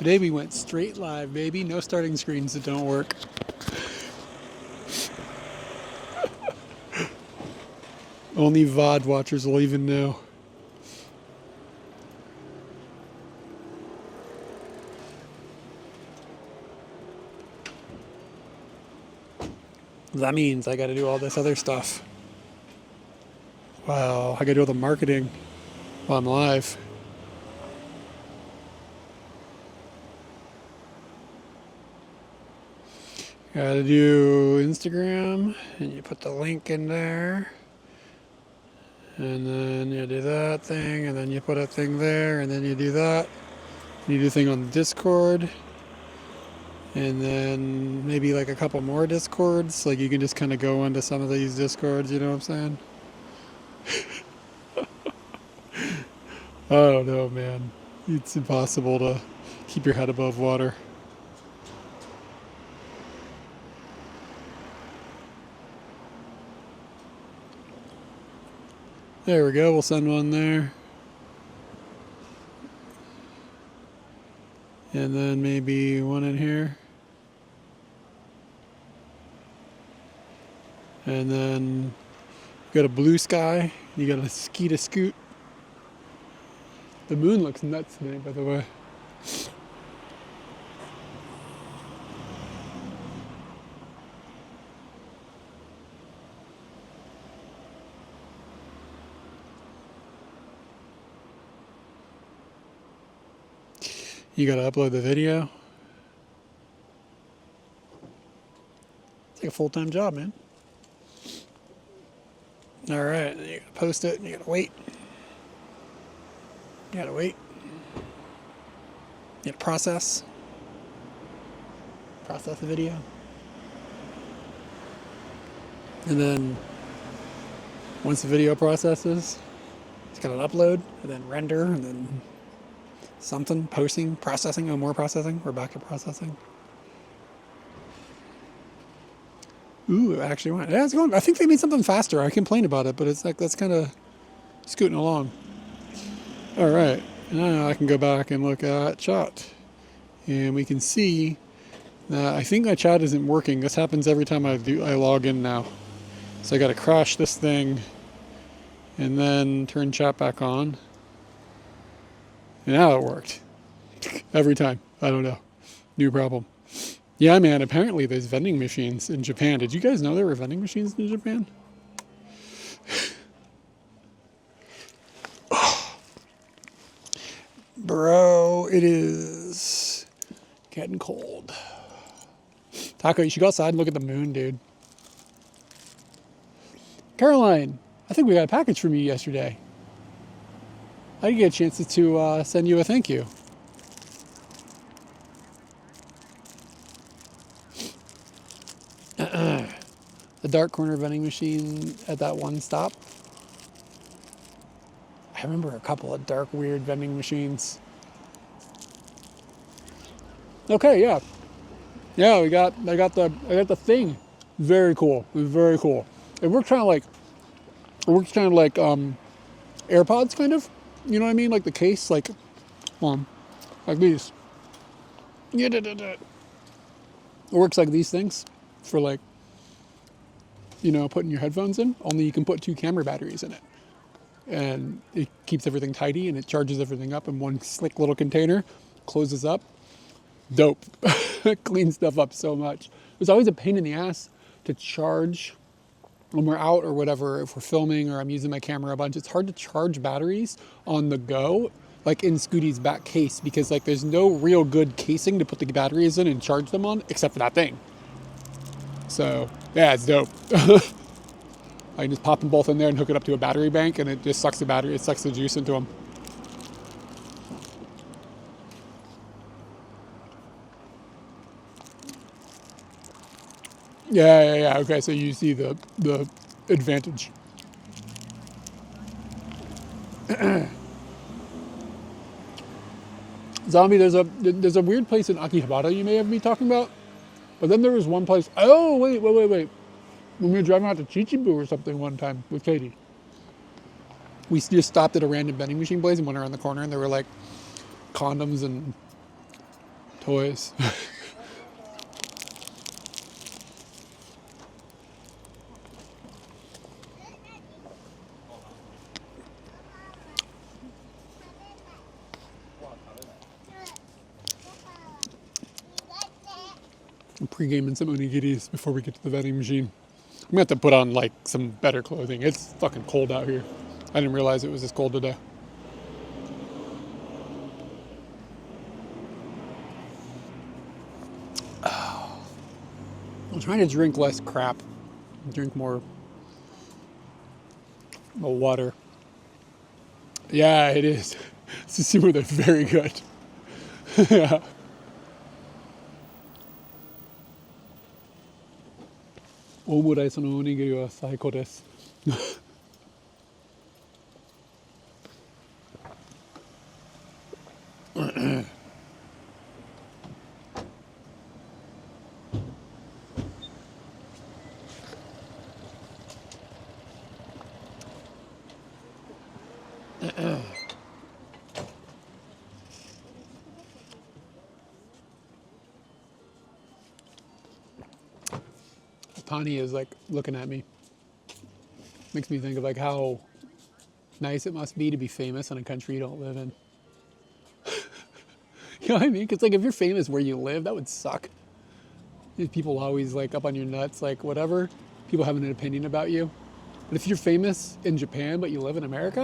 Today we went straight live, baby. No starting screens that don't work. Only VOD watchers will even know. That means I gotta do all this other stuff. Wow, I gotta do all the marketing while I'm live. Gotta do Instagram, and you put the link in there. And then you do that thing, and then you put a thing there, and then you do that. You do a thing on Discord. And then maybe like a couple more Discords. Like you can just kind of go into some of these Discords, you know what I'm saying? I don't know, man. It's impossible to keep your head above water. There we go, we'll send one there. And then maybe one in here. And then you got a blue sky, you got a ski to scoot. The moon looks nuts today, by the way. You gotta upload the video. It's like a full-time job, man. All right, you gotta post it, and you gotta wait. You gotta wait. You gotta process the video. And then once the video processes, it's got an upload, and then render, and then something, posting, processing, oh, more processing. We're back to processing. Ooh, it actually went. Yeah, it's going. I think they made something faster. I complained about it, but it's like that's kind of scooting along. All right, now I can go back and look at chat, and we can see that I think my chat isn't working. This happens every time I log in now. So I got to crash this thing, and then turn chat back on. And now it worked. Every time. I don't know. New problem. Yeah, man, apparently there's vending machines in Japan. Did you guys know there were vending machines in Japan? Bro, it is getting cold. Taco, you should go outside and look at the moon, dude. Caroline, I think we got a package from you yesterday. I didn't get a chance to send you a thank you. The dark corner vending machine at that one stop. I remember a couple of dark, weird vending machines. Okay, yeah. Yeah, I got the thing. Very cool. It was very cool. It works kind of like AirPods, kind of. You know what I mean? Like the case, like these. It works like these things for like, you know, putting your headphones in, only you can put 2 camera batteries in it. And it keeps everything tidy and it charges everything up in one slick little container, closes up. Dope. Cleans stuff up so much. It's always a pain in the ass to charge when we're out or whatever, if we're filming or I'm using my camera a bunch. It's hard to charge batteries on the go, like in Scooty's back case, because like there's no real good casing to put the batteries in and charge them on, except for that thing. So yeah, it's dope. I can just pop them both in there and hook it up to a battery bank, and it just sucks the battery, it sucks the juice into them. Yeah. Okay, so you see the advantage. Zombie, there's a weird place in Akihabara you may have been talking about, but then there was one place. Oh wait. When we were driving out to Chichibu or something one time with Katie, we just stopped at a random vending machine place and went around the corner, and there were like condoms and toys. I'm pre-gaming some onigiris before we get to the vending machine. I'm gonna have to put on like some better clothing. It's fucking cold out here. I didn't realize it was this cold today. I'm trying to drink less crap, drink more water. Yeah, it is. Sushi, they're very good. Yeah. オムライスのおにぎりは最高です。Tani is like looking at me. Makes me think of like how nice it must be to be famous in a country you don't live in. You know what I mean? Because like if you're famous where you live, that would suck. People always like up on your nuts, like whatever. People having an opinion about you. But if you're famous in Japan but you live in America,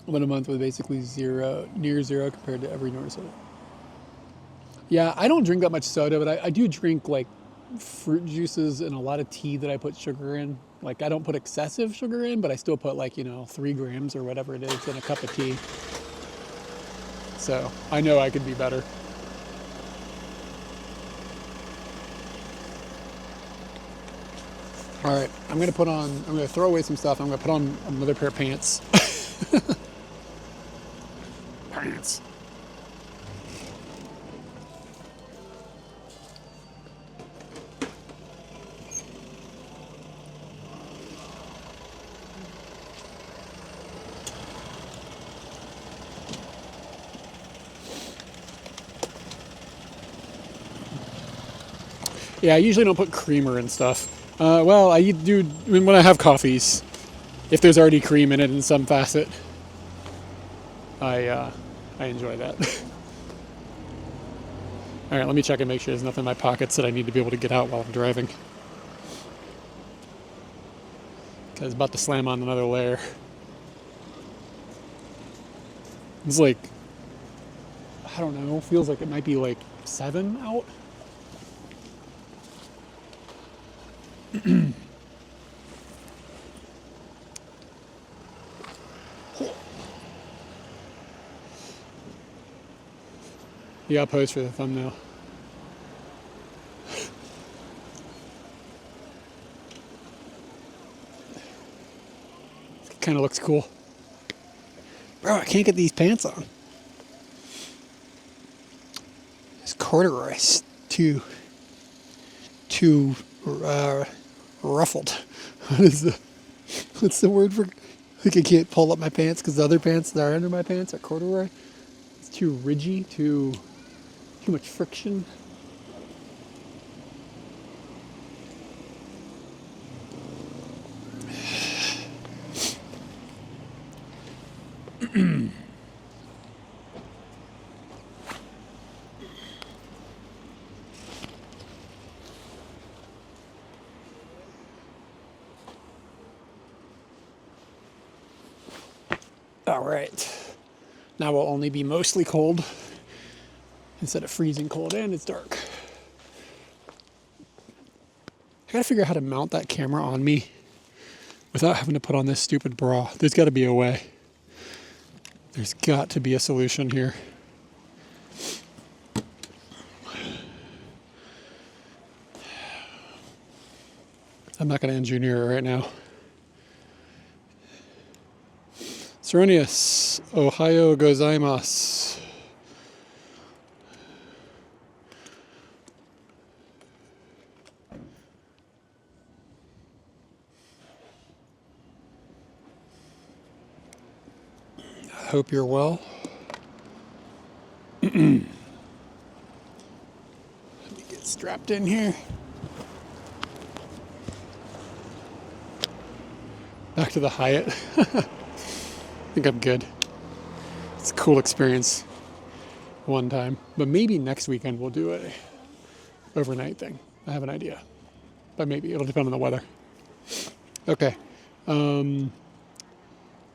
About a month with basically zero, near zero compared to every North soda. Yeah, I don't drink that much soda, but I do drink like fruit juices and a lot of tea that I put sugar in. Like I don't put excessive sugar in, but I still put like, 3 grams or whatever it is in a cup of tea. So I know I could be better. All right, I'm going to throw away some stuff. I'm going to put on another pair of pants. Pants. Yeah, I usually don't put creamer in stuff. Well, I do when I have coffees. If there's already cream in it in some facet, I enjoy that. All right, let me check and make sure there's nothing in my pockets that I need to be able to get out while I'm driving. Because it's about to slam on another layer. It's like, I don't know, feels like it might be like 7 out. Yeah, I'll pose for the thumbnail. Kind of looks cool. Bro, I can't get these pants on. This corduroy's too ruffled. What's the word for? Like I can't pull up my pants because the other pants that are under my pants are corduroy. It's too ridgy, too much friction. All right. Now we'll only be mostly cold instead of freezing cold, and it's dark. I gotta figure out how to mount that camera on me without having to put on this stupid bra. There's gotta be a way. There's got to be a solution here. I'm not gonna engineer it right now. Serenius, Ohio gozaimasu. Hope you're well. Let me get strapped in here. Back to the Hyatt. I think I'm good. It's a cool experience one time. But maybe next weekend we'll do a overnight thing. I have an idea. But maybe it'll depend on the weather. Okay.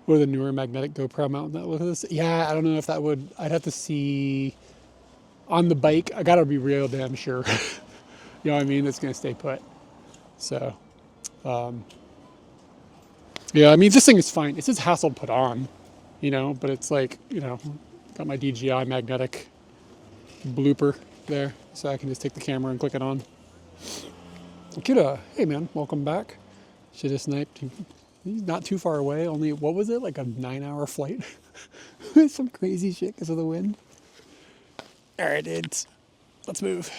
What are the newer magnetic GoPro mount that look at this? Yeah, I don't know if that would. I'd have to see on the bike. I gotta be real damn sure. You know what I mean? It's gonna stay put. So, yeah, I mean this thing is fine. It's just hassle to put on, you know. But it's like, you know, got my DJI magnetic blooper there, so I can just take the camera and click it on. Kuda, hey man, welcome back. Should have sniped. He's not too far away. Only, what was it, like a 9-hour flight? Some crazy shit because of the wind. All right, dudes, let's move.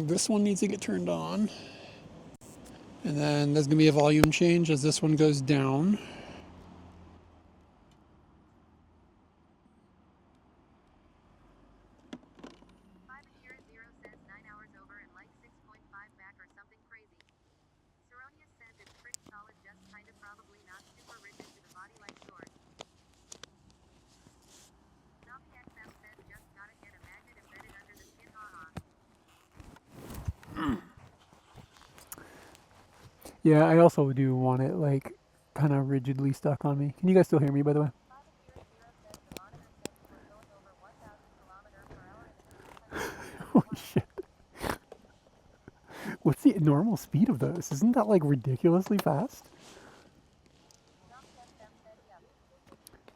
This one needs to get turned on, and then there's gonna be a volume change as this one goes down. Yeah, I also do want it like kind of rigidly stuck on me. Can you guys still hear me, by the way? Holy shit. What's the normal speed of those? Isn't that like ridiculously fast?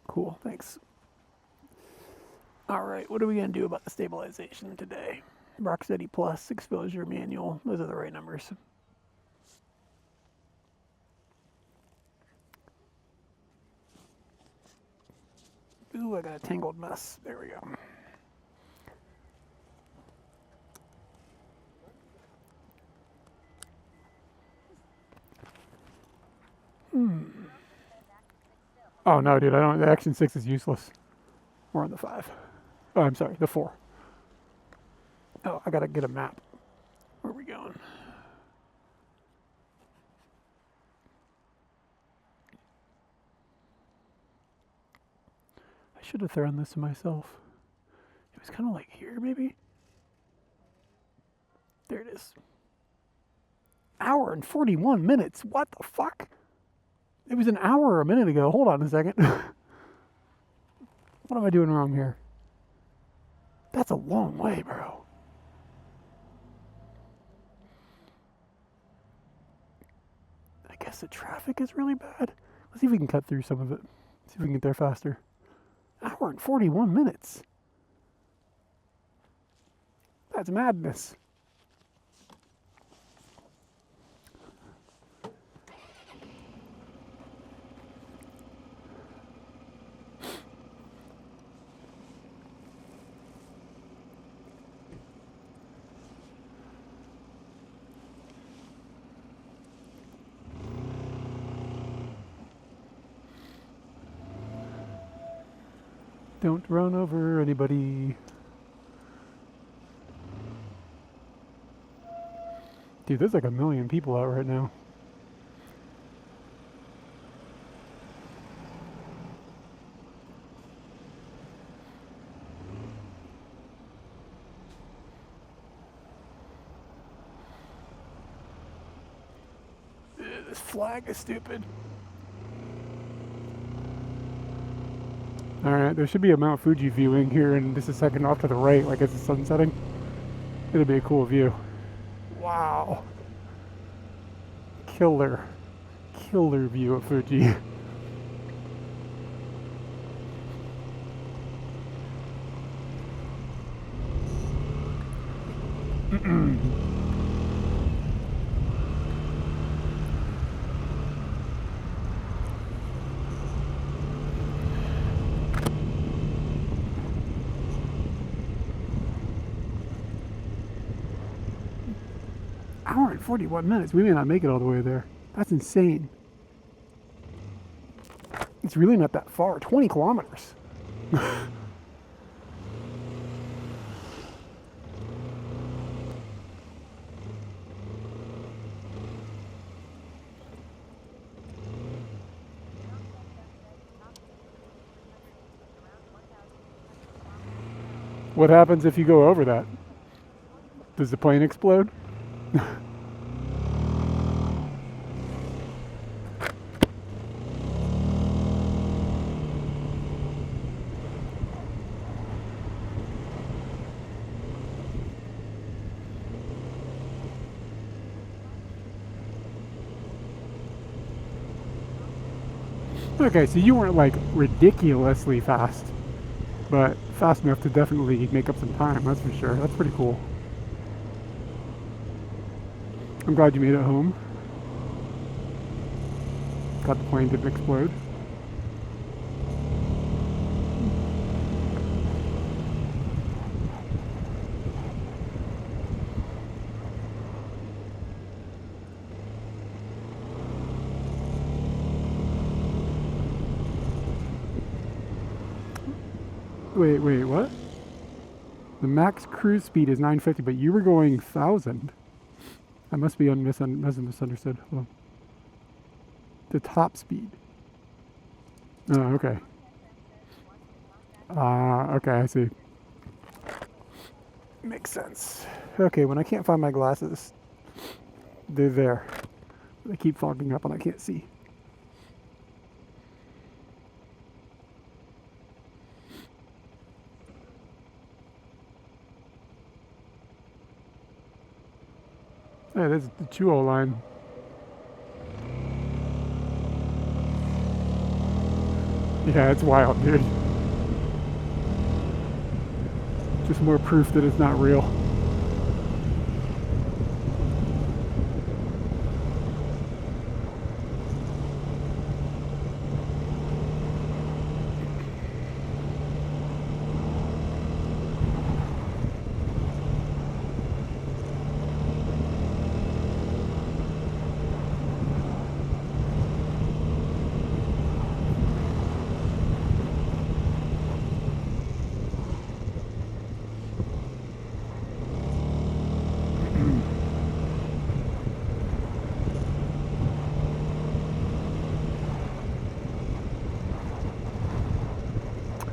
Cool, thanks. All right, what are we gonna do about the stabilization today? Rocksteady Plus, exposure manual. Those are the right numbers. Ooh, I got a tangled mess. There we go. Oh no, dude, I don't. The Action 6 is useless. We're on the 5. Oh, I'm sorry, the 4. Oh, I gotta get a map. Where are we going? I should have thrown this to myself. It was kind of like here, maybe? There it is. Hour and 41 minutes. What the fuck? It was an hour a minute ago. Hold on a second. What am I doing wrong here? That's a long way, bro. I guess the traffic is really bad. Let's see if we can cut through some of it. See if we can get there faster. Hour and 41 minutes. That's madness. Don't run over anybody. Dude, there's like a million people out right now. This flag is stupid. Alright, there should be a Mount Fuji viewing here in just a second off to the right, like as the sun's setting. It'll be a cool view. Wow. Killer view of Fuji. Hour and 41 minutes. We may not make it all the way there. That's insane. It's really not that far. 20 kilometers. What happens if you go over that? Does the plane explode? Okay, so you weren't like ridiculously fast, but fast enough to definitely make up some time, that's for sure. That's pretty cool. I'm glad you made it home. Glad the plane didn't explode. Wait, what? The max cruise speed is 950, but you were going 1,000. I must be misunderstood. Hold on. The top speed. Oh, okay. Okay, I see. Makes sense. Okay, when I can't find my glasses, they're there. They keep fogging up and I can't see. Hey, there's the Chuo line. Yeah, it's wild, dude. Just more proof that it's not real.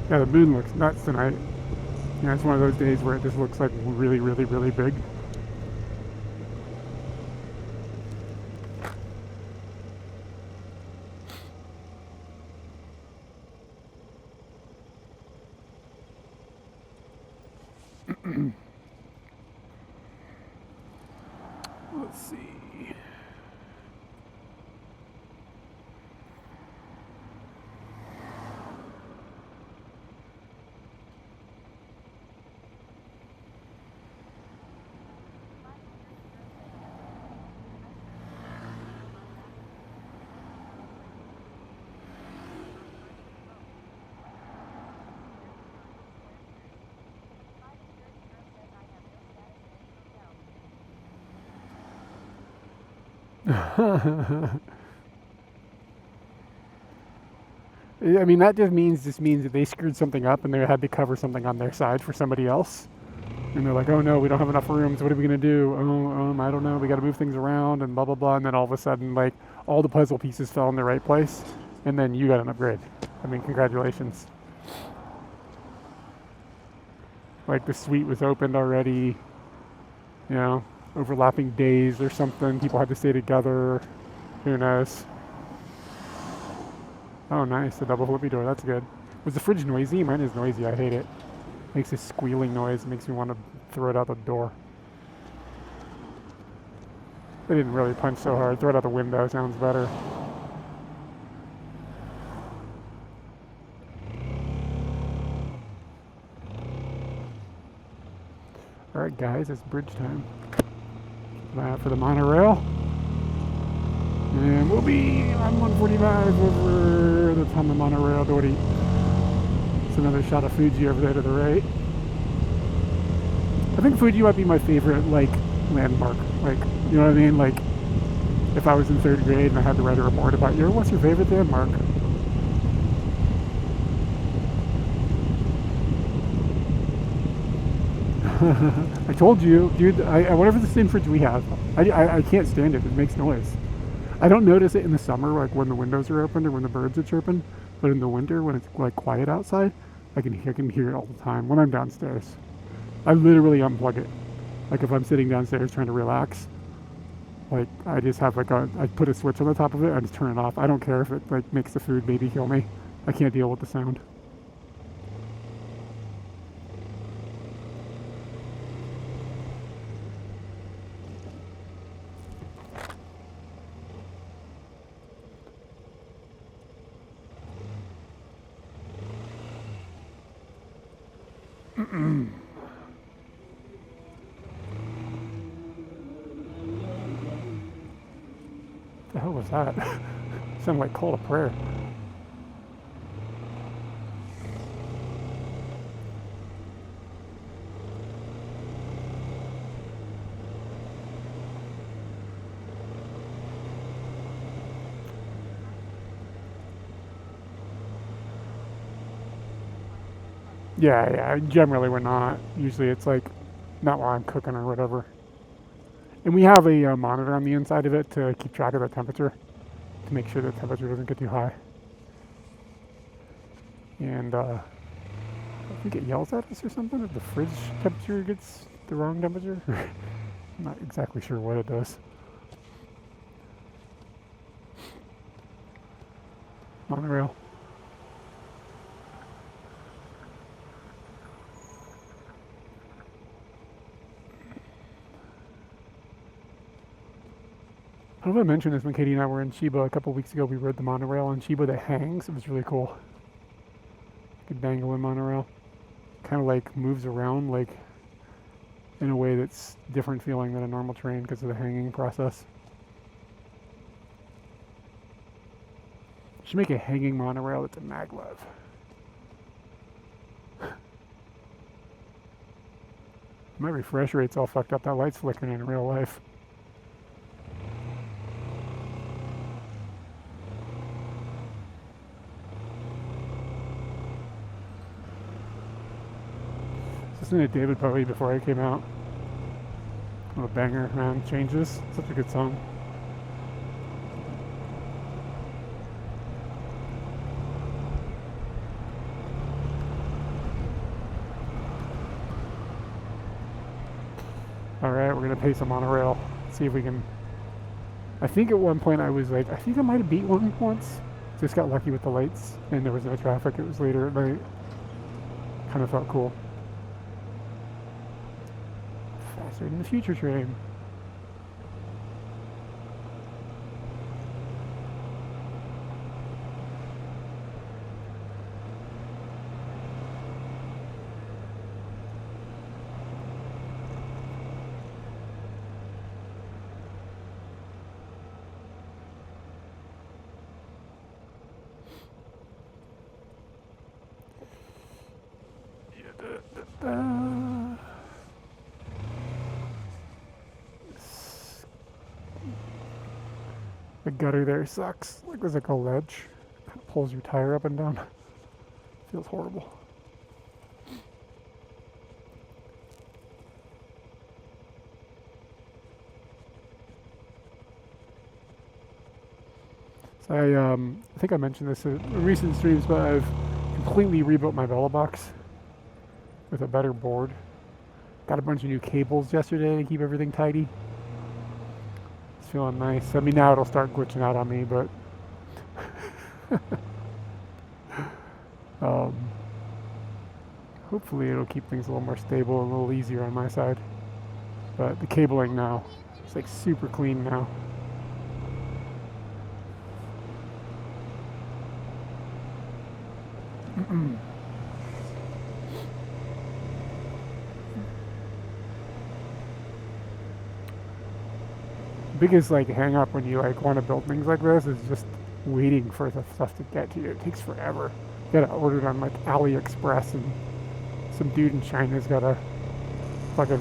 Yeah, the moon looks nuts tonight. Yeah, it's one of those days where it just looks like really, really, really big. Let's see. I mean, that just means that they screwed something up and they had to cover something on their side for somebody else. And they're like, oh no, we don't have enough rooms. What are we going to do? Oh, I don't know. We got to move things around and blah, blah, blah. And then all of a sudden, like, all the puzzle pieces fell in the right place. And then you got an upgrade. I mean, congratulations. Like, the suite was opened already, you know, overlapping days or something. People had to stay together. Who knows? Oh, nice. A double flippy door. That's good. Was the fridge noisy? Mine is noisy. I hate it. Makes a squealing noise. It makes me want to throw it out the door. I didn't really punch so hard. Throw it out the window. Sounds better. Alright, guys. It's bridge time. Keep an eye out for the monorail. And we'll be on 145 over the time of monorail Dory. It's another shot of Fuji over there to the right. I think Fuji might be my favorite, like, landmark. Like, you know what I mean? Like, if I was in 3rd grade and I had to write a report about what's your favorite landmark? I told you, dude, whatever the same fridge we have, I can't stand it. It makes noise. I don't notice it in the summer, like when the windows are open or when the birds are chirping, but in the winter when it's like quiet outside, I can hear it all the time when I'm downstairs. I literally unplug it. Like if I'm sitting downstairs trying to relax, like I just have I put a switch on the top of it, I just turn it off. I don't care if it like makes the food maybe kill me. I can't deal with the sound. The hell was that? Sounded like call to prayer. Yeah, generally we're not. Usually it's like not while I'm cooking or whatever. And we have a monitor on the inside of it to keep track of the temperature, to make sure the temperature doesn't get too high. And I think it yells at us or something if the fridge temperature gets the wrong temperature. I'm not exactly sure what it does. Monorail. I don't know if I mentioned this when Katie and I were in Chiba a couple weeks ago. We rode the monorail in Chiba that hangs. It was really cool. You could dangle in monorail. Kind of like moves around like in a way that's different feeling than a normal train because of the hanging process. Should make a hanging monorail that's a maglev. My refresh rate's all fucked up. That light's flickering in real life. Listening to David Bowie before I came out. What a banger, man. Changes. Such a good song. Alright, we're gonna pay some monorail. See if we can. I think at one point I was like, I think I might have beat one once. Just got lucky with the lights and there was no traffic. It was later at night. Kind of felt cool. Faster than the future train. The gutter there sucks. Like there's like a ledge. Kind of pulls your tire up and down. Feels horrible. So I think I mentioned this in recent streams, but I've completely rebuilt my Vela box with a better board. Got a bunch of new cables yesterday to keep everything tidy. It's feeling nice. I mean, now it'll start glitching out on me, but hopefully it'll keep things a little more stable and a little easier on my side. But the cabling now, it's like super clean now. Biggest like hang up when you like want to build things like this is just waiting for the stuff to get to you. It takes forever. You gotta order it on like AliExpress and some dude in China's gotta fucking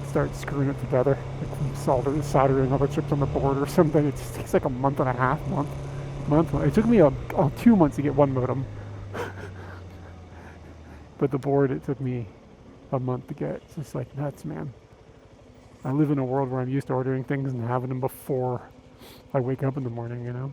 start screwing it together. Like soldering all the chips on the board or something. It just takes like a month and a half, month. It took me 2 months to get one modem. But the board, it took me a month to get. It's just like nuts, man. I live in a world where I'm used to ordering things and having them before I wake up in the morning, you know?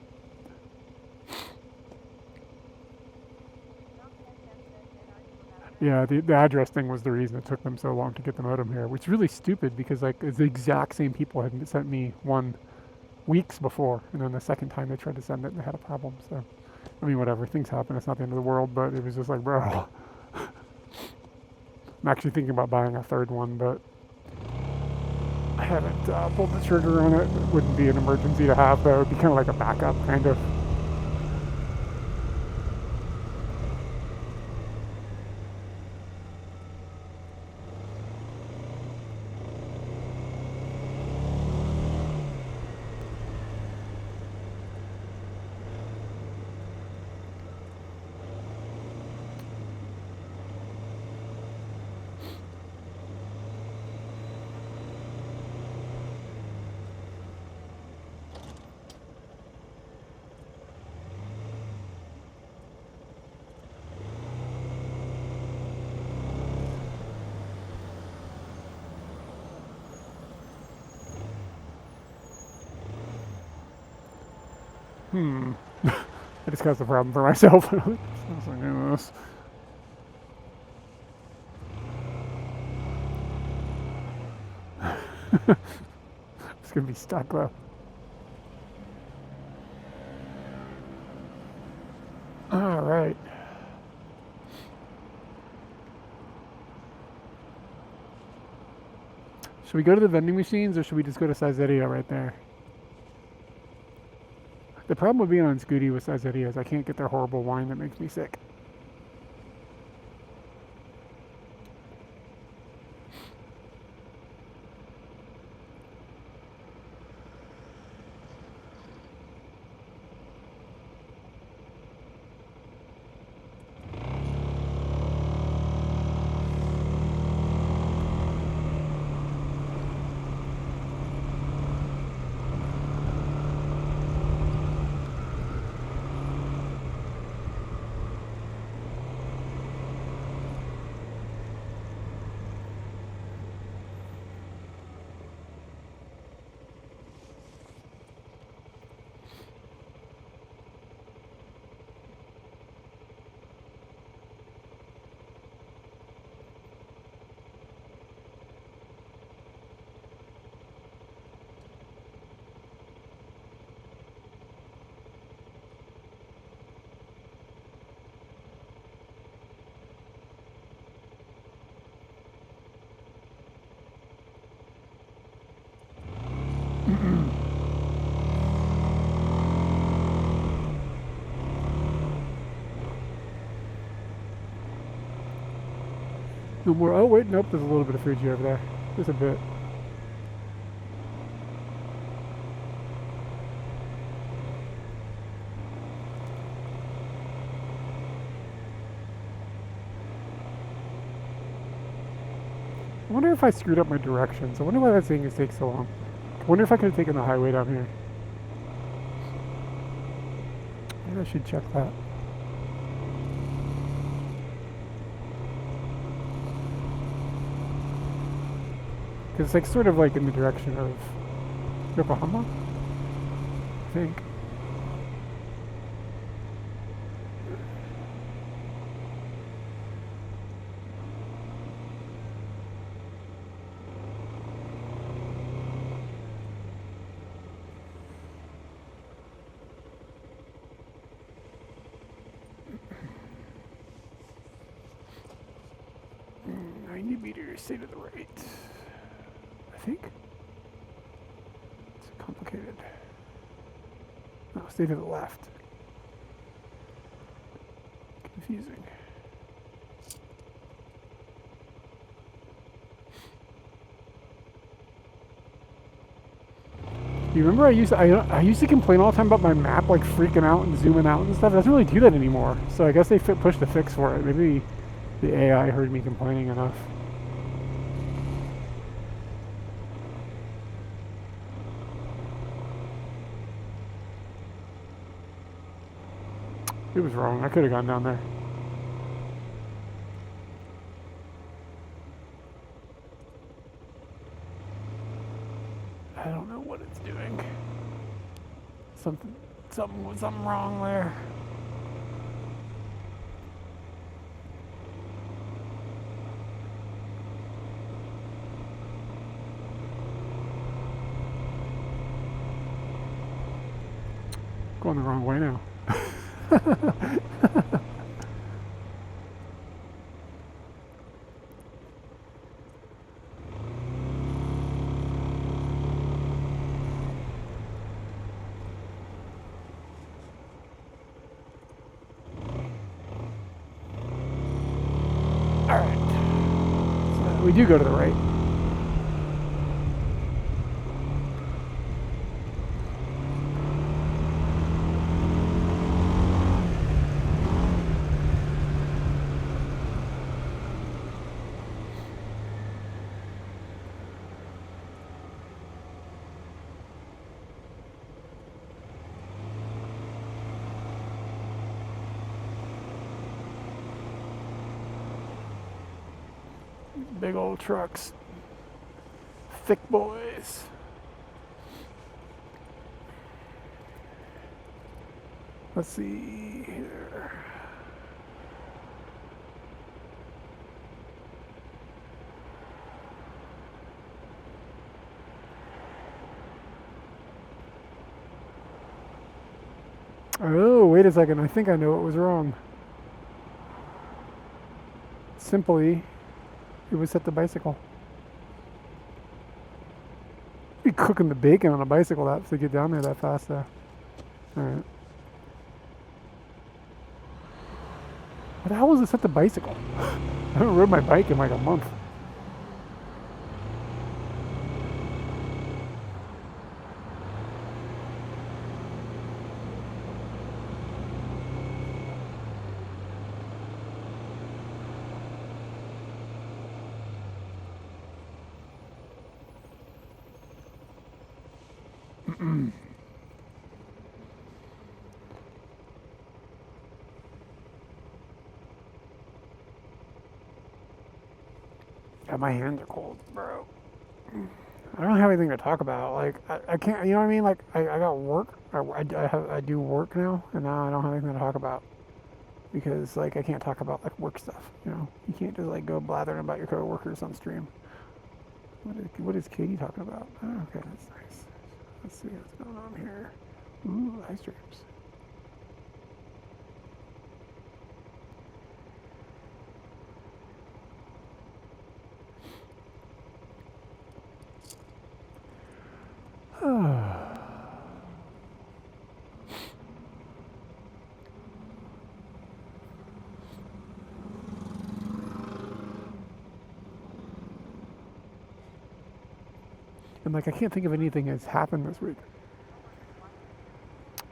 Yeah, the address thing was the reason it took them so long to get the modem here, which is really stupid because like it's the exact same people had sent me one weeks before, and then the second time they tried to send it, they had a problem. So, I mean, whatever, things happen. It's not the end of the world, but it was just like, bro. I'm actually thinking about buying a third one, but I haven't pulled the trigger on it. It wouldn't be an emergency to have, though. It would be kind of like a backup, kind of. I just caused a problem for myself. I was like, this. It's gonna be stuck though. All right. Should we go to the vending machines or should we just go to Saizeriya right there? The problem with being on Scooty with Saizeriya is I can't get their horrible wine that makes me sick. No more. Oh wait, nope. There's a little bit of Fuji over there. Just a bit. I wonder if I screwed up my directions. I wonder why that thing is taking so long. I wonder if I could have taken the highway down here. Maybe I should check that. Because it's like sort of like in the direction of Yokohama, I think. Stay to the right. I think. It's complicated. No, stay to the left. Confusing. You remember I used to complain all the time about my map like freaking out and zooming out and stuff. It doesn't really do that anymore. So I guess they pushed a fix for it. Maybe the AI heard me complaining enough. It was wrong. I could have gone down there. I don't know what it's doing. Something wrong there. Going the wrong way now. Alright. So we do go to the right. Big old trucks. Thick boys. Let's see here. Oh, wait a second. I think I know what was wrong. Simply, it was set the bicycle. Be cooking the bacon on a bicycle to get down there that fast though. Alright. What the hell was it set the bicycle? I haven't rode my bike in like a month. Yeah, my hands are cold, bro. I don't have anything to talk about. Like, I can't, you know what I mean? Like, I got work. I do work now, and now I don't have anything to talk about. Because, like, I can't talk about, like, work stuff, you know? You can't just, like, go blathering about your coworkers on stream. What is Katie talking about? Oh, okay, that's nice. Let's see what's going on here. Ooh, live streams. And like I can't think of anything that's happened this week.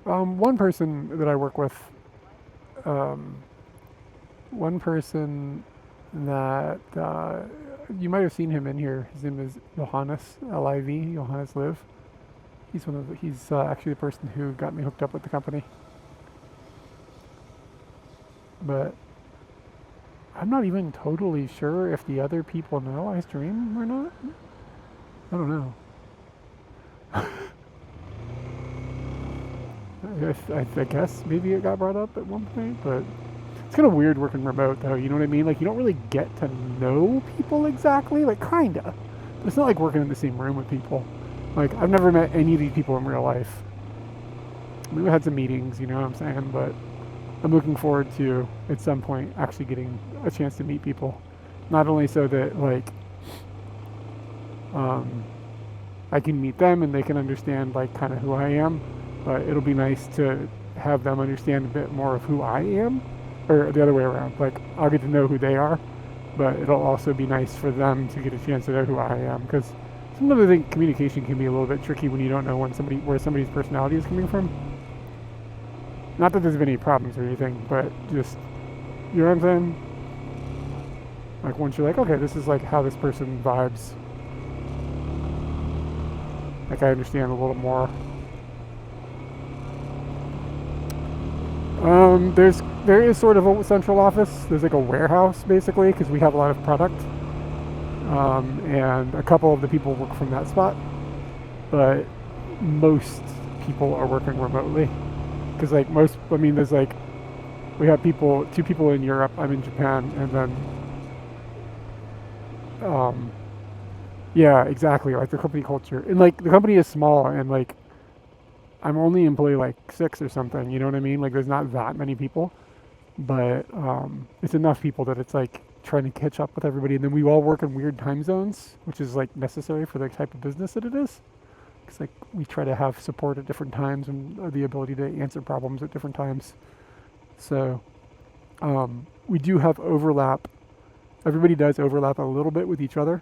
One person that I work with, one person that you might have seen him in here. His name is Johannes Liv. Johannes Liv. He's actually the person who got me hooked up with the company. But I'm not even totally sure if the other people know I stream or not. I don't know. I guess maybe it got brought up at one point, but it's kind of weird working remote though, you know what I mean? Like, you don't really get to know people exactly, like, kinda. But it's not like working in the same room with people. Like, I've never met any of these people in real life. We've had some meetings, you know what I'm saying? But I'm looking forward to, at some point, actually getting a chance to meet people. Not only so that, like, I can meet them and they can understand, like, kind of who I am, but it'll be nice to have them understand a bit more of who I am, or the other way around. Like, I'll get to know who they are, but it'll also be nice for them to get a chance to know who I am, because sometimes I think communication can be a little bit tricky when you don't know where somebody's personality is coming from. Not that there's been any problems or anything, but just, you know what I'm saying? Like, once you're like, okay, this is like how this person vibes. Like, I understand a little more. There is sort of a central office. There's like a warehouse, basically, because we have a lot of product. And a couple of the people work from that spot. but most people are working remotely. Because like there's like we have two people in Europe. I'm in Japan, and then um, yeah, exactly. Like the company culture, and like the company is small, and like I'm only employee like six or something. You know what I mean? Like there's not that many people, but it's enough people that it's like trying to catch up with everybody. And then we all work in weird time zones, which is like necessary for the type of business that it is. Because like we try to have support at different times and the ability to answer problems at different times. So we do have overlap. Everybody does overlap a little bit with each other,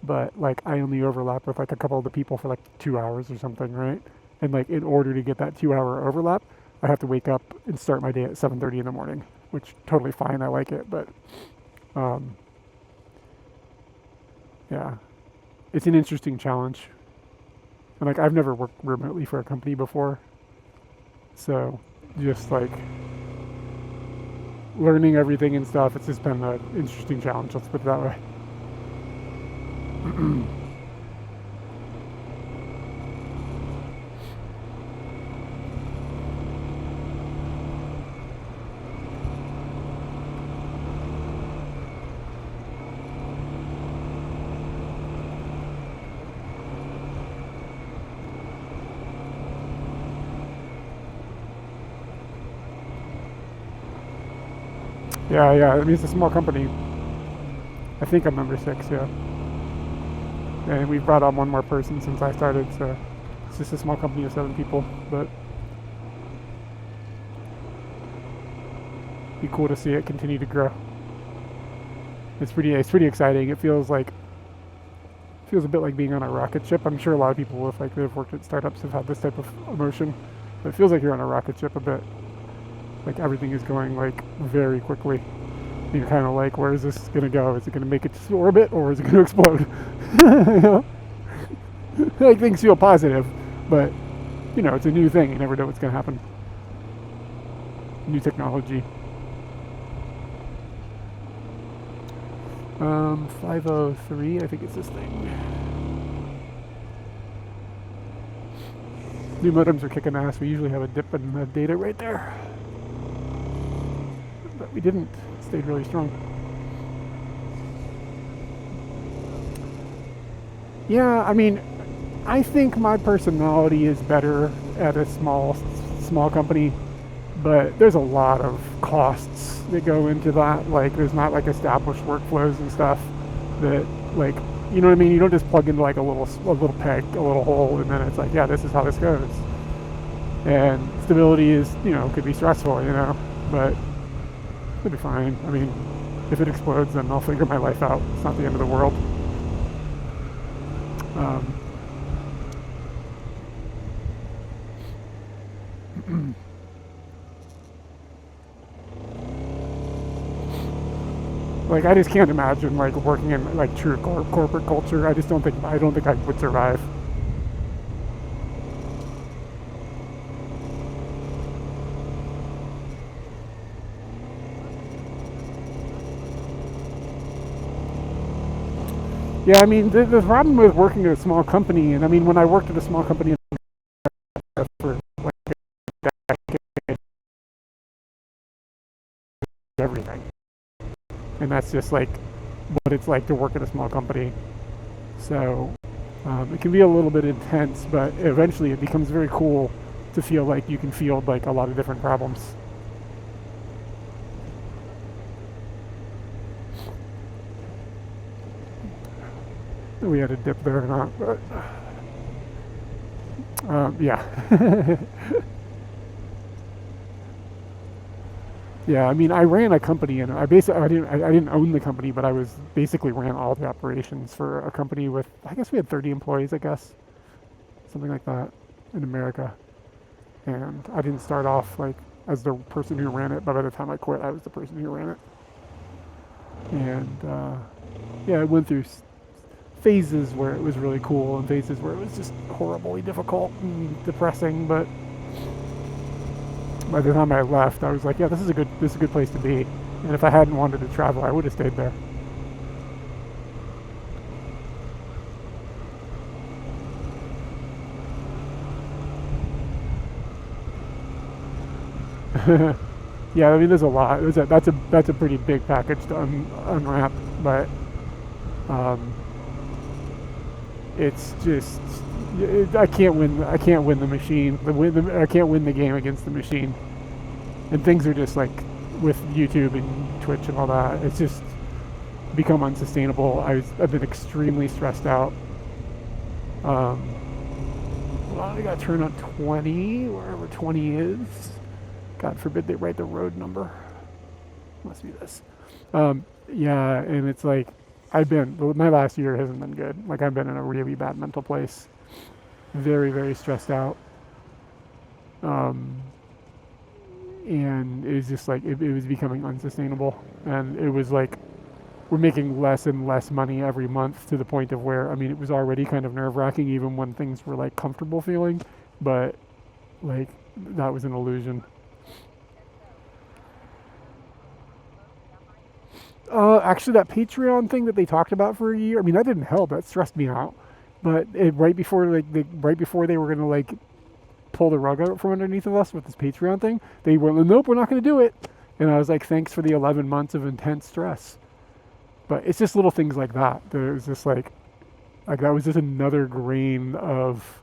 but like I only overlap with like a couple of the people for like 2 hours or something, right? And like in order to get that 2 hour overlap, I have to wake up and start my day at 7:30 in the morning, which totally fine. I like it, but um, yeah, it's an interesting challenge. And like I've never worked remotely for a company before, so just like learning everything and stuff, it's just been an interesting challenge. Let's put it that way. Yeah, yeah. I mean, it's a small company. I think I'm number six. Yeah, and we've brought on one more person since I started, so it's just a small company of 7 people. But it'd be cool to see it continue to grow. It's pretty exciting. Feels a bit like being on a rocket ship. I'm sure a lot of people with like they've worked at startups have had this type of emotion, but it feels like you're on a rocket ship a bit. Like everything is going like very quickly. You're kind of like, where is this gonna go? Is it gonna make it to orbit or is it gonna explode? You know? Like things feel positive, but it's a new thing. You never know what's gonna happen. New technology. 503, I think it's this thing. New modems are kicking ass. We usually have a dip in the data right there, but we didn't. It stayed really strong. Yeah, I mean, I think my personality is better at a small company, but there's a lot of costs that go into that. Like, there's not like established workflows and stuff that like you know what I mean. You don't just plug into like a little peg, a little hole, and then it's like, yeah, this is how this goes. And stability is could be stressful, but it'll be fine. I mean, if it explodes, then I'll figure my life out. It's not the end of the world. Um, like I just can't imagine like working in like true corporate culture. I don't think I would survive. Yeah, I mean the problem with working at a small company, and I mean when I worked at a small company for like everything, and that's just like what it's like to work at a small company. So it can be a little bit intense, but eventually it becomes very cool to feel like you can field like a lot of different problems. We had a dip there or not, but yeah. Yeah, I mean, I ran a company, and I didn't own the company, but I was basically ran all the operations for a company with, I guess we had 30 employees, I guess, something like that, in America. And I didn't start off like as the person who ran it, but by the time I quit, I was the person who ran it. And yeah, I went through phases where it was really cool and phases where it was just horribly difficult and depressing. But by the time I left, I was like, yeah, this is a good place to be. And if I hadn't wanted to travel, I would have stayed there. Yeah, I mean, there's a lot. That's a pretty big package to unwrap, but um, it's just I can't win. I can't win the machine. I can't win the game against the machine. And things are just like with YouTube and Twitch and all that. It's just become unsustainable. I've been extremely stressed out. Um, well, I got to turn on 20, wherever 20 is. God forbid they write the road number. Must be this. Yeah, and it's like my last year hasn't been good. Like I've been in a really bad mental place. Very, very stressed out. Um, and it was just like, it was becoming unsustainable. And it was like, we're making less and less money every month to the point of where, I mean, it was already kind of nerve wracking even when things were like comfortable feeling, but like that was an illusion. Actually, that Patreon thing that they talked about for a year, I mean, that didn't help. That stressed me out. But right before right before they were gonna like pull the rug out from underneath of us with this Patreon thing, they were like, nope, we're not gonna do it. And I was like, thanks for the 11 months of intense stress. But it's just little things like that. That was just like that was just another grain of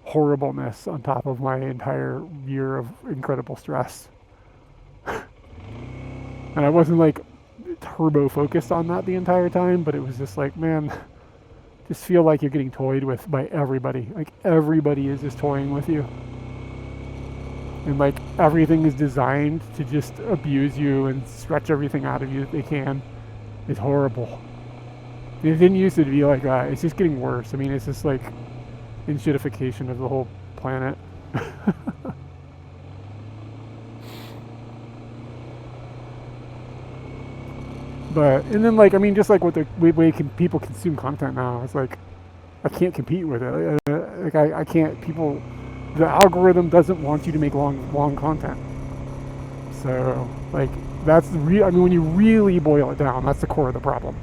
horribleness on top of my entire year of incredible stress. And I wasn't like turbo focused on that the entire time, but it was just like, man, just feel like you're getting toyed with by everybody. Like everybody is just toying with you. And like everything is designed to just abuse you and stretch everything out of you that they can. It's horrible. It didn't used to be like that. It's just getting worse. I mean, it's just like enshittification of the whole planet. But and then like I mean, just like what the way people consume content now, it's like I can't compete with it. Like I can't. People, the algorithm doesn't want you to make long content. So like that's the real. I mean, when you really boil it down, that's the core of the problem.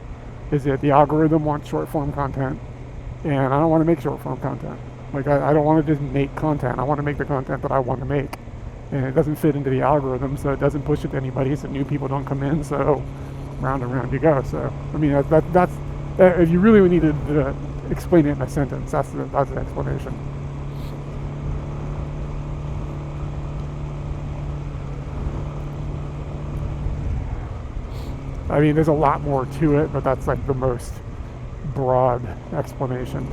Is that the algorithm wants short form content, and I don't want to make short form content. Like I don't want to just make content. I want to make the content that I want to make, and it doesn't fit into the algorithm, so it doesn't push it to anybody. So new people don't come in. So round and round you go. So I mean that's if you really needed to explain it in a sentence, that's the explanation. I mean, there's a lot more to it, but that's like the most broad explanation.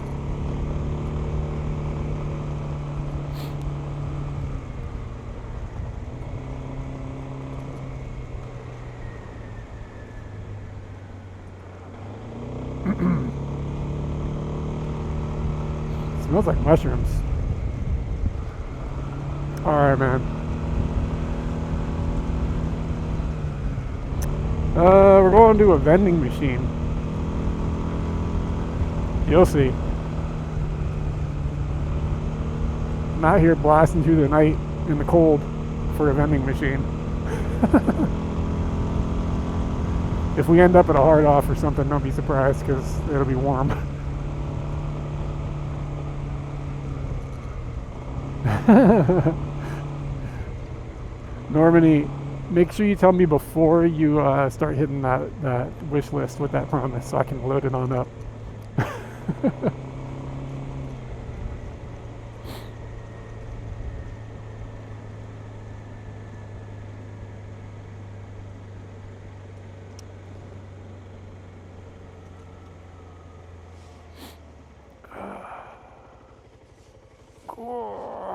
Smells like mushrooms. Alright, man. We're going to a vending machine. You'll see. I'm out here blasting through the night in the cold for a vending machine. If we end up at a hard off or something, don't be surprised because it'll be warm. Normani, make sure you tell me before you start hitting that wish list with that promise so I can load it on up.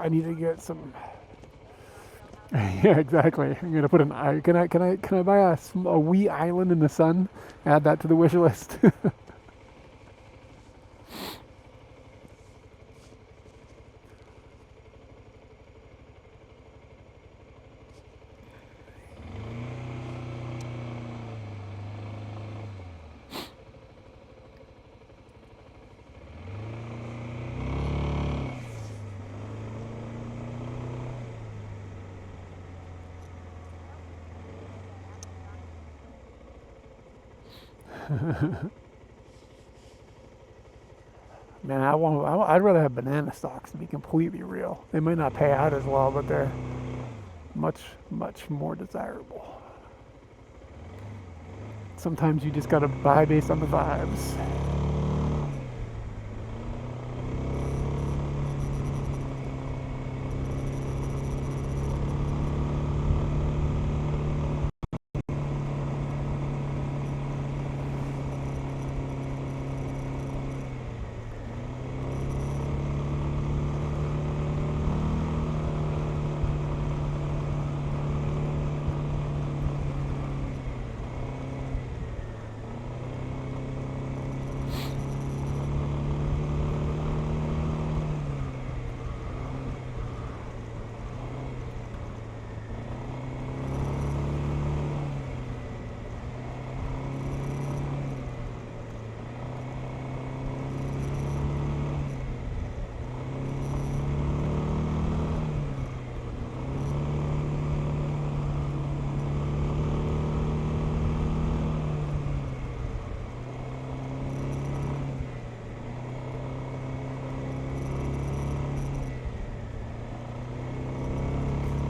I need to get some. Yeah, exactly. I'm gonna put an. Can I buy a wee island in the sun? Add that to the wish list. Man, I'd rather have banana stocks to be completely real. They might not pay out as well, but they're Much, much more desirable. Sometimes you just gotta buy based on the vibes.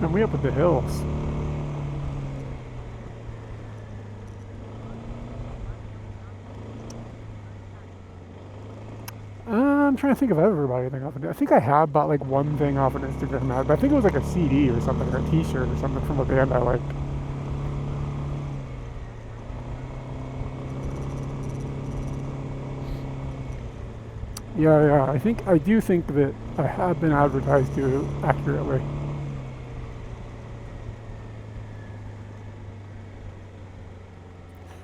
And we up at the hills. I'm trying to think if I've ever bought anything off of it. I think I have bought like one thing off an Instagram ad, but I think it was like a CD or something, or a T-shirt or something from a band I liked. Yeah, I do think that I have been advertised to accurately.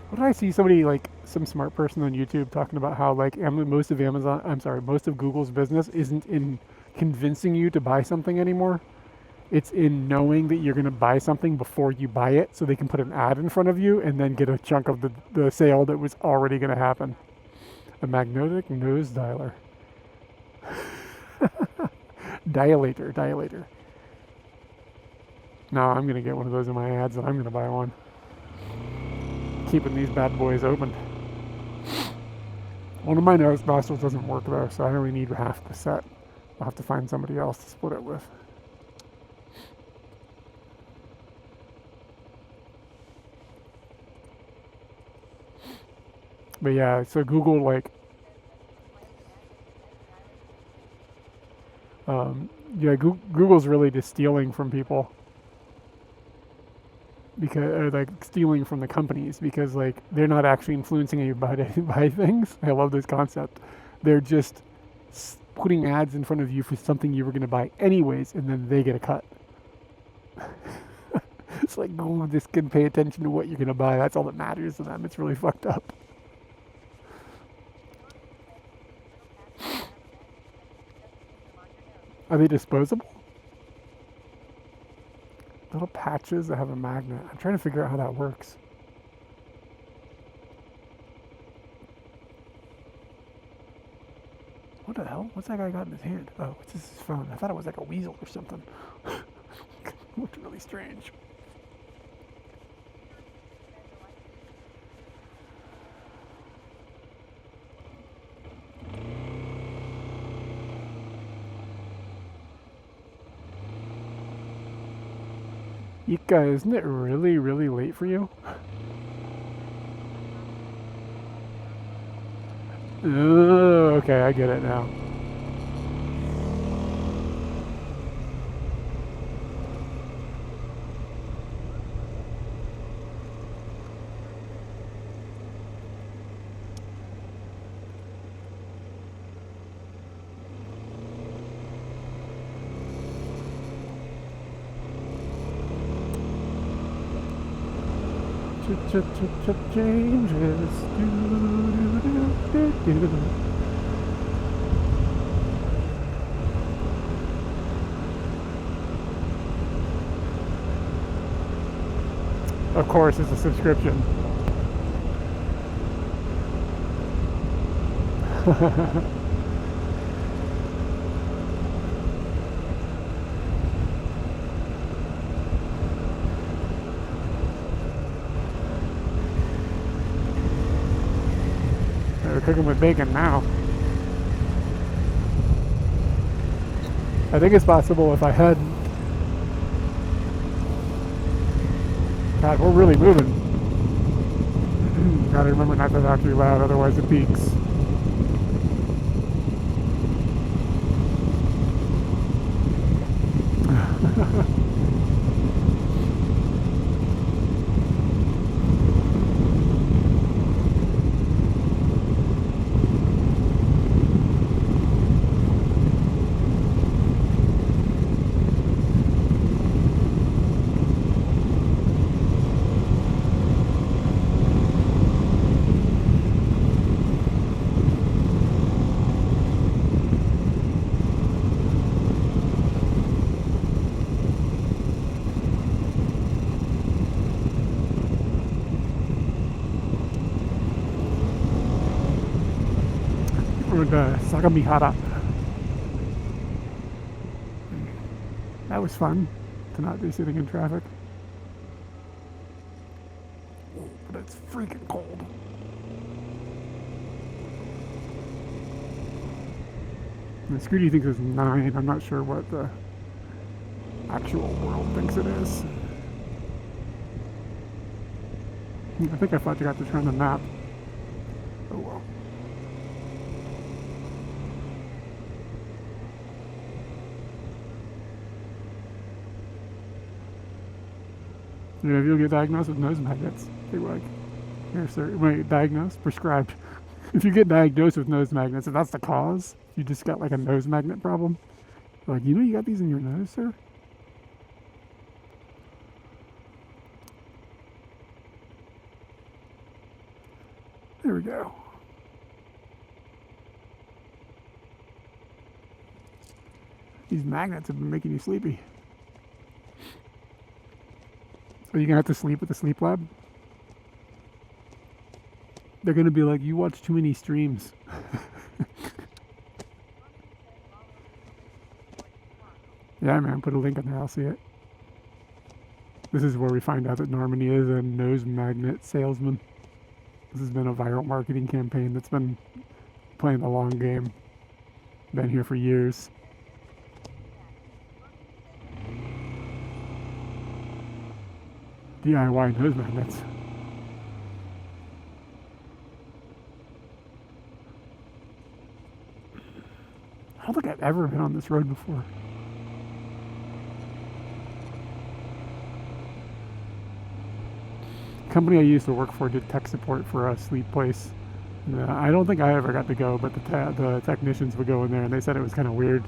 What did I see? Somebody like some smart person on YouTube talking about how like most of most of Google's business isn't in convincing you to buy something anymore. It's in knowing that you're going to buy something before you buy it, so they can put an ad in front of you and then get a chunk of the sale that was already going to happen. A magnetic nose dialer. Dilator. No, I'm going to get one of those in my ads and I'm going to buy one. Keeping these bad boys open. One of my nose nostrils doesn't work though, so I only need half the set. I'll have to find somebody else to split it with. But yeah, so Google like, Google's really just stealing from people because like stealing from the companies because like they're not actually influencing you buy things. I love this concept. They're just putting ads in front of you for something you were going to buy anyways, and then they get a cut. It's like Google just can pay attention to what you're going to buy. That's all that matters to them. It's really fucked up. Are they disposable? Little patches that have a magnet. I'm trying to figure out how that works. What the hell? What's that guy got in his hand? Oh, it's his phone. I thought it was like a weasel or something. Looked really strange. Ika, isn't it really, really late for you? Oh, okay, I get it now. Changes. Of course, it's a subscription. They're cooking with bacon now. I think it's possible if I had God, we're really moving. Gotta remember not to talk too loud, otherwise it peaks. We're the Sagamihara. That was fun to not be sitting in traffic. But it's freaking cold. And Scooty thinks it's 9. I'm not sure what the actual world thinks it is. I think I forgot to turn the map. Oh well. You know, if you'll get diagnosed with nose magnets, they're like, here, sir, wait, diagnosed? Prescribed. If you get diagnosed with nose magnets, if that's the cause, you just got like a nose magnet problem, like, you know you got these in your nose, sir? There we go. These magnets have been making you sleepy. Are you gonna have to sleep at the sleep lab? They're gonna be like, you watch too many streams. Yeah, man, put a link in there, I'll see it. This is where we find out that Normandy is a nose magnet salesman. This has been a viral marketing campaign that's been playing the long game. Been here for years. DIY nose magnets. I don't think I've ever been on this road before. The company I used to work for did tech support for a sleep place. And, I don't think I ever got to go, but the technicians would go in there and they said it was kind of weird.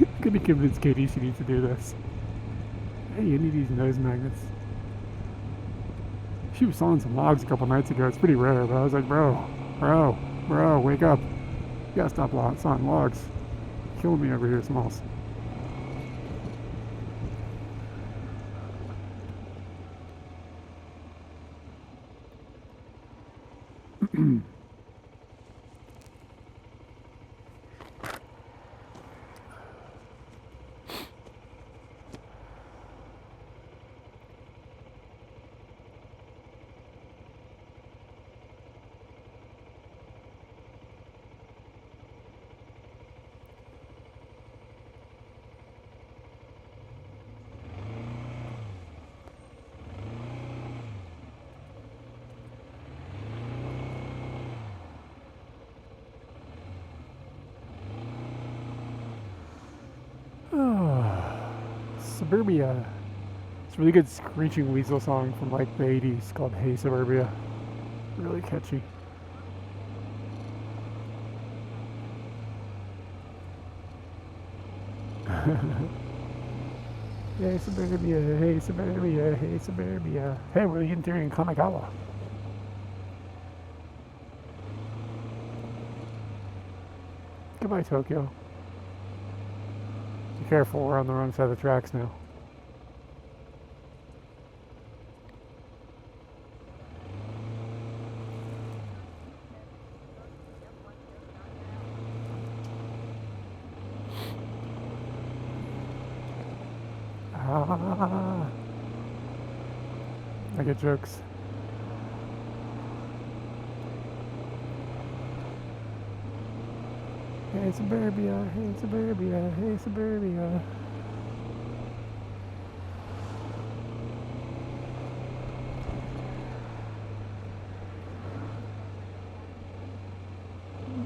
I'm gonna convince Katie she needs to do this. Hey, you need these nose magnets. She was sawing some logs a couple nights ago. It's pretty rare, but I was like, bro, wake up. You gotta stop sawing logs. Killing me over here, Smalls. Suburbia. It's a really good screeching weasel song from like the 80s called Hey Suburbia. Really catchy. Hey Suburbia, hey Suburbia, hey Suburbia. Hey, we're entering Kanagawa. Goodbye, Tokyo. Be careful, we're on the wrong side of the tracks now. Ah, I get jokes. Hey, suburbia, hey, suburbia, hey, suburbia.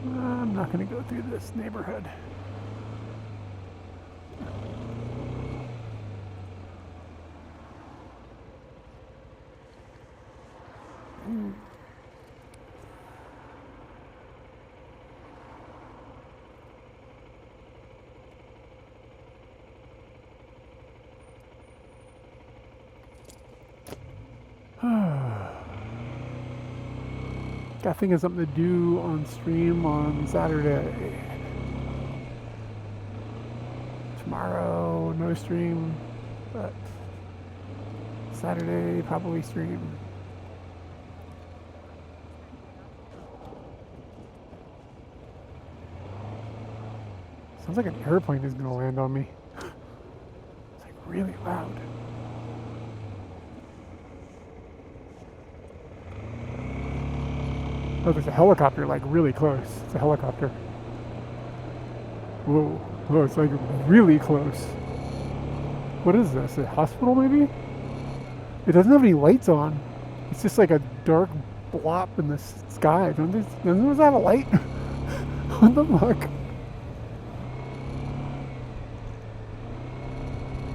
I'm not going to go through this neighborhood. Got thinking of something to do on stream on Saturday. Tomorrow, no stream, but Saturday, probably stream. Sounds like an airplane is going to land on me. It's like really loud. Oh, there's a helicopter like really close. It's a helicopter. Whoa. Whoa, it's like really close. What is this? A hospital maybe? It doesn't have any lights on. It's just like a dark blop in the sky. Doesn't it have a light? What the fuck?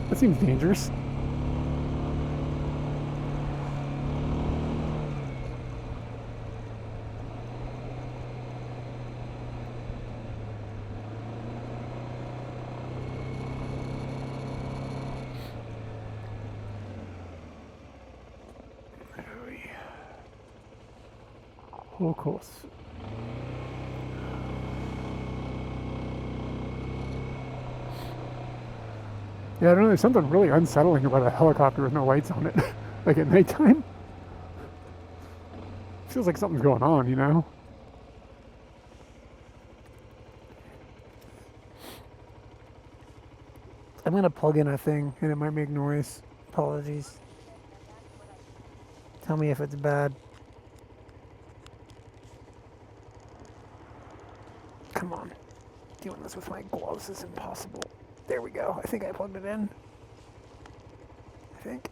That seems dangerous. Of course. Yeah, I don't know. There's something really unsettling about a helicopter with no lights on it. Like at nighttime. Feels like something's going on, you know? I'm gonna plug in a thing and it might make noise. Apologies. Tell me if it's bad. Come on. Doing this with my gloves is impossible. There we go. I think I plugged it in. I think.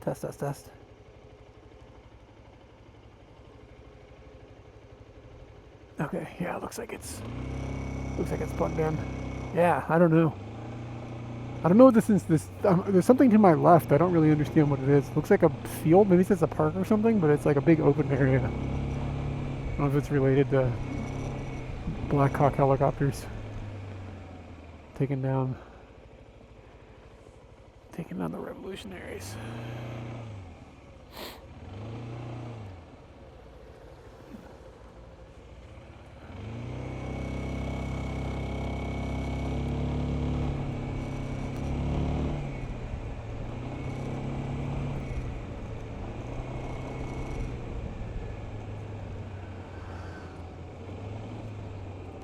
Test, test, test. Okay, yeah, looks like it's plugged in. Yeah, I don't know. I don't know what this is. There's something to my left. I don't really understand what it is. Looks like a field. Maybe it's a park or something, but it's like a big open area. I don't know if it's related to Black Hawk helicopters taking down the revolutionaries.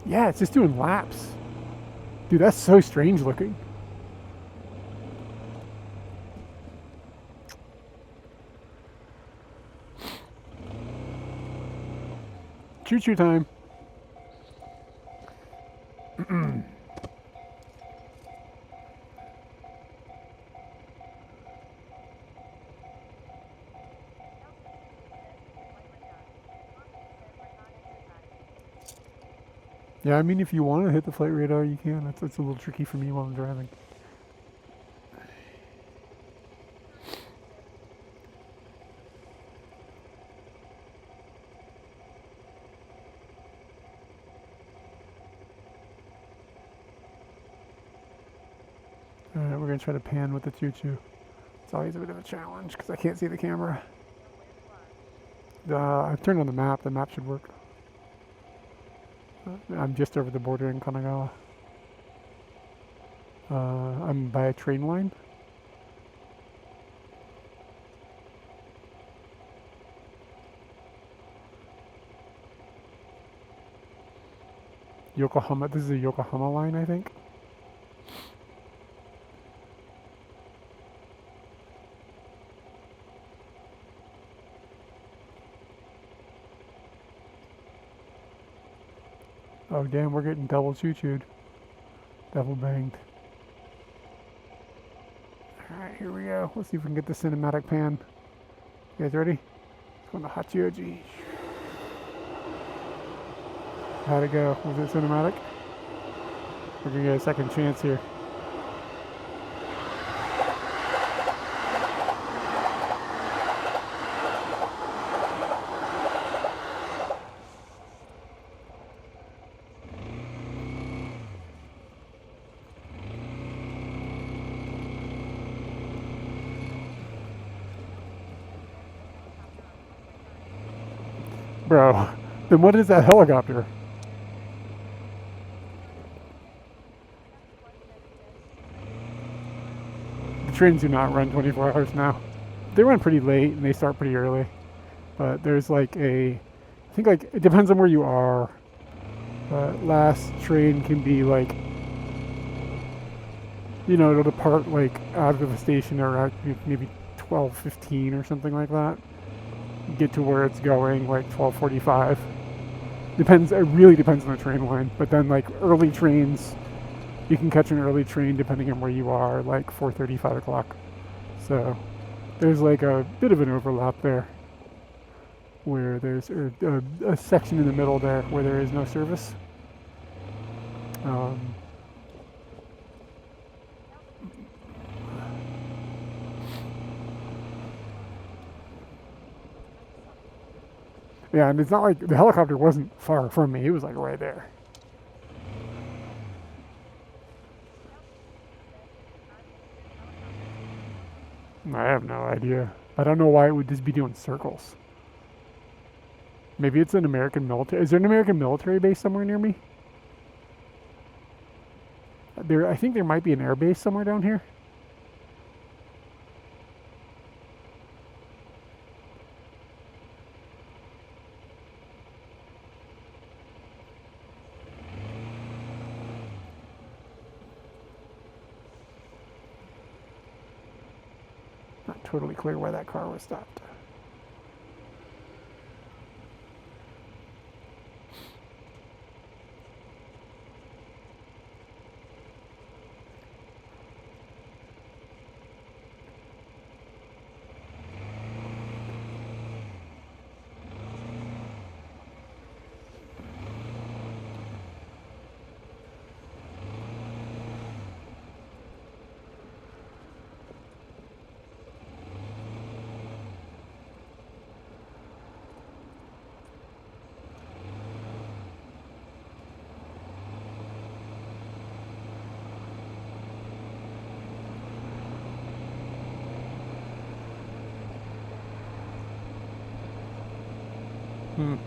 Yeah, it's just doing laps. Dude, that's so strange looking. Choo-choo time. Yeah, I mean, if you want to hit the flight radar, you can. That's a little tricky for me while I'm driving. Alright, we're going to try to pan with the choo-choo. It's always a bit of a challenge because I can't see the camera. I've turned on the map. The map should work. I'm just over the border in Kanagawa. I'm by a train line. Yokohama. This is a Yokohama line, I think. Oh damn, we're getting double choo-chooed. Double banged. Alright, here we go. Let's see if we can get the cinematic pan. You guys ready? It's going to Hachioji. How'd it go? Was it cinematic? We're gonna get a second chance here. Bro, then what is that helicopter? The trains do not run 24 hours now. They run pretty late and they start pretty early. But there's like I think like, it depends on where you are. But last train can be like, it'll depart like out of the station around maybe 12:15 or something like that. Get to where it's going like 12:45. Depends. It really depends on the train line. But then like early trains, you can catch an early train depending on where you are, like 4:30, 5 o'clock. So there's like a bit of an overlap there, where there's a section in the middle there where there is no service. Yeah, and it's not like the helicopter wasn't far from me. It was like right there. I have no idea. I don't know why it would just be doing circles. Maybe it's an American military. Is there an American military base somewhere near me? I think there might be an air base somewhere down here. Not totally clear why that car was stopped.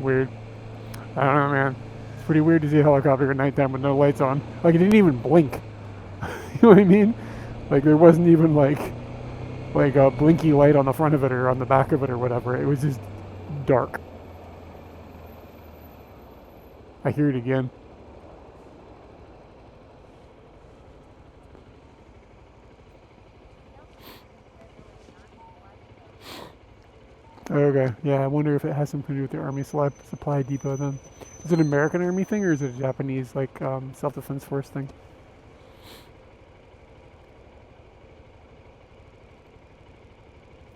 Weird. I don't know, man. It's pretty weird to see a helicopter at nighttime with no lights on. Like, it didn't even blink. You know what I mean? Like, there wasn't even, like a blinky light on the front of it or on the back of it or whatever. It was just dark. I hear it again. Okay, yeah, I wonder if it has something to do with the Army Supply Depot then. Is it an American Army thing or is it a Japanese, like, self-defense force thing?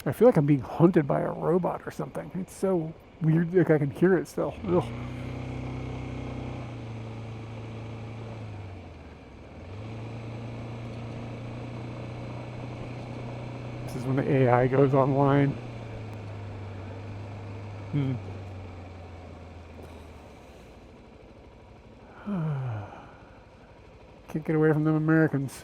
I feel like I'm being hunted by a robot or something. It's so weird, like I can hear it still. Ugh. This is when the AI goes online. Can't get away from them Americans.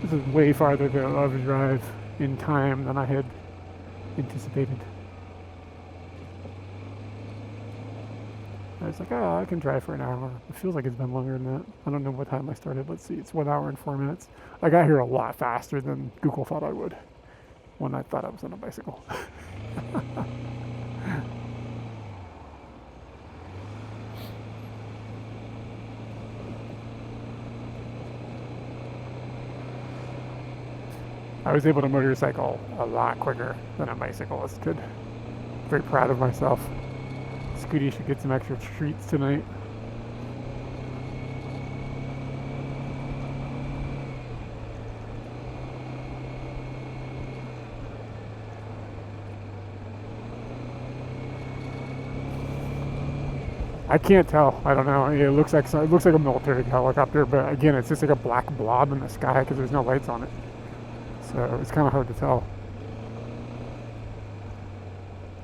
This is way farther of a drive in time than I had anticipated. I was like, oh, I can drive for an hour. It feels like it's been longer than that. I don't know what time I started. Let's see, it's 1 hour and 4 minutes. I got here a lot faster than Google thought I would when I thought I was on a bicycle. I was able to motorcycle a lot quicker than a bicyclist could. Very proud of myself. Scooty should get some extra treats tonight. I can't tell. I don't know. It looks like a military helicopter, but again, it's just like a black blob in the sky because there's no lights on it. So it's kind of hard to tell.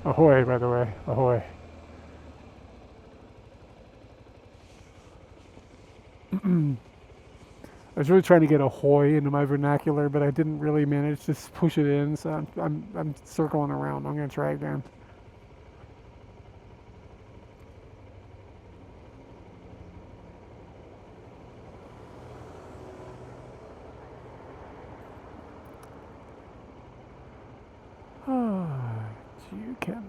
Ahoy, by the way. Ahoy. I was really trying to get ahoy into my vernacular, but I didn't really manage to push it in, so I'm circling around. I'm gonna try again. You can.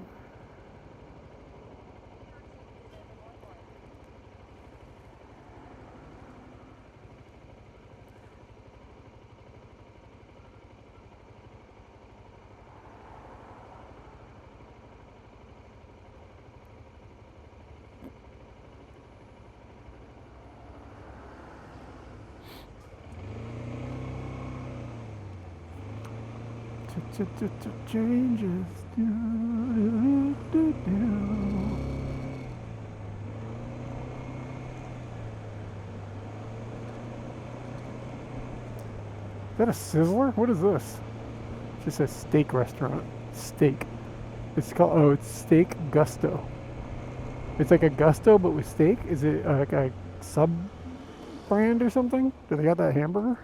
Changes. Is that a Sizzler? What is this? It just says steak restaurant. Steak. It's called, oh, it's Steak Gusto. It's like a Gusto but with steak? Is it like a sub brand or something? Do they got that hamburger?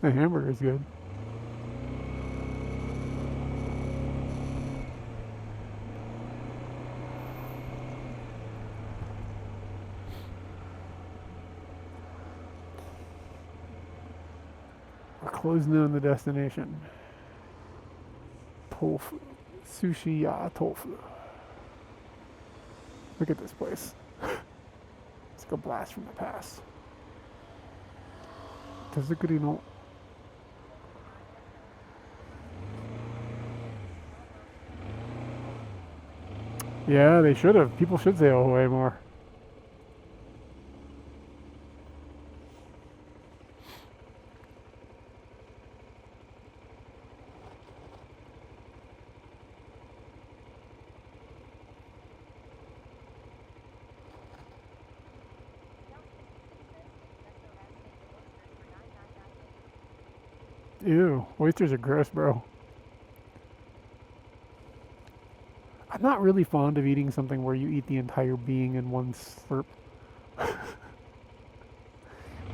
The hamburger's good. We're closing in on the destination. Tofu. Sushi ya tofu. Look at this place. It's like a blast from the past. Tezukuri no. Yeah, they should have. People should say ahoy more. Ew, oysters are gross, bro. I'm not really fond of eating something where you eat the entire being in one slurp.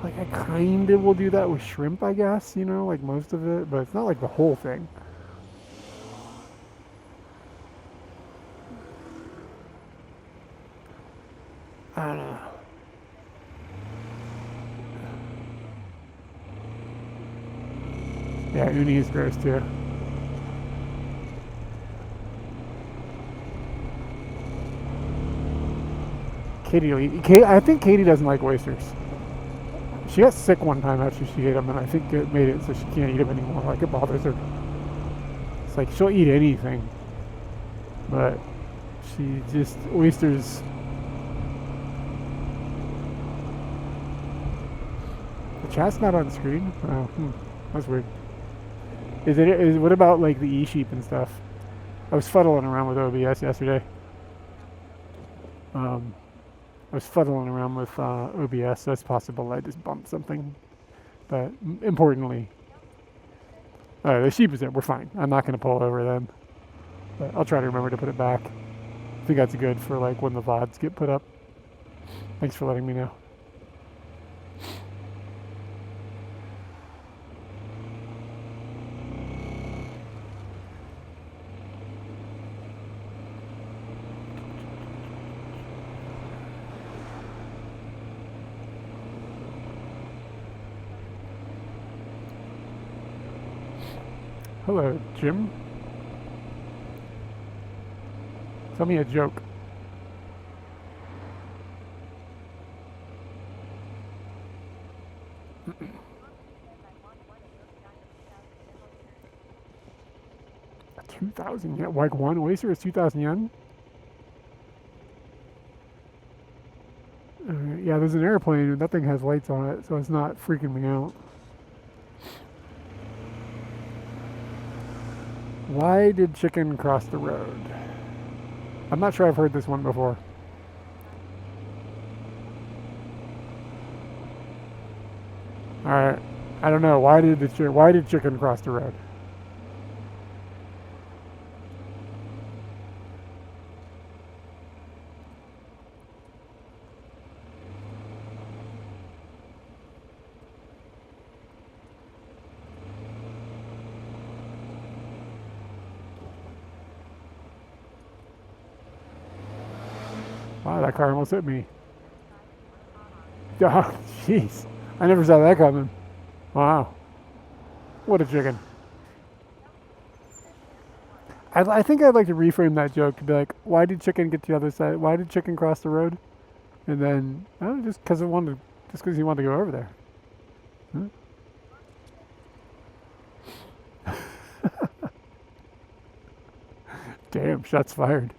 Like, I kind of will do that with shrimp, I guess, you know, like most of it, but it's not like the whole thing. I don't know. Yeah, uni is gross too. Katie will eat. I think Katie doesn't like oysters. She got sick one time after she ate them, and I think it made it so she can't eat them anymore. Like, it bothers her. It's like she'll eat anything, but she just oysters. The chat's not on screen. Oh, that's weird. What about like the e-sheep and stuff? I was fuddling around with OBS yesterday. I was fuddling around with OBS, so it's possible I just bumped something. But importantly, the sheep is there. We're fine. I'm not going to pull over them. But I'll try to remember to put it back. I think that's good for like when the VODs get put up. Thanks for letting me know. Hello, Jim. Tell me a joke. 2,000 yen. Like one oyster is 2,000 yen? Yeah, there's an airplane and that thing has lights on it, so it's not freaking me out. Why did chicken cross the road? I'm not sure I've heard this one before. Alright. I don't know. Why did chicken cross the road? Wow, that car almost hit me. Oh, jeez. I never saw that coming. Wow. What a chicken. I think I'd like to reframe that joke to be like, why did chicken get to the other side? Why did chicken cross the road? And then, oh, just because he wanted to go over there. Huh? Damn, shots fired.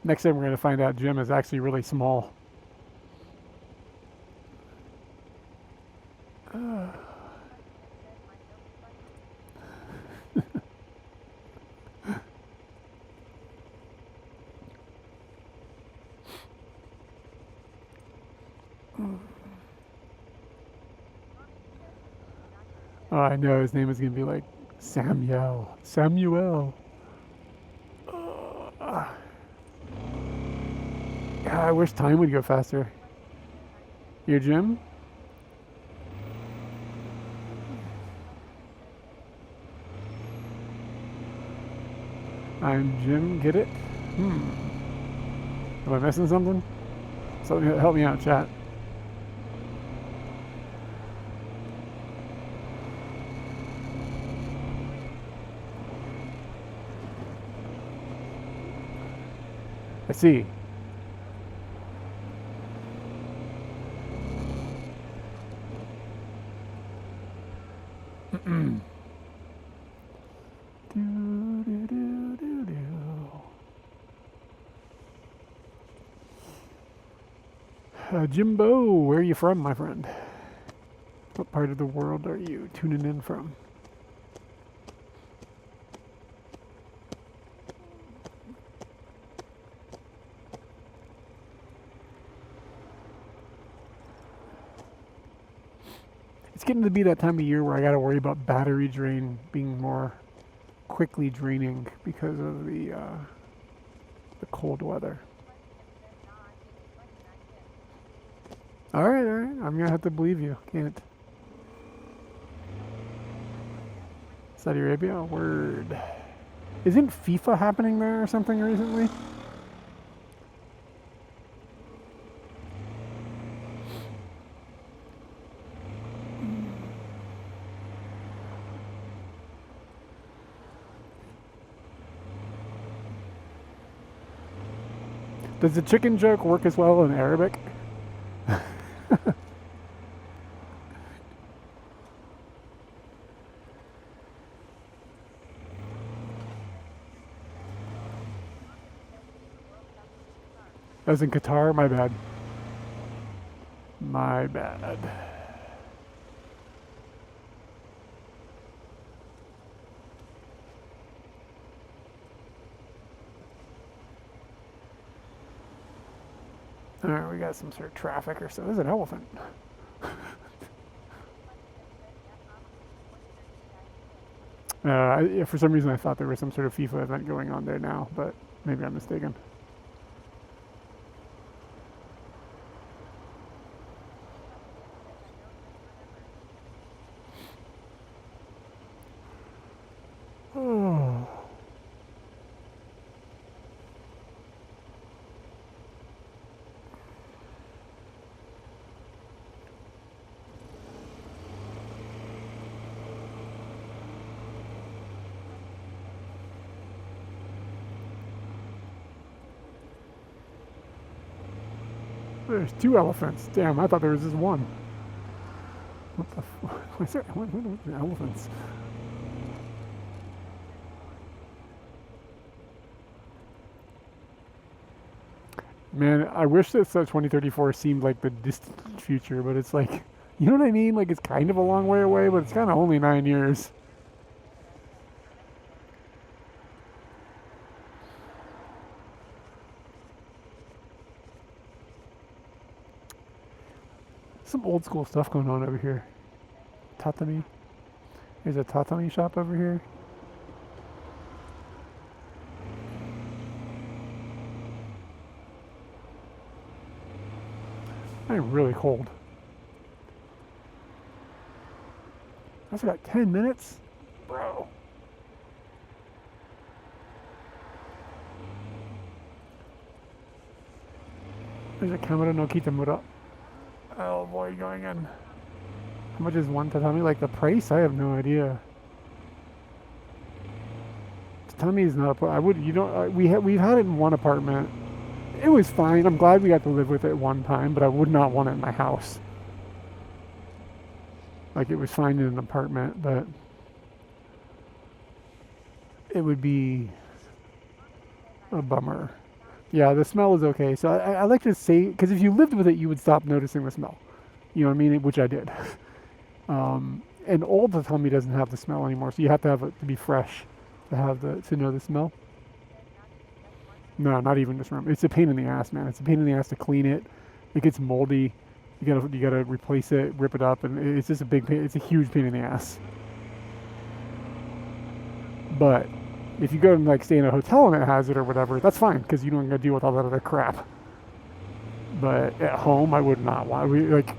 Next time we're going to find out Jim is actually really small. Oh, I know his name is going to be like Samuel. Samuel. Yeah, I wish time would go faster. You're Jim? I'm Jim, get it? Am I missing something? So help me out, chat. I see. Jimbo, where are you from, my friend? What part of the world are you tuning in from? It's getting to be that time of year where I gotta worry about battery drain being more quickly draining because of the cold weather. Alright, I'm gonna have to believe you. Can't. Saudi Arabia? Word. Isn't FIFA happening there or something recently? Does the chicken joke work as well in Arabic? As in Qatar? My bad. My bad. Alright, we got some sort of traffic or so. There's an elephant. For some reason I thought there was some sort of FIFA event going on there now, but maybe I'm mistaken. There's 2 elephants. Damn, I thought there was just one. What the what's there? What are elephants? Man, I wish that 2034 seemed like the distant future, but it's like, you know what I mean? Like, it's kind of a long way away, but it's kind of only 9 years. Some old school stuff going on over here. Tatami. There's a tatami shop over here. I'm really cold. That's got 10 minutes? Bro. There's a Kamura no Kitamura. Oh boy, going in. How much is one tatami? Like the price? I have no idea. Tatami is not a. I would. You don't. We've had it in one apartment. It was fine. I'm glad we got to live with it one time, but I would not want it in my house. Like it was fine in an apartment, but it would be a bummer. Yeah, the smell is okay. So I like to say, because if you lived with it, you would stop noticing the smell. You know what I mean? Which I did. And old tatami doesn't have the smell anymore, so you have to have it to be fresh to have to know the smell. No, not even this room. It's a pain in the ass, man. It's a pain in the ass to clean it. It gets moldy. You gotta replace it, rip it up, and it's just a big pain. It's a huge pain in the ass. But if you go and like stay in a hotel and it has it or whatever, that's fine because you don't gotta deal with all that other crap. But at home, I would not want.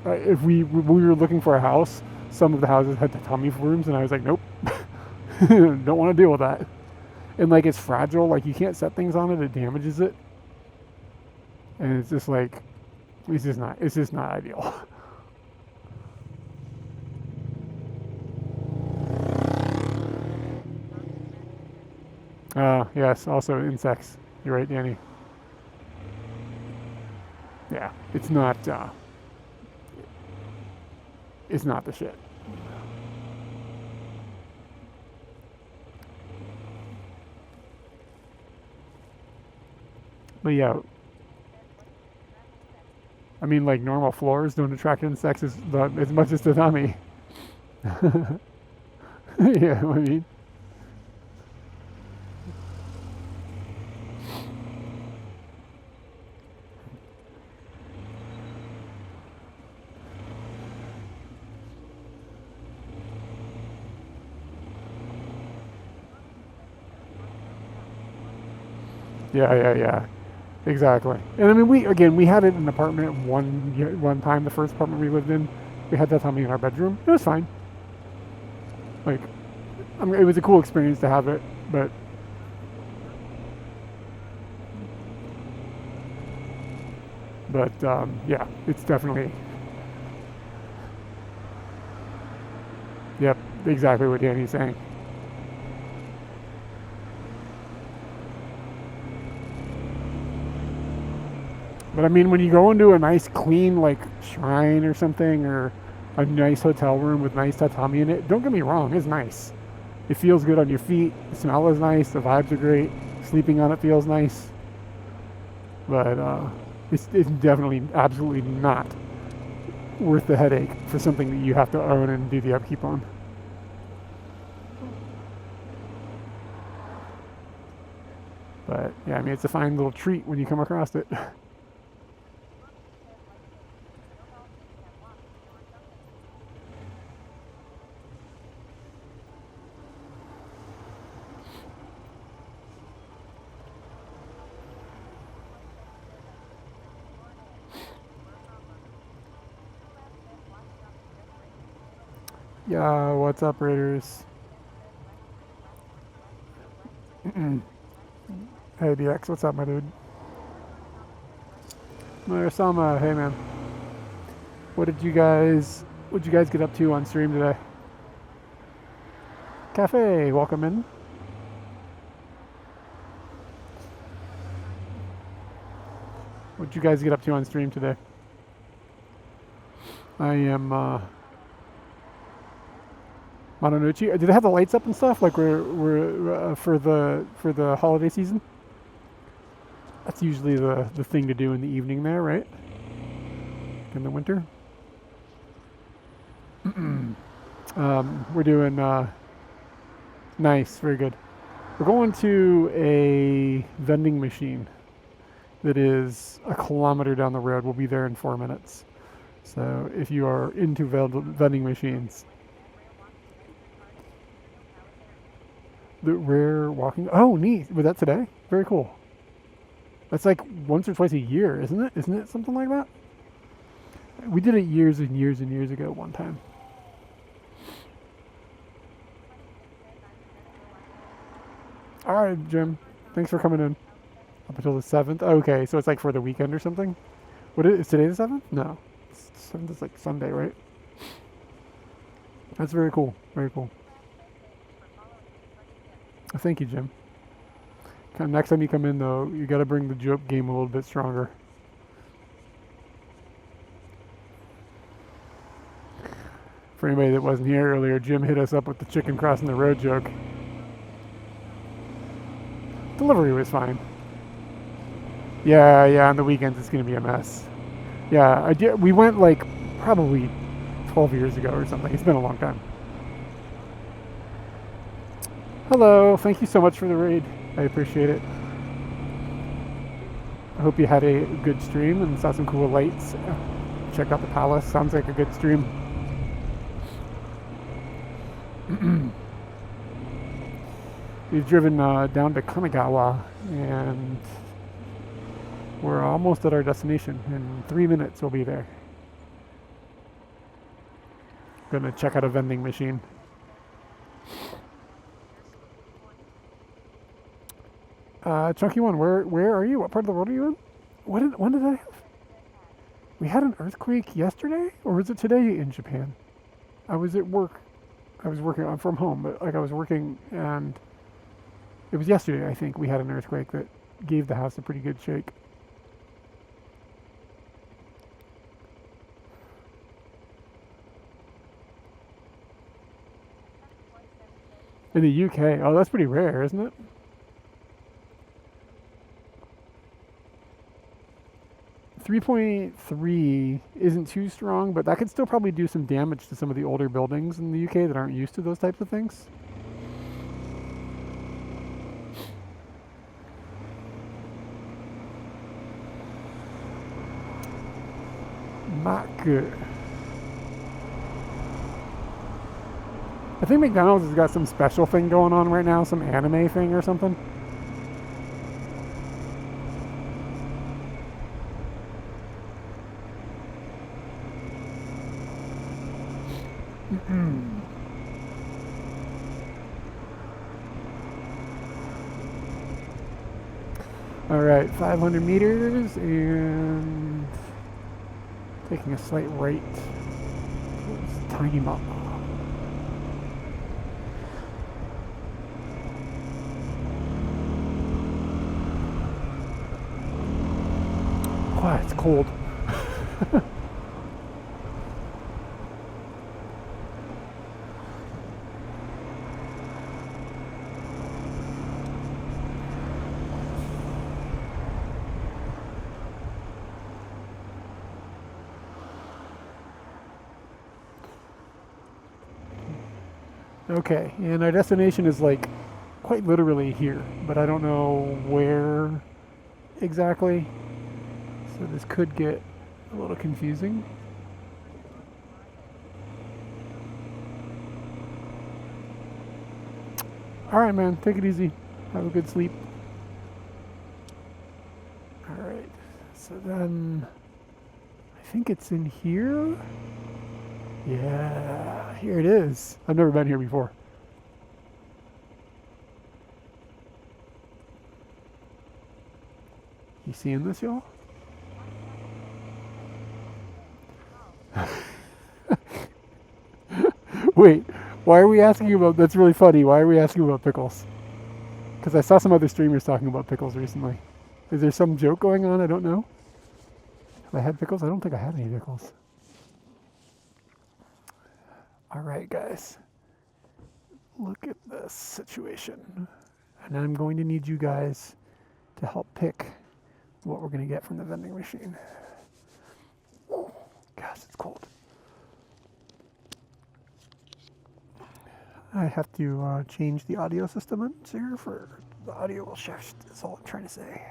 If we were looking for a house, some of the houses had tatami rooms, and I was like, nope, don't want to deal with that. And like it's fragile, like you can't set things on it; it damages it. And it's just like, it's just not ideal. Yes, also insects. You're right, Danny. Yeah, it's not the shit. But yeah, I mean, like normal floors don't attract insects as much as tatami. Yeah, I mean, yeah, exactly. And I mean, we had it in an apartment one time. The first apartment we lived in, we had tatami in our bedroom. It was fine. Like, I mean, it was a cool experience to have it, but yeah, it's definitely, yep, exactly what Danny's saying. But I mean, when you go into a nice, clean, like shrine or something, or a nice hotel room with nice tatami in it, don't get me wrong, it's nice. It feels good on your feet. The smell is nice. The vibes are great. Sleeping on it feels nice. But it's definitely, absolutely not worth the headache for something that you have to own and do the upkeep on. But yeah, I mean, it's a fine little treat when you come across it. Yeah, what's up, Raiders? Hey, DX, what's up, my dude? Marasama, hey, man. What'd you guys get up to on stream today? Cafe, welcome in. What'd you guys get up to on stream today? I am Mononochi. Do they have the lights up and stuff like we're for the holiday season? That's usually the thing to do in the evening there, right? In the winter. We're doing nice, very good. We're going to a vending machine that is a kilometer down the road. We'll be there in 4 minutes. So if you are into vending machines, the rare walking. Oh, neat. Was that today? Very cool. That's like once or twice a year, isn't it? Isn't it something like that? We did it years and years and years ago one time. All right, Jim. Thanks for coming in. Up until the 7th. Okay, so it's like for the weekend or something? Is today the 7th? No. 7th is like Sunday, right? That's very cool. Very cool. Thank you, Jim. Next time you come in, though, you got to bring the joke game a little bit stronger. For anybody that wasn't here earlier, Jim hit us up with the chicken crossing the road joke. Delivery was fine. Yeah, on the weekends it's going to be a mess. Yeah, we went like probably 12 years ago or something. It's been a long time. Hello, thank you so much for the raid. I appreciate it. I hope you had a good stream and saw some cool lights. Check out the palace. Sounds like a good stream. We've driven down to Kanagawa and we're almost at our destination. In 3 minutes we'll be there. Gonna check out a vending machine. Chunky One, where are you? What part of the world are you in? When did I have? We had an earthquake yesterday, or was it today in Japan? I was at work. I was working. I'm from home, but like I was working, and it was yesterday. I think we had an earthquake that gave the house a pretty good shake. In the UK, oh, that's pretty rare, isn't it? 3.3 isn't too strong, but that could still probably do some damage to some of the older buildings in the UK that aren't used to those types of things. Not good. I think McDonald's has got some special thing going on right now, some anime thing or something. All right, 500 meters and taking a slight right towards Tiny Mama. Wow, it's cold. Okay, and our destination is like quite literally here, but I don't know where exactly. So this could get a little confusing. All right, man, take it easy. Have a good sleep. All right, so then I think it's in here. Yeah, here it is. I've never been here before. You seeing this, y'all? Wait, why are we asking about, that's really funny, why are we asking about pickles? Because I saw some other streamers talking about pickles recently. Is there some joke going on? I don't know. Have I had pickles? I don't think I had any pickles. All right, guys. Look at this situation. And I'm going to need you guys to help pick what we're going to get from the vending machine. Gosh, it's cold. I have to change the audio system here for the audio will shift. That's all I'm trying to say.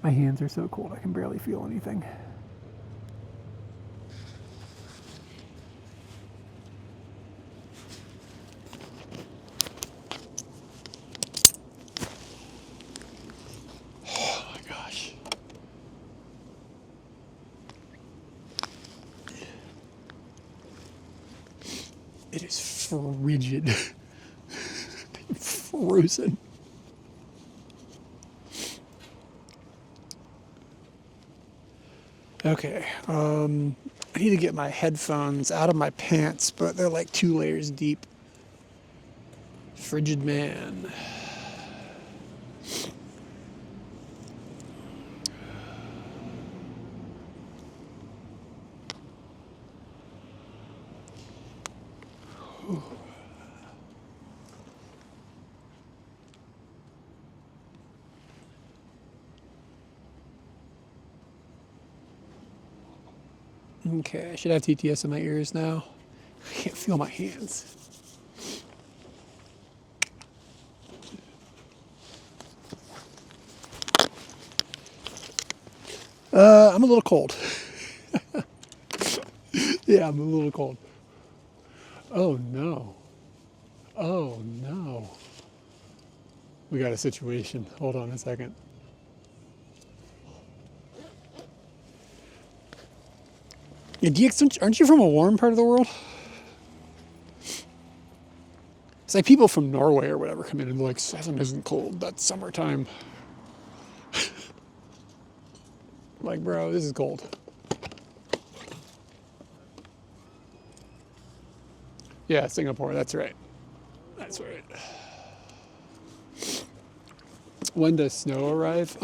My hands are so cold I can barely feel anything. Oh my gosh. It is frigid. Frozen. Okay, I need to get my headphones out of my pants, but they're like 2 layers deep. Frigid man. Okay, I should have TTS in my ears now. I can't feel my hands. I'm a little cold. Yeah, I'm a little cold. Oh no. Oh no. We got a situation. Hold on a second. Yeah, aren't you from a warm part of the world? It's like people from Norway or whatever come in and they're like, 7 isn't cold, that's summertime. Like, bro, this is cold. Yeah, Singapore, that's right. That's right. When does snow arrive?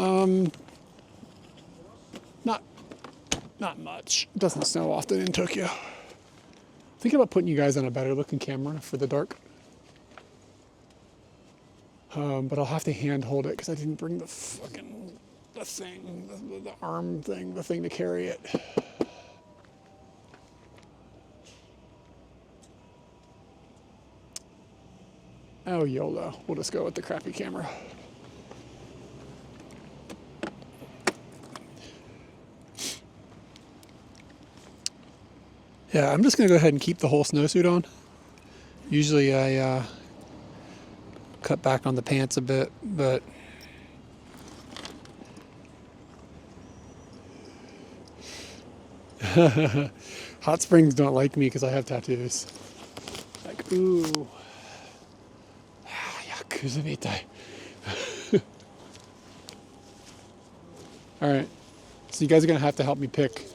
Not much. It doesn't snow often in Tokyo. Think about putting you guys on a better looking camera for the dark. But I'll have to hand hold it because I didn't bring the fucking the arm thing, the thing to carry it. Oh, YOLO. We'll just go with the crappy camera. Yeah, I'm just going to go ahead and keep the whole snowsuit on. Usually I cut back on the pants a bit, but hot springs don't like me because I have tattoos. Like, ooh. Yakuza mitai. All right, so you guys are going to have to help me pick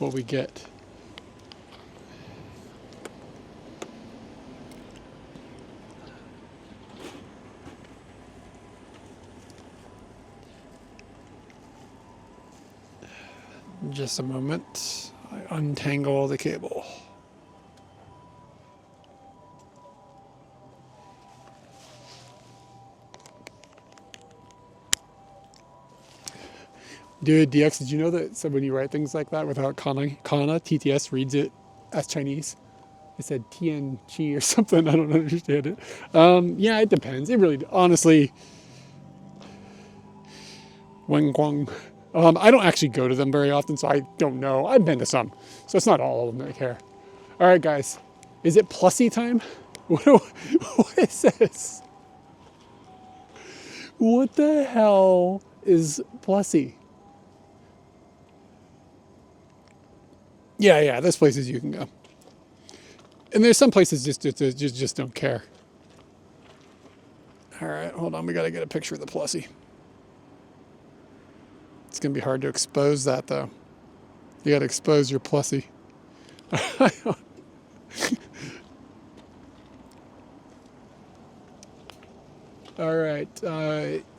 what we get. Just a moment. I untangle the cable. Dude, DX, did you know that so when you write things like that without kana, TTS reads it as Chinese? It said Tian Chi or something. I don't understand it. Yeah, it depends. It really, honestly, Wen Guang. I don't actually go to them very often, so I don't know. I've been to some, so it's not all of them that I care. All right, guys, is it plussy time? What is this? What the hell is plussy? Yeah, there's places you can go. And there's some places just don't care. All right, hold on. We got to get a picture of the plussy. It's going to be hard to expose that, though. You got to expose your plussy. All right.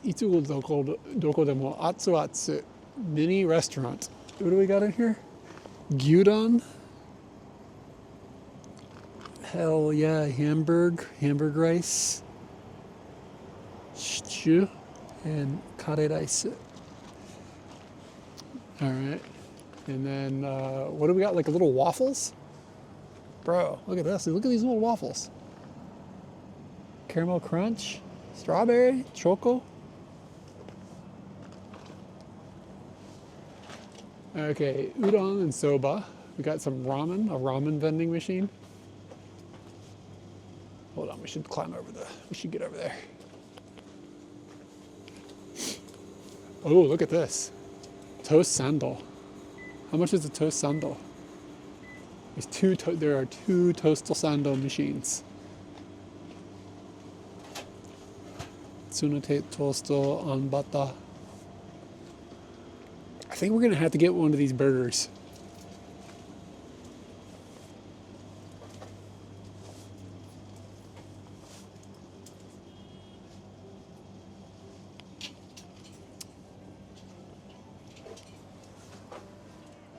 Itsugo doko demo atsu mini restaurant. What do we got in here? Gyudon. Hell yeah, hamburg rice, stew, and kare rice. All right. And then what do we got? Like little waffles? Bro, look at this. Look at these little waffles. Caramel crunch, strawberry, choco. Okay, udon and soba. We got some ramen, a ramen vending machine. Hold on, we should get over there. Oh, look at this. Toast sandal. How much is a toast sandal? There are two toastal sandal machines. Tsunate toastal on bata. I think we're gonna have to get one of these burgers.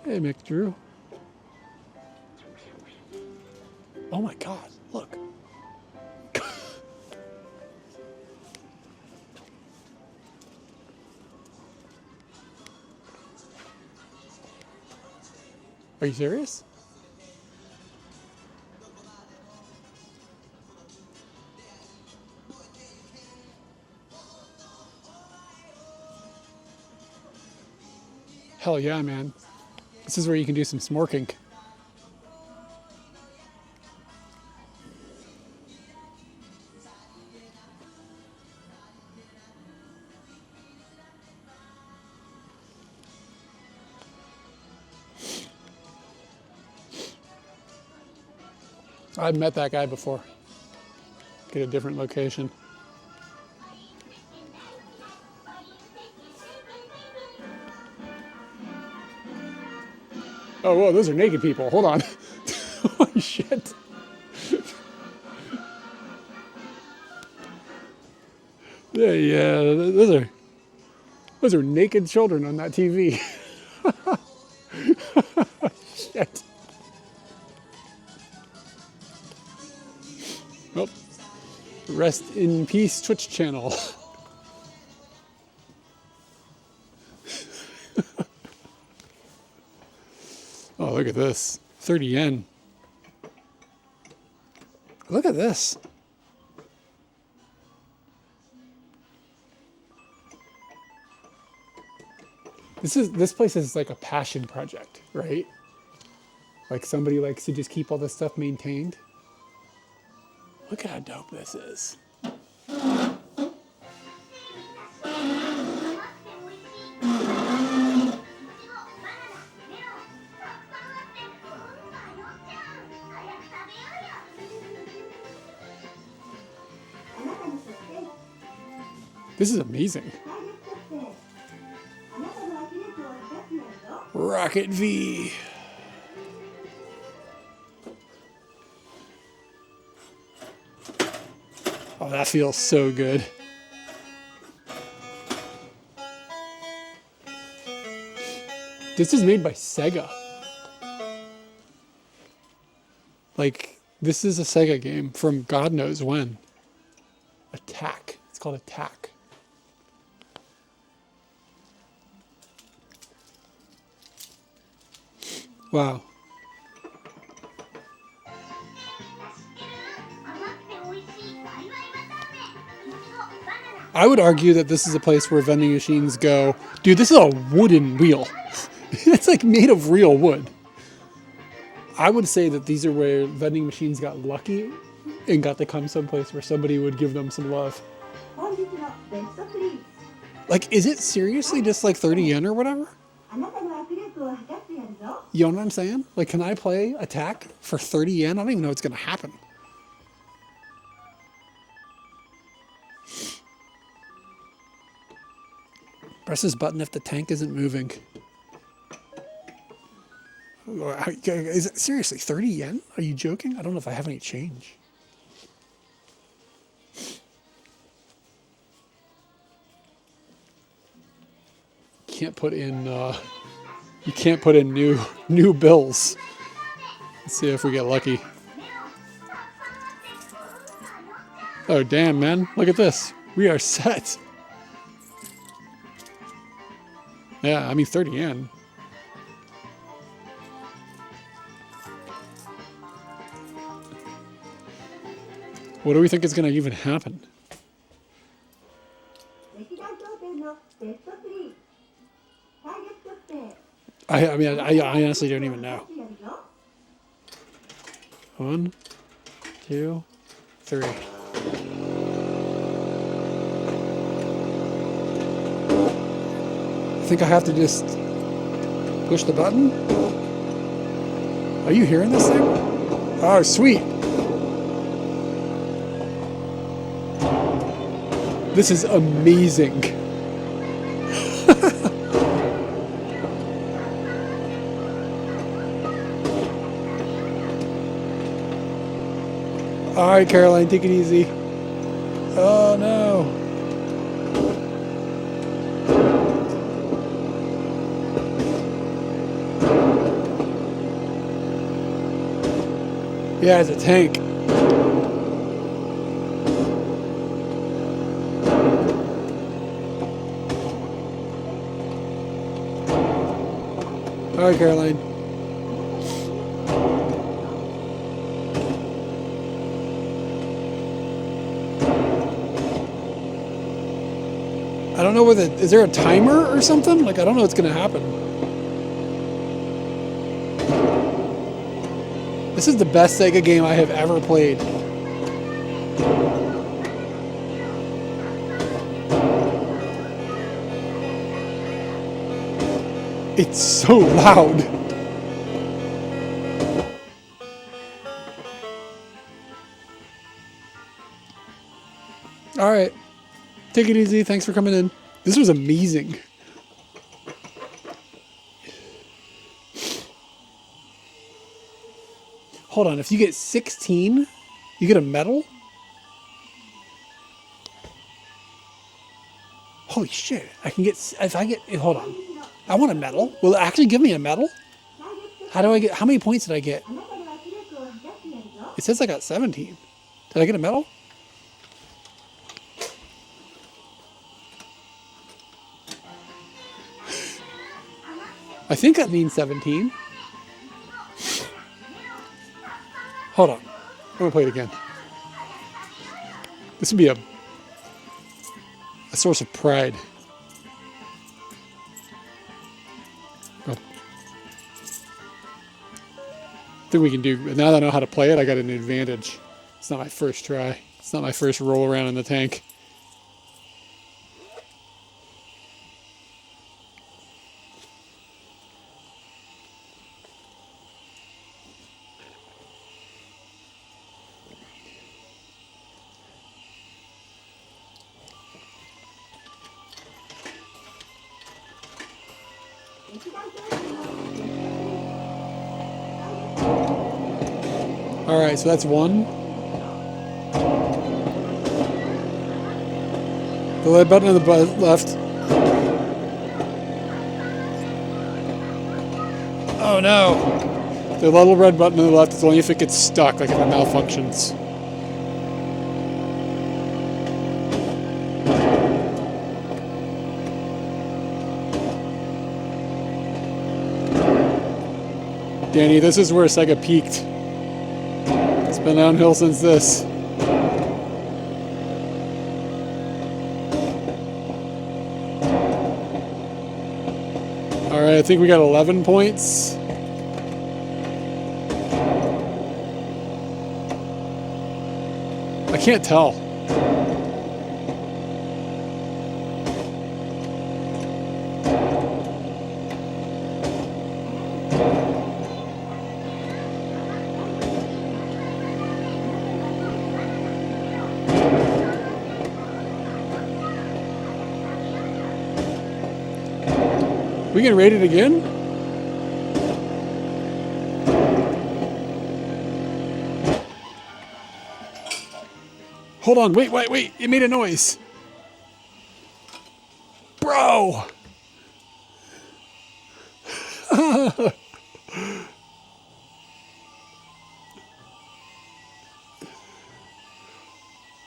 Hey, Mick Drew. Oh my God, look. Are you serious? Hell yeah, man. This is where you can do some smorking. I've met that guy before. Get a different location. Oh, whoa, those are naked people. Hold on. Holy shit. Yeah, those are naked children on that TV. Shit. Well, rest in peace, Twitch channel. Oh, look at this. 30 yen. Look at this. This place is like a passion project, right? Like somebody likes to just keep all this stuff maintained. Look at how dope this is. This is amazing. Rocket V. Oh, that feels so good. This is made by Sega. Like, this is a Sega game from God knows when. Attack. It's called Attack. Wow. I would argue that this is a place where vending machines go, dude, this is a wooden wheel. It's like made of real wood. I would say that these are where vending machines got lucky and got to come someplace where somebody would give them some love. Like, is it seriously just like 30 yen or whatever? You know what I'm saying? Like, can I play Attack for 30 yen? I don't even know what's going to happen. Press this button if the tank isn't moving. Is it seriously 30 yen? Are you joking? I don't know if I have any change. can't put in new bills. Let's see if we get lucky. Oh damn, man! Look at this. We are set. Yeah, I mean 30 yen. What do we think is going to even happen? I mean, I honestly don't even know. 1, 2, 3. I think I have to just push the button. Are you hearing this thing? Oh, sweet. This is amazing. All right, Caroline, take it easy. Oh, no. Yeah, it's a tank. All right, Caroline. I don't know whether, is there a timer or something? Like, I don't know what's going to happen. This is the best Sega game I have ever played. It's so loud. All right. Take it easy. Thanks for coming in. This was amazing. Hold on. If you get 16, you get a medal? Holy shit. I can get, if I get, hold on. I want a medal. Will it actually give me a medal? How do I get, how many points did I get? It says I got 17. Did I get a medal? I think that means 17. Hold on. I'm going to play it again. This would be a source of pride. Oh. I think we can do, now that I know how to play it, I got an advantage. It's not my first try. It's not my first roll around in the tank. All right, so that's one. The red button on the left. Oh no! The little red button on the left is only if it gets stuck, like if it malfunctions. Danny, this is where Sega peaked. It's been downhill since this. All right, I think we got 11 points. I can't tell. We can rate it again? Hold on, wait, it made a noise. Bro! I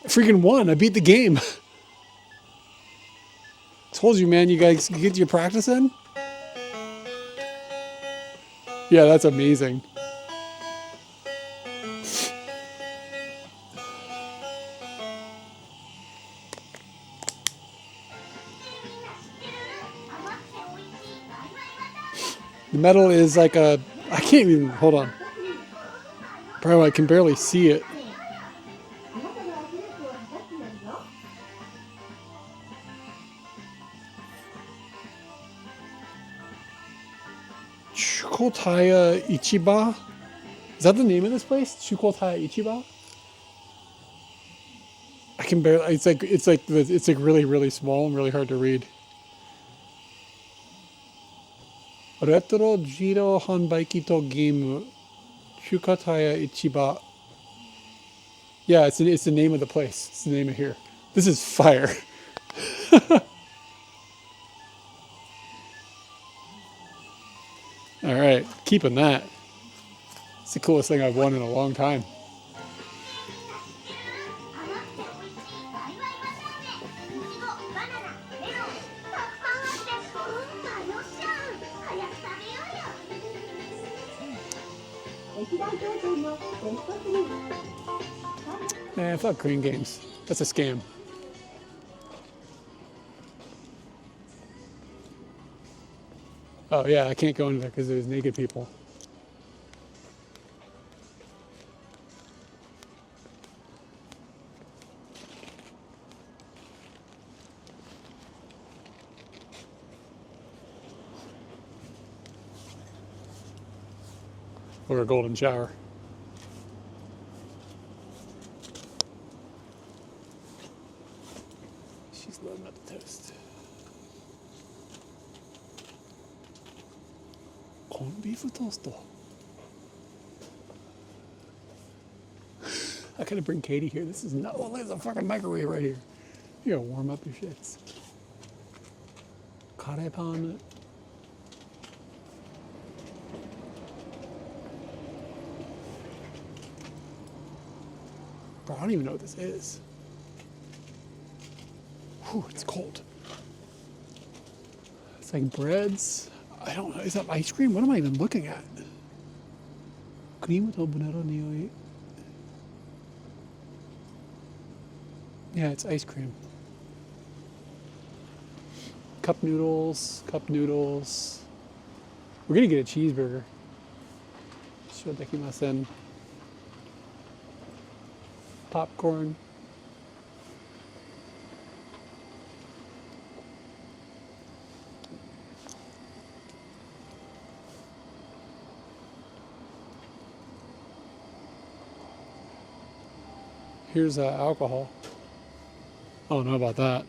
freaking won. I beat the game. Told you, man, you guys get your practice in? Yeah, that's amazing. The metal is like a... I can't even... Hold on. Bro, I can barely see it. Chukotaya Ichiba? Is that the name of this place? Chukotaya Ichiba? I can barely... It's like really, really small and really hard to read. Retro Jiro Hanbaiki to Game Chukotaya Ichiba. Yeah, it's the name of the place. It's the name of here. This is fire. All right, keeping that. It's the coolest thing I've won in a long time. Man, fuck green games. That's a scam. Oh yeah, I can't go in there because there's naked people. Or a golden shower. She's loading up the toast. Corned beef with toast. I gotta bring Katie here. This is not. Well, there's a fucking microwave right here. You gotta warm up your shits. Karepan. Bro, I don't even know what this is. Whew, it's cold. It's like breads. I don't know. Is that ice cream? What am I even looking at? Cream to bunero niyoi. Yeah, it's ice cream. Cup noodles, cup noodles. We're gonna get a cheeseburger. Shodakimasen. Popcorn. Here's alcohol. I don't know about that.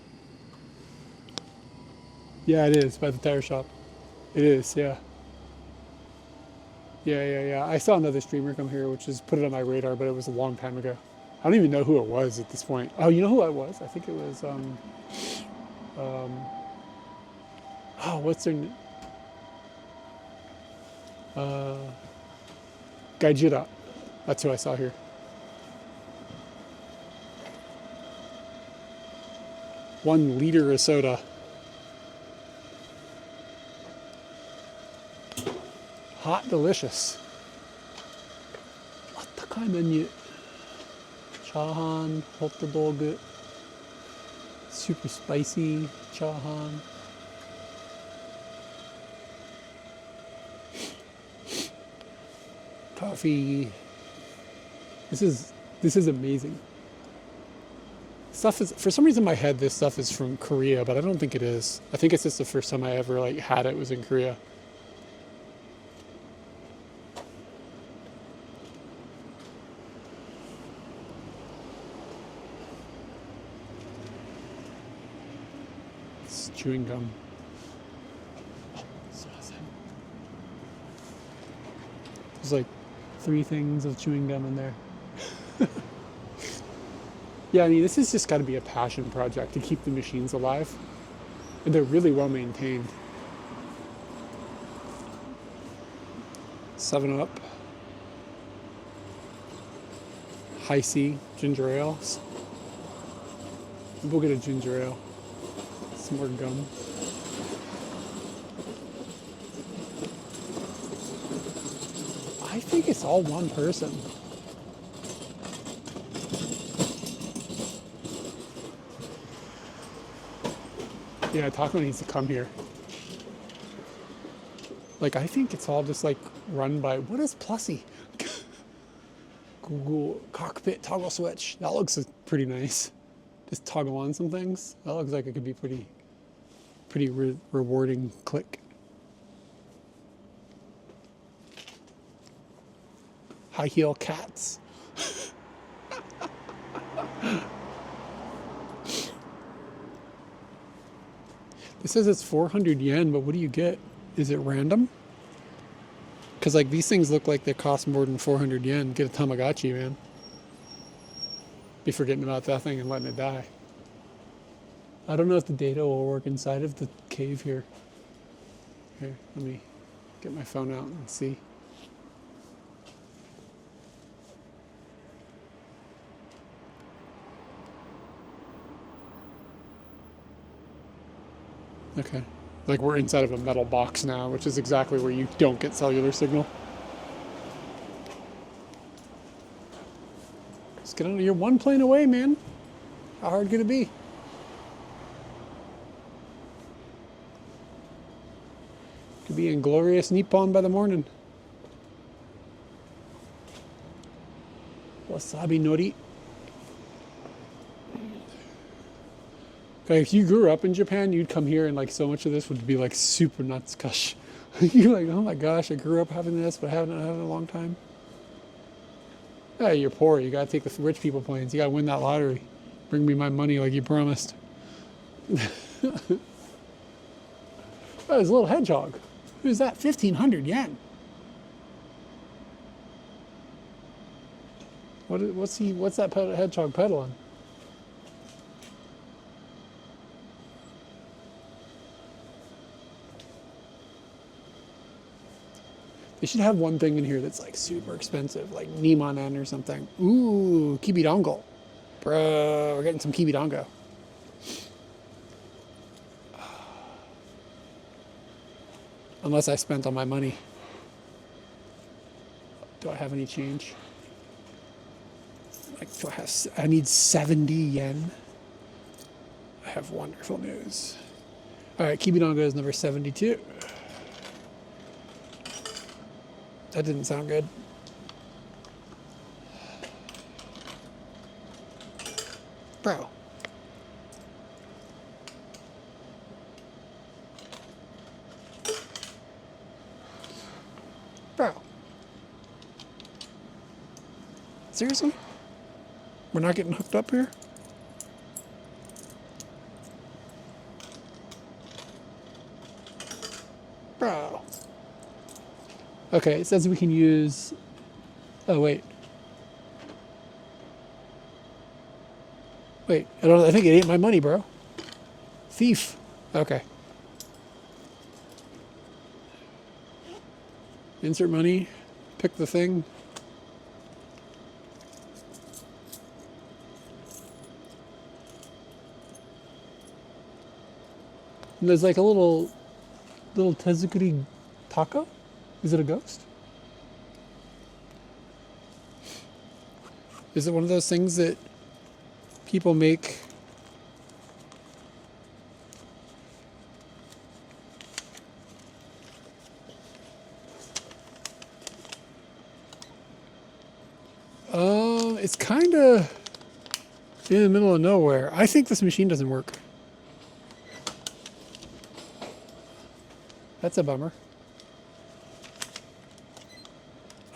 Yeah, it is by the tire shop. It is, yeah. Yeah. I saw another streamer come here, which is put it on my radar, but it was a long time ago. I don't even know who it was at this point. Oh, you know who it was? I think it was, oh, what's their name? Gaijira. That's who I saw here. One liter of soda. Hot, delicious. Attakai menu. Chahan, hot dog. Super spicy chahan. Coffee. This is amazing. Stuff is, for some reason in my head this stuff is from Korea, but I don't think it is. I think it's just the first time I ever like had it was in Korea. It's chewing gum. There's like 3 things of chewing gum in there. Yeah, I mean, this has just got to be a passion project to keep the machines alive. And they're really well maintained. 7-Up, High C, ginger ales. We'll get a ginger ale. Some more gum. I think it's all one person. Yeah, Taco needs to come here. Like, I think it's all just like run by, what is Plussy? Google cockpit toggle switch. That looks pretty nice. Just toggle on some things. That looks like it could be pretty rewarding click. High heel cats. It says it's 400 yen, but what do you get? Is it random? Because like these things look like they cost more than 400 yen. Get a Tamagotchi, man. Be forgetting about that thing and letting it die. I don't know if the data will work inside of the cave here. Here, let me get my phone out and see. Okay. Like we're inside of a metal box now, which is exactly where you don't get cellular signal. Just get on. You're one plane away, man. How hard could it be? Could be in glorious Nippon by the morning. Wasabi nori. Okay, if you grew up in Japan, you'd come here and like so much of this would be like super nuts kush. You're like, oh my gosh, I grew up having this, but I haven't had it in a long time. Yeah, you're poor. You gotta take the rich people planes. You gotta win that lottery. Bring me my money like you promised. Oh, there's a little hedgehog. Who's that? 1,500 yen. What's that hedgehog pedaling? They should have one thing in here that's like super expensive, like Nimonen or something. Ooh, kibidongo. Bro, we're getting some kibidongo. Unless I spent all my money. Do I have any change? Like, I need 70 yen. I have wonderful news. All right, kibidongo is number 72. That didn't sound good. Bro. Bro. Seriously? We're not getting hooked up here? Bro. Okay, it says we can use... Oh, wait. Wait, I think it ate my money, bro. Thief. Okay. Insert money. Pick the thing. And there's like a little Tezukuri taco? Is it a ghost? Is it one of those things that people make? It's kind of in the middle of nowhere. I think this machine doesn't work. That's a bummer.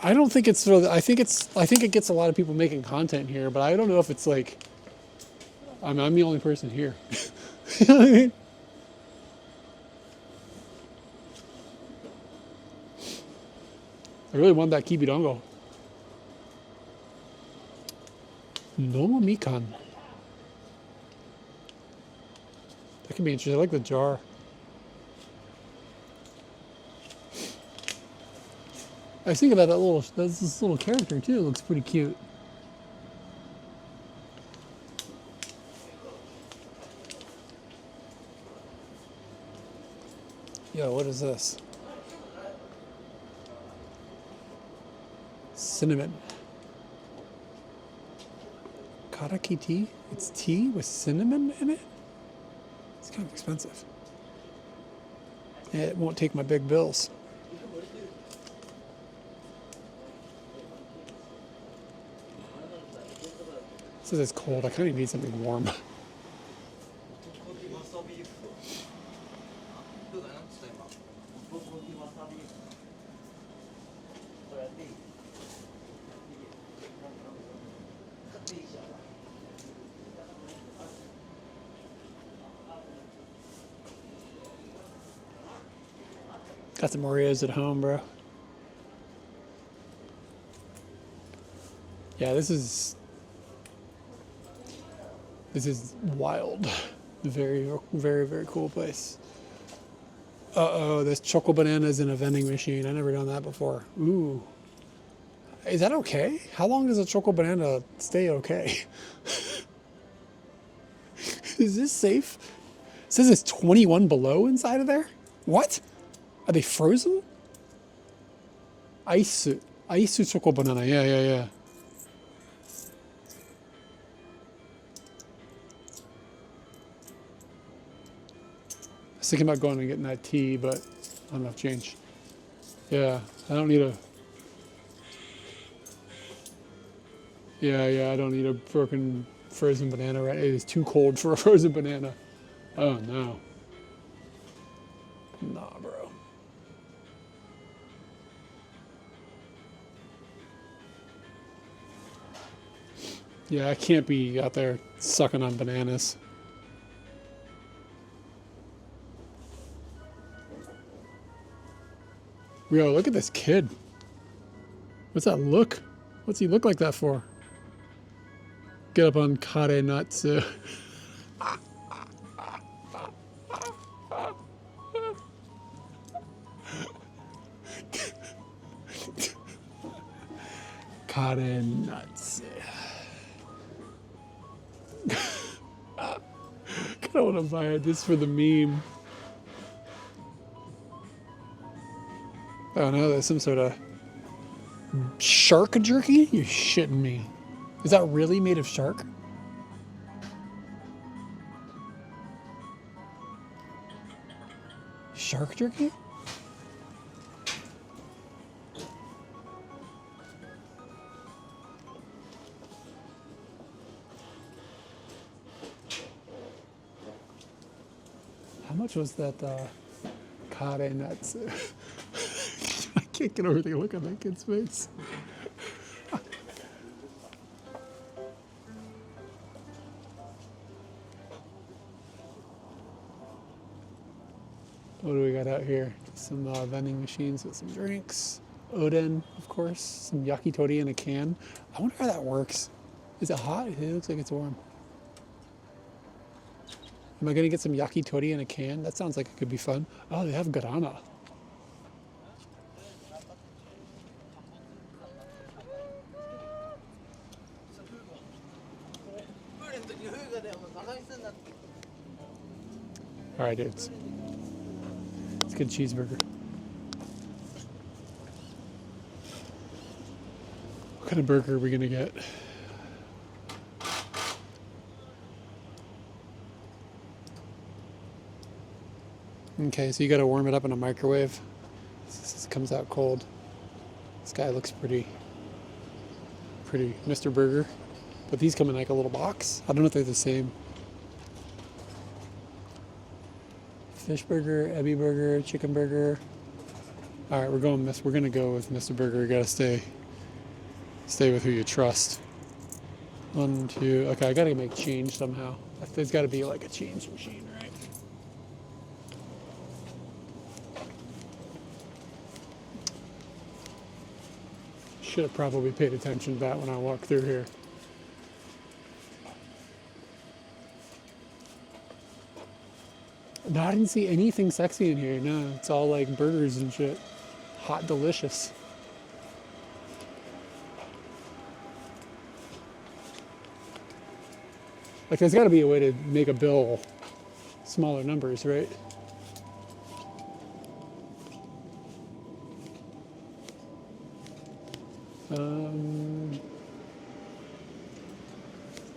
I don't think it's really, I think it gets a lot of people making content here, but I don't know if it's like, I'm the only person here. You know what I mean? I really want that kibidongo. No mikan. That could be interesting. I like the jar. I was thinking about that little, that's this little character too. It looks pretty cute. Yo, what is this? Cinnamon. Karaki tea? It's tea with cinnamon in it? It's kind of expensive. It won't take my big bills. It says it's cold. I kind of need something warm. Got some Oreos at home, bro. Yeah, this is wild. Very, very, very cool place. Uh-oh, there's choco bananas in a vending machine. I never done that before. Ooh. Is that okay? How long does a choco banana stay okay? Is this safe? It says it's 21 below inside of there? What? Are they frozen? Ice choco banana. Yeah, yeah, yeah. I was thinking about going and getting that tea, but not enough change. Yeah, I don't need a... Yeah, I don't need a broken frozen banana, right? It is too cold for a frozen banana. Oh, no. Nah, bro. Yeah, I can't be out there sucking on bananas. Yo, look at this kid. What's that look? What's he look like that for? Get up on kare natsu. Kare natsu. I don't want to buy it just for the meme. Oh no, there's some sort of shark jerky? You're shitting me. Is that really made of shark? Shark jerky? How much was that kare natsu? I can't get over the look on that kid's face. What do we got out here? Some vending machines with some drinks. Oden, of course. Some yakitori in a can. I wonder how that works. Is it hot? It looks like it's warm. Am I going to get some yakitori in a can? That sounds like it could be fun. Oh, they have guarana. All right, dudes. Let's get a cheeseburger. What kind of burger are we going to get? Okay, so you got to warm it up in a microwave. This comes out cold. This guy looks pretty Mr. Burger. But these come in like a little box. I don't know if they're the same. Fish burger, ebi burger, chicken burger. All right, we're gonna go with Mr. Burger. You gotta stay with who you trust. 1, 2. Okay, I gotta make change somehow. There's got to be like a change machine, right? Should have probably paid attention to that when I walked through here. No, I didn't see anything sexy in here. No, it's all like burgers and shit. Hot, delicious. Like, there's got to be a way to make a bill smaller numbers, right?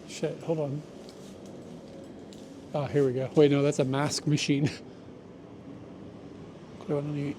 Shit, hold on. Ah, here we go. Wait, no, that's a mask machine. Hold on a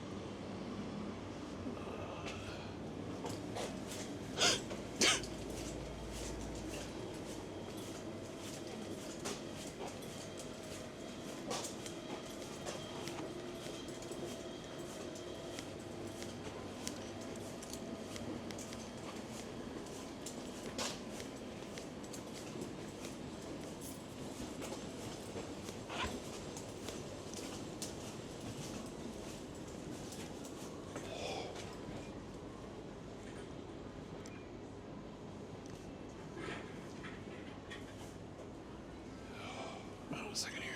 second here.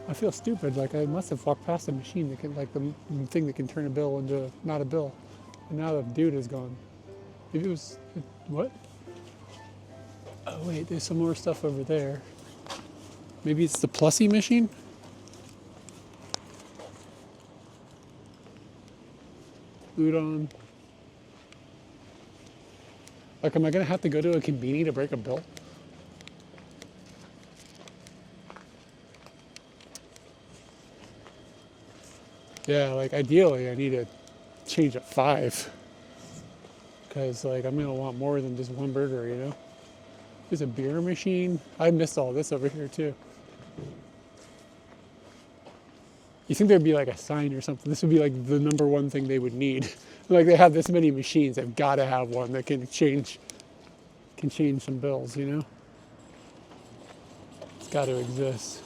I feel stupid. Like, I must have walked past a machine that can, like, the thing that can turn a bill into not a bill. And now the dude is gone. Maybe it was, what? Oh, wait, there's some more stuff over there. Maybe it's the plussy machine? Udon. Like, am I going to have to go to a convenience to break a bill? Yeah, like, ideally, I need to change at 5. Because, like, I'm going to want more than just one burger, you know? There's a beer machine. I missed all this over here, too. You think there'd be, like, a sign or something? This would be, like, the number one thing they would need. Like, they have this many machines. They've got to have one that can change some bills, you know? It's got to exist.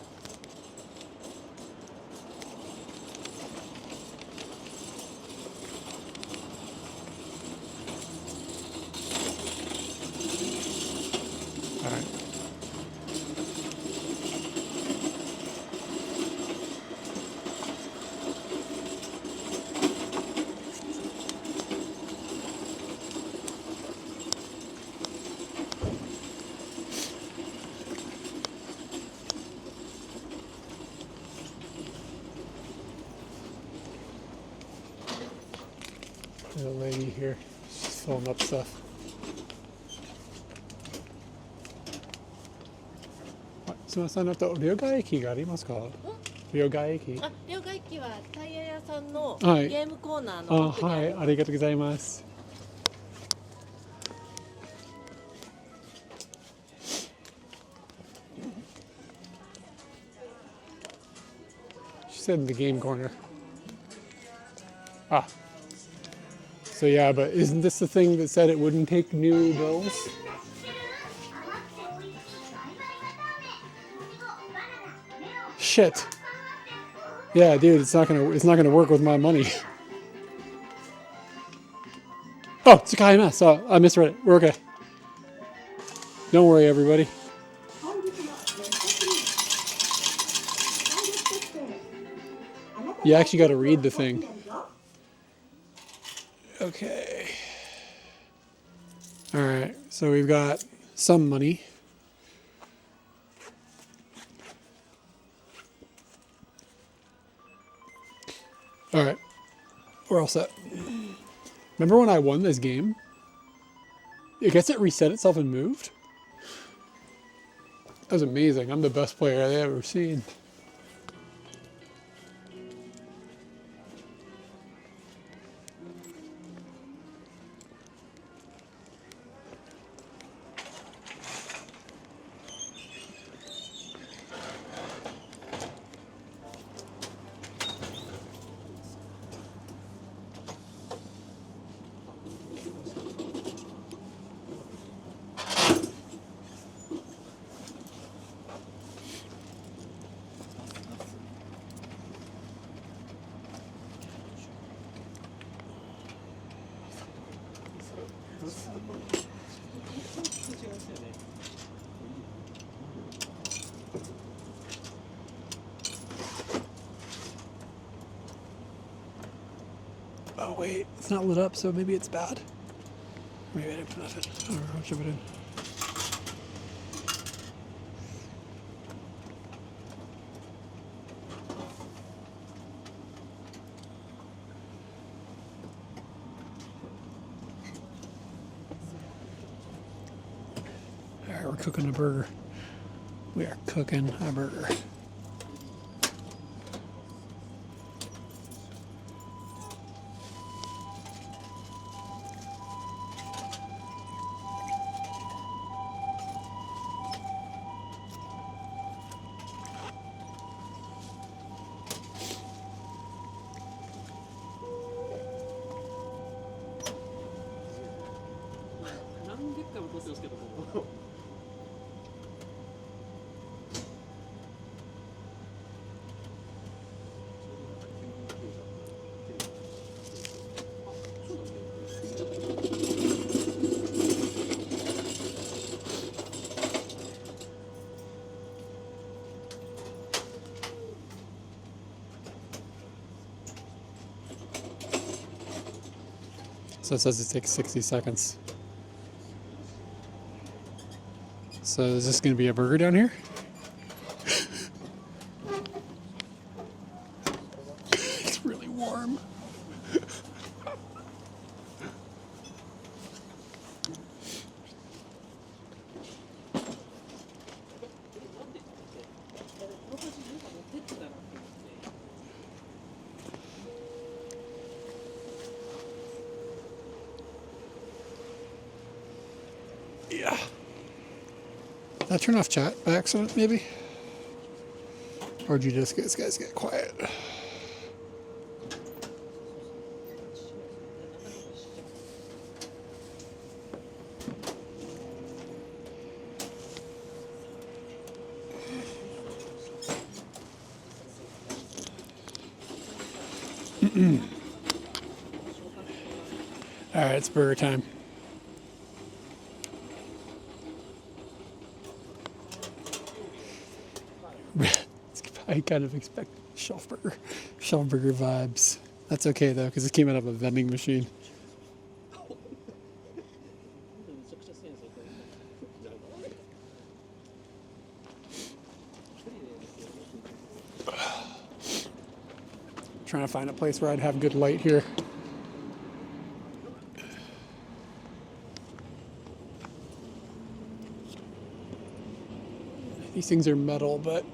All right. There's a lady here. She's filling up stuff. What? すみません、両替機がありますか？両替機。あ、両替機はタイヤ屋さんのゲはい。ームコーナーあ、の奥にはい、ある。ありがとうございます。She said in the game corner. Ah, so yeah, but isn't this the thing that said it wouldn't take new bills? Shit. Yeah, dude, it's not gonna work with my money. Oh, it's a KMS. Oh, I misread it. We're okay. Don't worry, everybody. You actually got to read the thing. Okay. All right. So we've got some money. All right. We're all set. Remember when I won this game? I guess it reset itself and moved. That was amazing. I'm the best player I've ever seen. Oh wait, it's not lit up, so maybe it's bad. Maybe I didn't put nothing. I don't know, I'll shove it in. Alright, we're cooking a burger. We are cooking a burger. So it says it takes 60 seconds. So is this going to be a burger down here? It's really warm. Yeah. Did I turn off chat by accident, maybe? Or did you just guys get quiet? All right, it's burger time. I kind of expect shelf burger vibes. That's okay though, because it came out of a vending machine. Trying to find a place where I'd have good light here. These things are metal, but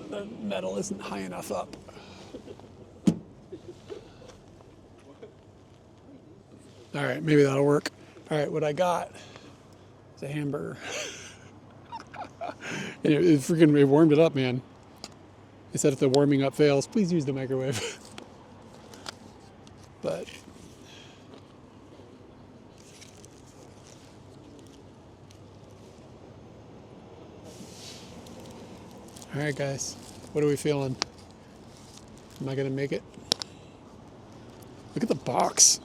the metal isn't high enough up. All right, maybe that'll work. All right, what I got is a hamburger. And it warmed it up, man. It said if the warming up fails, please use the microwave. But all right, guys, what are we feeling? Am I gonna make it? Look at the box.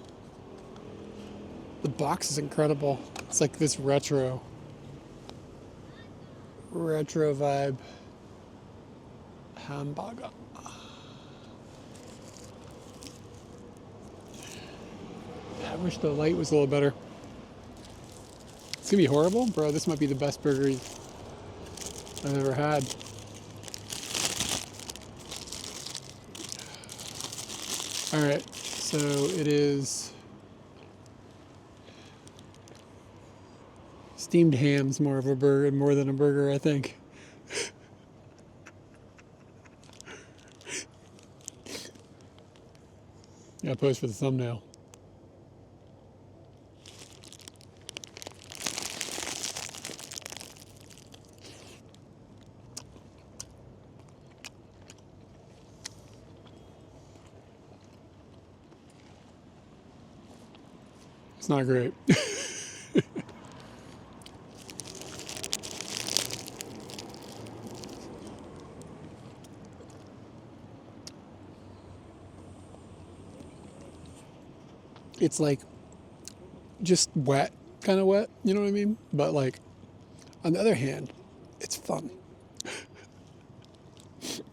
The box is incredible. It's like this retro vibe hamburger. I wish the light was a little better. It's gonna be horrible, bro. This might be the best burger I've ever had. All right, so it is steamed ham's more of a burger, more than a burger, I think. Yeah, pose for the thumbnail. It's not great. It's like just wet, kind of wet, you know what I mean? But like, on the other hand, it's fun.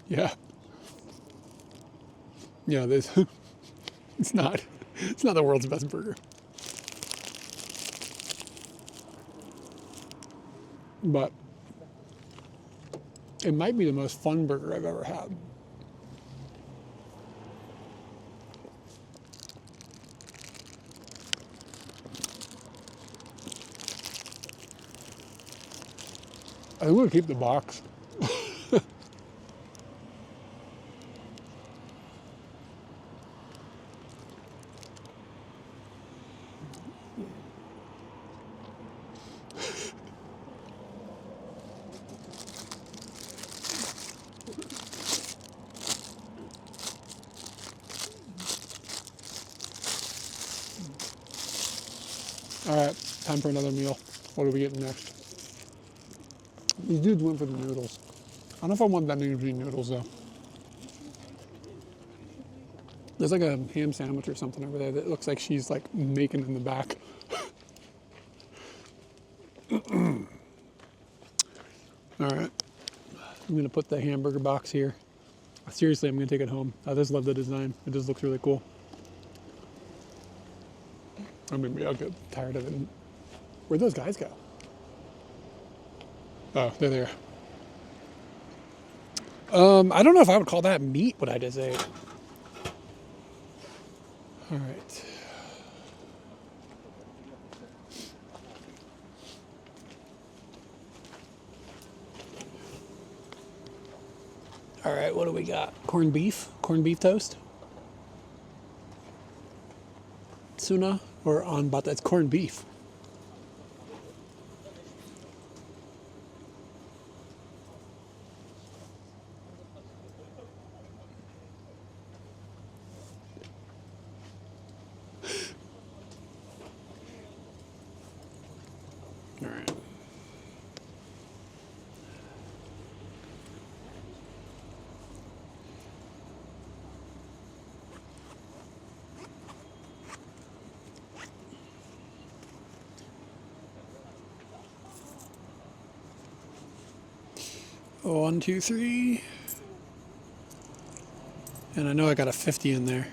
Yeah. Yeah, this, it's not. It's not the world's best burger. But it might be the most fun burger I've ever had. I think we'll keep the box. All right, time for another meal. What are we getting next? These dudes went for the noodles. I don't know if I want that many noodles though. There's like a ham sandwich or something over there that looks like she's like making in the back. All right, I'm gonna put the hamburger box here. Seriously, I'm gonna take it home. I just love the design. It just looks really cool. I mean, I'll get tired of it. Where'd those guys go? Oh, they're there. I don't know if I would call that meat, what I just ate. All right. All right, what do we got? Corned beef toast. Tuna or anbata? It's corned beef. All right. Oh, 1, 2, 3. And I know I got a 50 in there.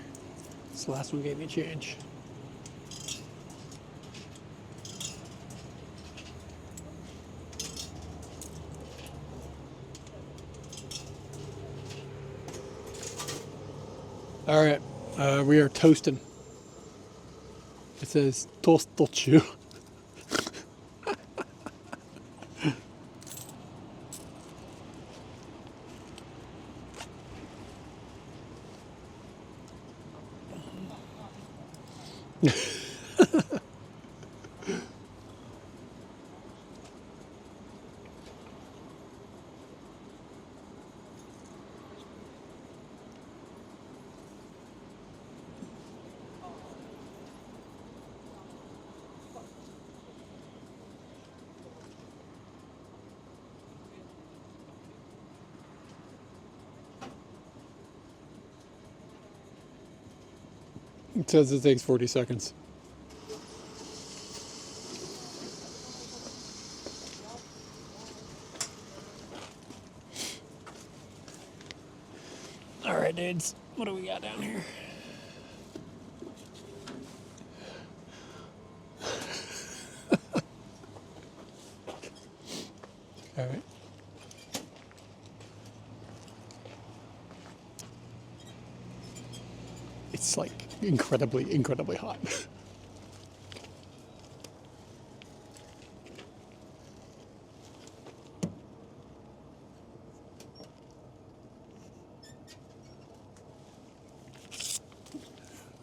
This last one gave me change. All right, we are toasting. It says tostochu. It says it takes 40 seconds. All right, dudes. What do we got down here? All right. It's like incredibly, incredibly hot.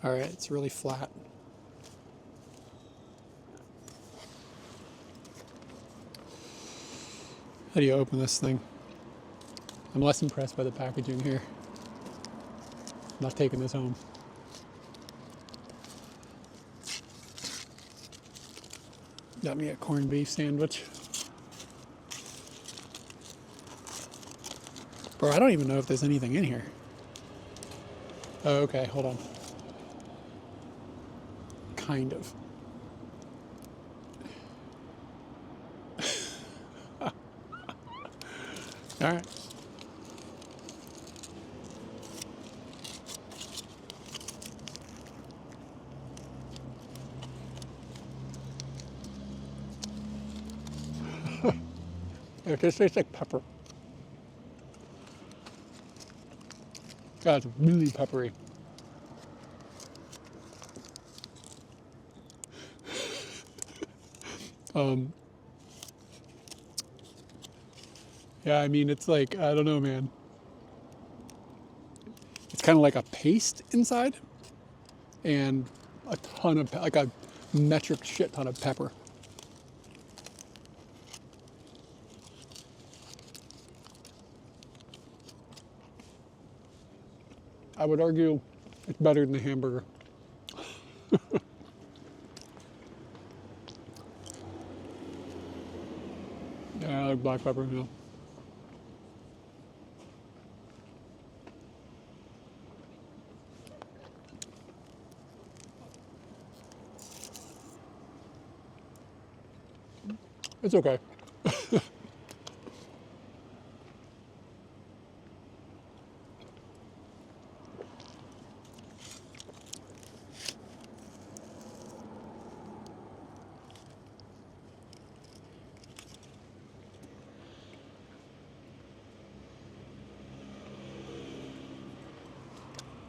All right, it's really flat. How do you open this thing? I'm less impressed by the packaging here. I'm not taking this home. Got me a corned beef sandwich. Bro, I don't even know if there's anything in here. Oh, okay, hold on. Kind of. All right. It just tastes like pepper. God, it's really peppery. Yeah, I mean, it's like, I don't know, man. It's kind of like a paste inside and a ton of, like a metric shit ton of pepper. I would argue it's better than the hamburger. Yeah, I like black pepper, yeah. It's okay.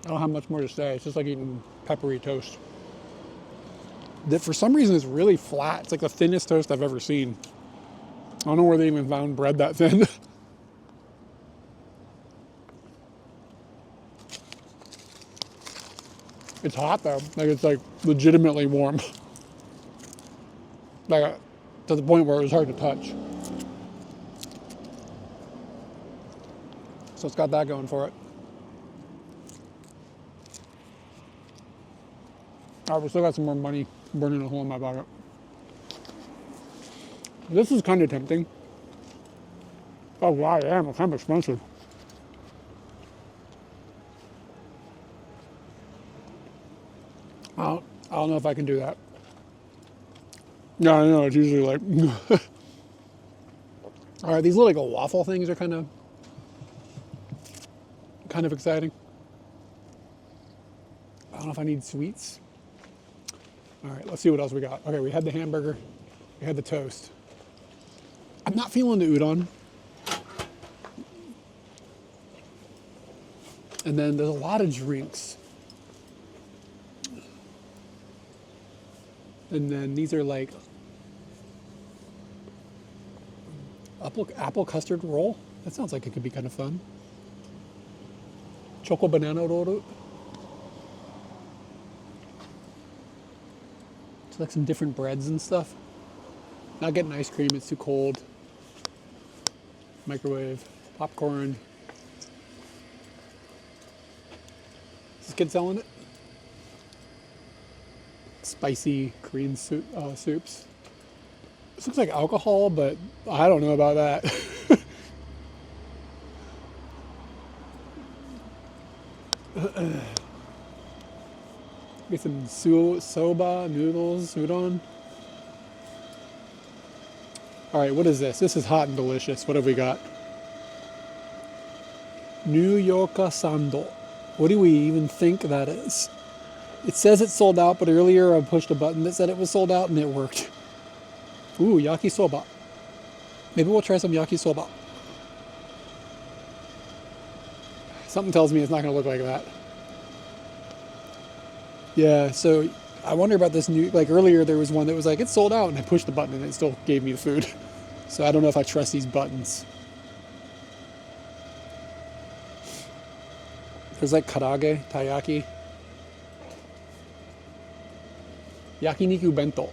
I don't have much more to say. It's just like eating peppery toast. That for some reason is really flat. It's like the thinnest toast I've ever seen. I don't know where they even found bread that thin. It's hot though. Like it's like legitimately warm. Like to the point where it was hard to touch. So it's got that going for it. All right, we still got some more money burning a hole in my pocket. This is kind of tempting. Oh wow, yeah, it's kind of expensive. I don't know if I can do that. Yeah, I know, it's usually like... All right, these little like waffle things are kind of exciting. I don't know if I need sweets. All right, let's see what else we got. Okay, we had the hamburger. We had the toast. I'm not feeling the udon. And then there's a lot of drinks. And then these are like apple custard roll. That sounds like it could be kind of fun. Choco banana roll. It's like some different breads and stuff. Not getting ice cream, it's too cold. Microwave, popcorn. Is this kid selling it? Spicy Korean soups. This looks like alcohol, but I don't know about that. Get some soba, noodles, udon. All right, what is this? This is hot and delicious. What have we got? New Yorker sando. What do we even think that is? It says it's sold out, but earlier I pushed a button that said it was sold out and it worked. Ooh, yakisoba. Maybe we'll try some yakisoba. Something tells me it's not going to look like that. Yeah, so I wonder about this new, like earlier there was one that was like, it's sold out, and I pushed the button and it still gave me the food. So I don't know if I trust these buttons. There's like karage, taiyaki. Yakiniku bento.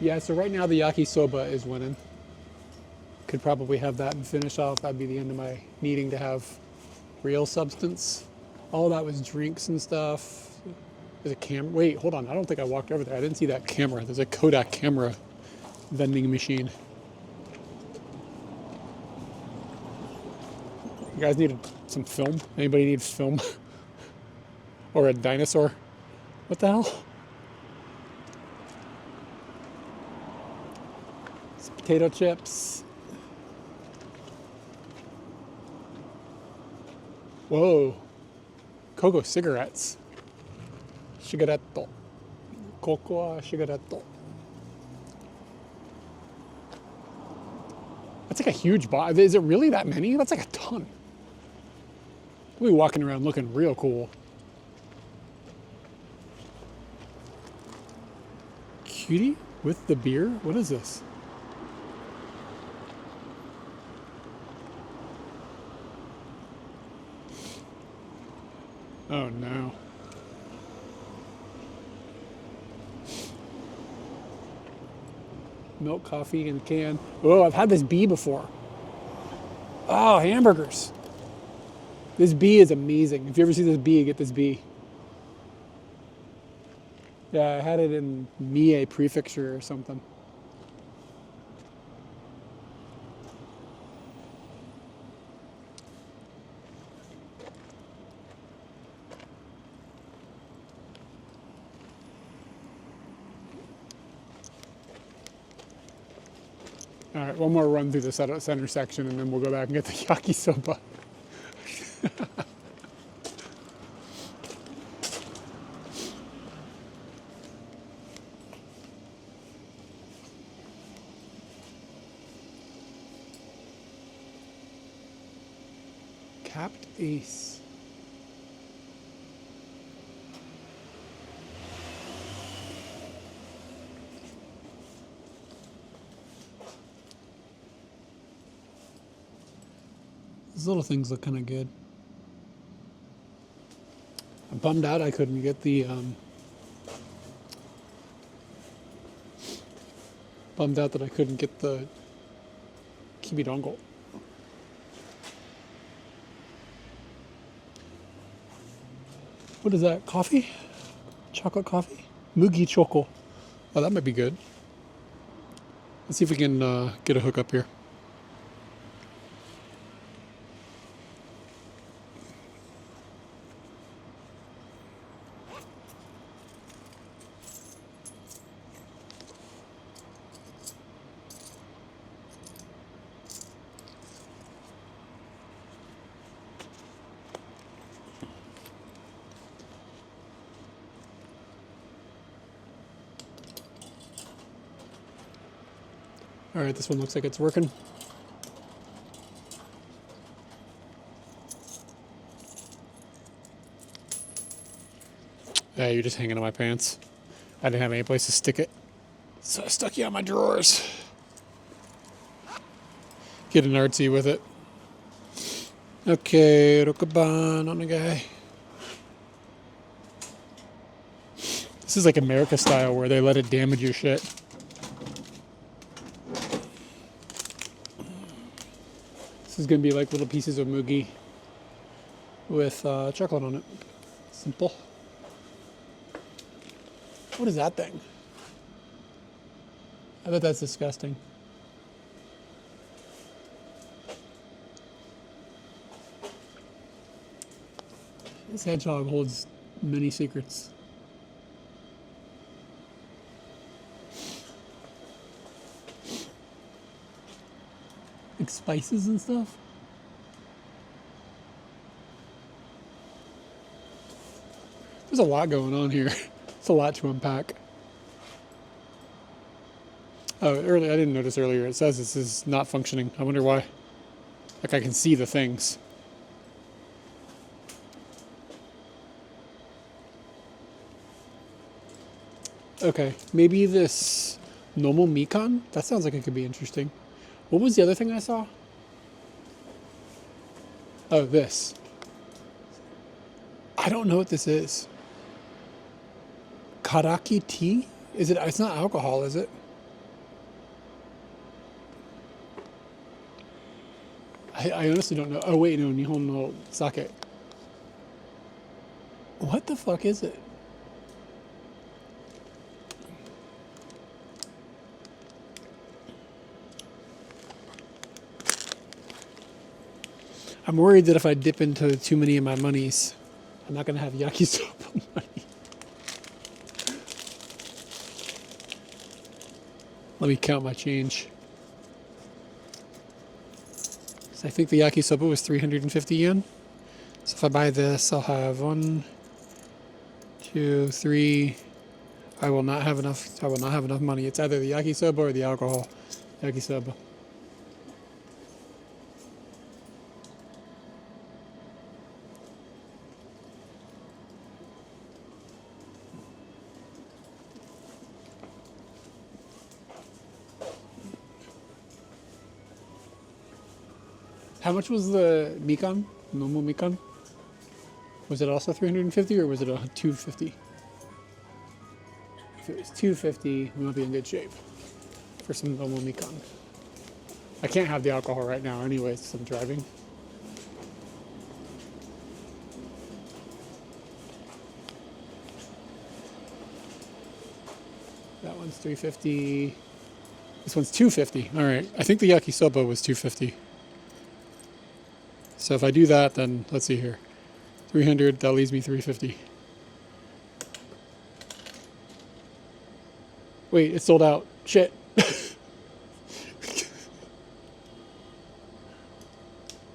Yeah, so right now the yakisoba is winning. Could probably have that and finish off. That'd be the end of my needing to have real substance. All that was drinks and stuff. There's a camera. Wait, hold on. I don't think I walked over there. I didn't see that camera. There's a Kodak camera vending machine. You guys need some film? Anybody need film? Or a dinosaur? What the hell? Some potato chips. Whoa. Cocoa cigarettes. cigaretto. Cocoa cigaretto. That's like a huge box. Is it really that many? That's like a ton. We'll be walking around looking real cool. Cutie with the beer? What is this? Oh no. Milk, coffee in a can. Oh, I've had this bee before. Oh, hamburgers. This bee is amazing. If you ever see this bee, get this bee. Yeah, I had it in Mie Prefecture or something. All right, one more run through the center section and then we'll go back and get the yakisoba. Capped Ace. These little things look kind of good. I'm bummed out I couldn't get the bummed out that I couldn't get the kibidongo. What is that? Coffee? Chocolate coffee? Mugi choco. Oh, that might be good. Let's see if we can get a hookup here. All right, this one looks like it's working. Yeah, you're just hanging on my pants. I didn't have any place to stick it, so I stuck you on my drawers. Getting artsy with it. Okay, rokaban on the guy. This is like America style where they let it damage your shit. This is gonna be like little pieces of mugi with chocolate on it. Simple. What is that thing? I bet that's disgusting. This hedgehog holds many secrets. Like spices and stuff. There's a lot going on here. It's a lot to unpack. Oh, I didn't notice earlier. It says this is not functioning. I wonder why. Like I can see the things. Okay, maybe this Nomo Mikan? That sounds like it could be interesting. What was the other thing I saw? Oh, this. I don't know what this is. Karaki tea? Is it? It's not alcohol, is it? I honestly don't know. Oh wait, no, Nihon no sake. What the fuck is it? I'm worried that if I dip into too many of my monies, I'm not gonna have yakisoba money. Let me count my change. So I think the yakisoba was 350 yen. So if I buy this, I'll have 1, 2, 3. I will not have enough. I will not have enough money. It's either the yakisoba or the alcohol. Yakisoba. How much was the mikan? Normal mikan? Was it also 350 or was it a 250? If it was 250, we might be in good shape for some normal mikan. I can't have the alcohol right now anyway, since I'm driving. That one's 350. This one's 250. All right. I think the yakisoba was 250. So if I do that, then let's see here. 300, that leaves me 350. Wait, it's sold out. Shit.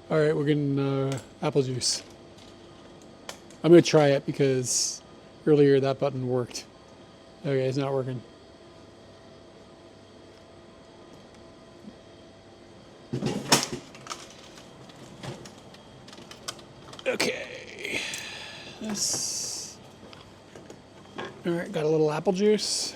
All right, we're getting apple juice. I'm going to try it because earlier that button worked. Okay, it's not working. Okay. This. All right, got a little apple juice.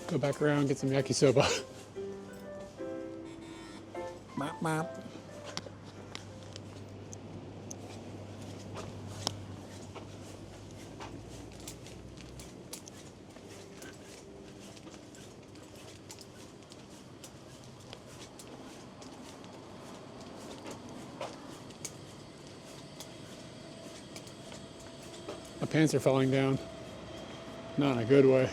Go back around, get some yakisoba. Mop, mop. My pants are falling down. Not in a good way.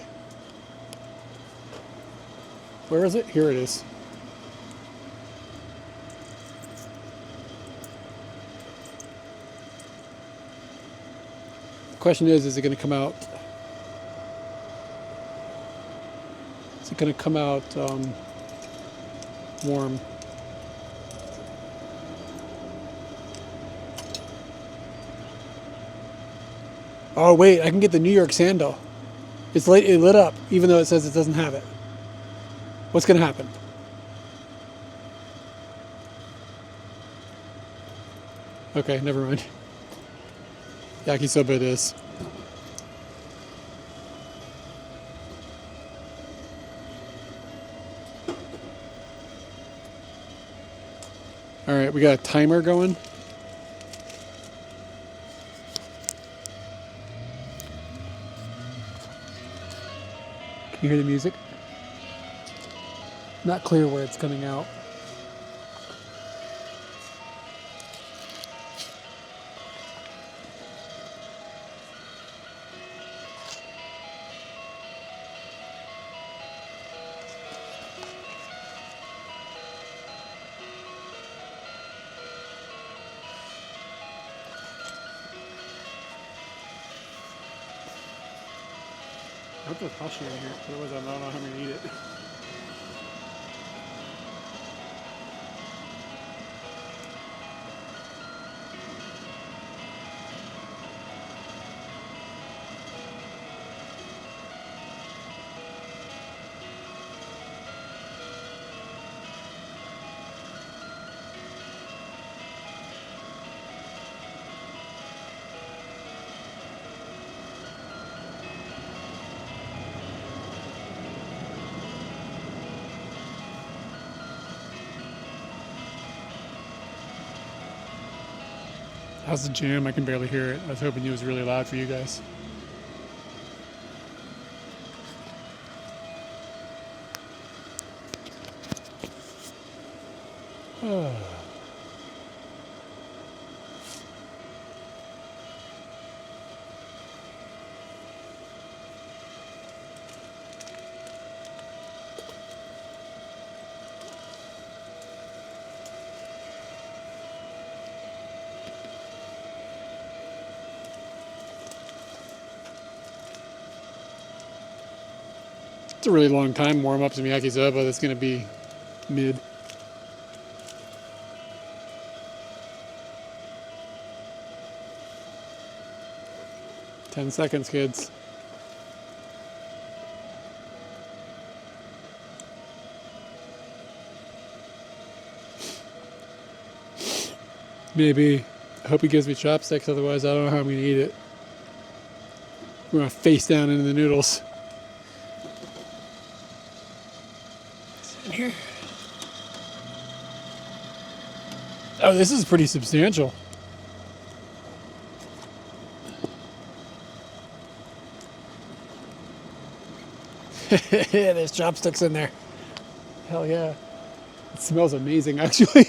Where is it? Here it is. The question is it going to come out? Is it going to come out warm? Oh wait, I can get the New York sandal. It's late. It lit up, even though it says it doesn't have it. What's going to happen? Okay, never mind. Yakisoba it is. All right, we got a timer going. Can you hear the music? Not clear where it's coming out. I hope there's hush in here, otherwise I don't know how I'm gonna eat it. How's the jam? I can barely hear it. I was hoping it was really loud for you guys. It's a really long time warm up some yakisoba that's going to be mid. Ten seconds, kids. Maybe. I hope he gives me chopsticks, otherwise I don't know how I'm going to eat it. We're going to face down into the noodles. In here. Oh, this is pretty substantial. There's chopsticks in there. Hell yeah. It smells amazing, actually.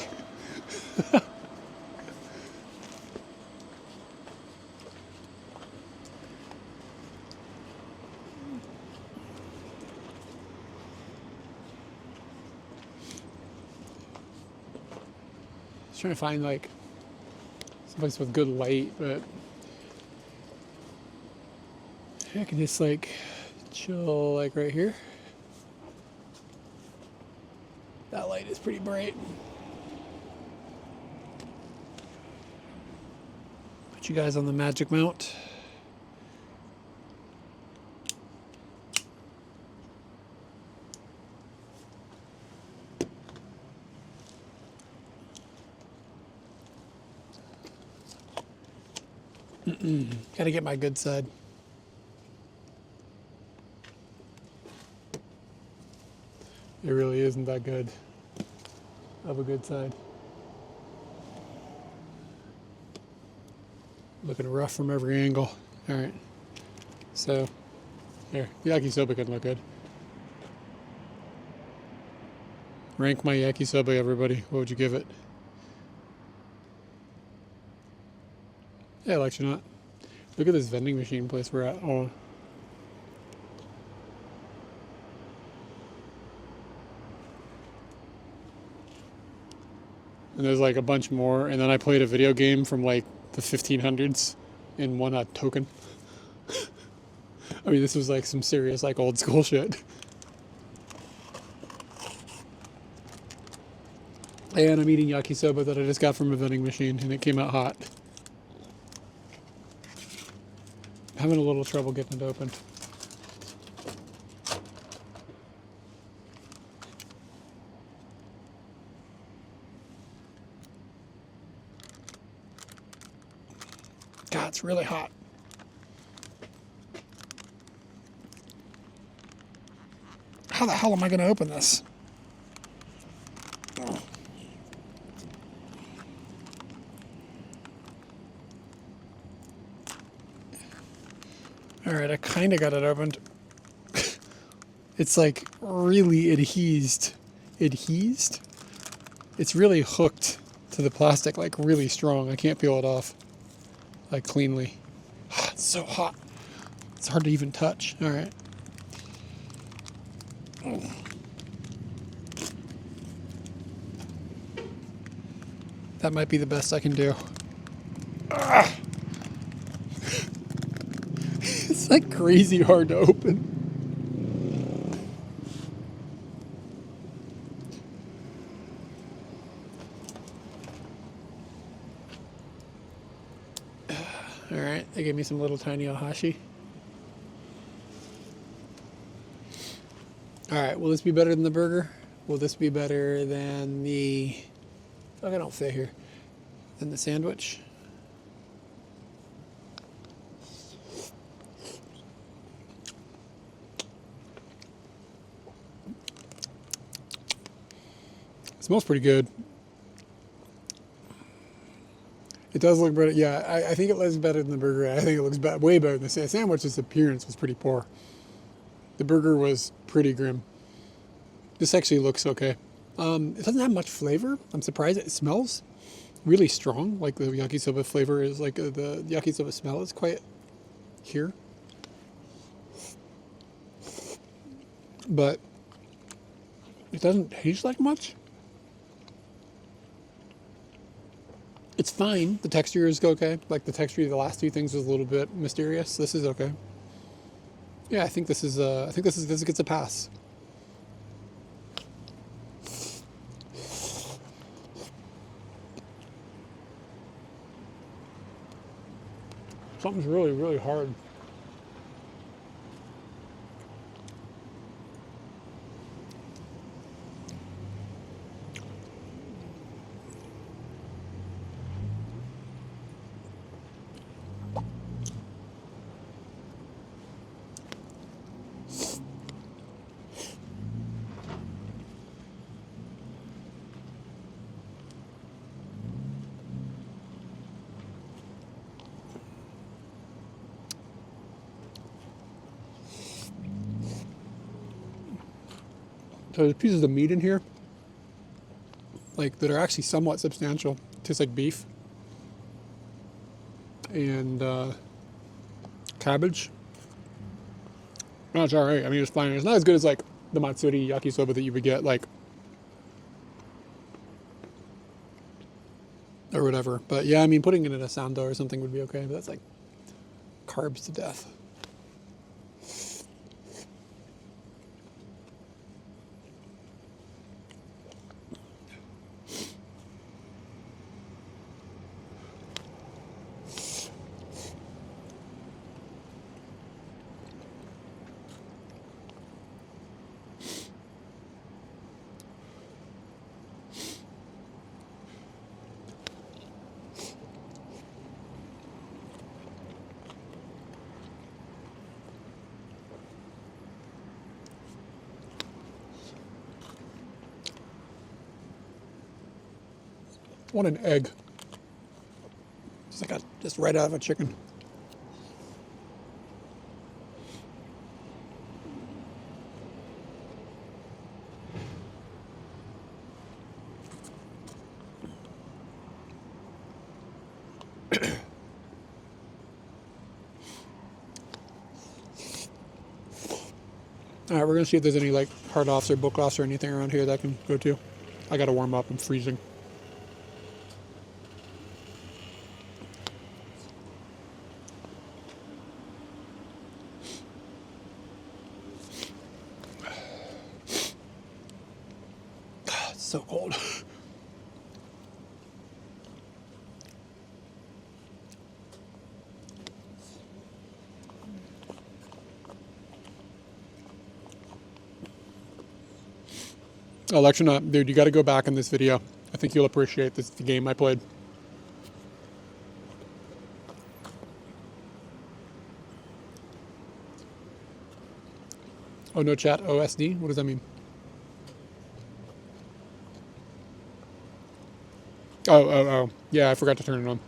Trying to find like someplace with good light, but I can just like chill like right here. That light is pretty bright. Put you guys on the magic mount. Gotta get my good side. It really isn't that good of a good side. Looking rough from every angle. All right. So, here, yakisoba can look good. Rank my yakisoba, everybody. What would you give it? Yeah, like you not. Look at this vending machine place we're at. Oh. And there's like a bunch more. And then I played a video game from like the 1500s and won a token. I mean, this was like some serious like old school shit. And I'm eating yakisoba that I just got from a vending machine and it came out hot. Having a little trouble getting it open. God, it's really hot. How the hell am I going to open this? All right, I kind of got it opened. It's like really adhesed. Adhesed? It's really hooked to the plastic, like really strong. I can't peel it off, like cleanly. It's so hot. It's hard to even touch. All right. That might be the best I can do. Ah! It's like crazy hard to open. All right, they gave me some little tiny ohashi. All right, will this be better than the burger? Will this be better than the... Fuck, I don't fit here. Than the sandwich? It smells pretty good. It does look better. Yeah, I think it looks better than the burger. I think it looks way better than the sandwich's appearance was pretty poor. The burger was pretty grim. This actually looks okay. It doesn't have much flavor. I'm surprised. It smells really strong. Like the yakisoba flavor is like the yakisoba smell is quite here. But it doesn't taste like much. It's fine. The texture is okay. Like the texture of the last two things was a little bit mysterious. This is okay. Yeah, I think this gets a pass. Something's really, really hard. So there's pieces of meat in here, like that are actually somewhat substantial. Tastes like beef and cabbage. No, it's all right. I mean, it's fine. It's not as good as like the matsuri yakisoba that you would get, like, or whatever. But yeah, I mean, putting it in a sando or something would be okay. But that's like carbs to death. I want an egg. Just right out of a chicken. All right, we're gonna see if there's any like hard offs or book offs or anything around here that I can go to. I gotta warm up. I'm freezing. It's so cold. Election, dude, you got to go back in this video. I think you'll appreciate the game I played. Oh, no chat, OSD? What does that mean? Oh. Yeah, I forgot to turn it on.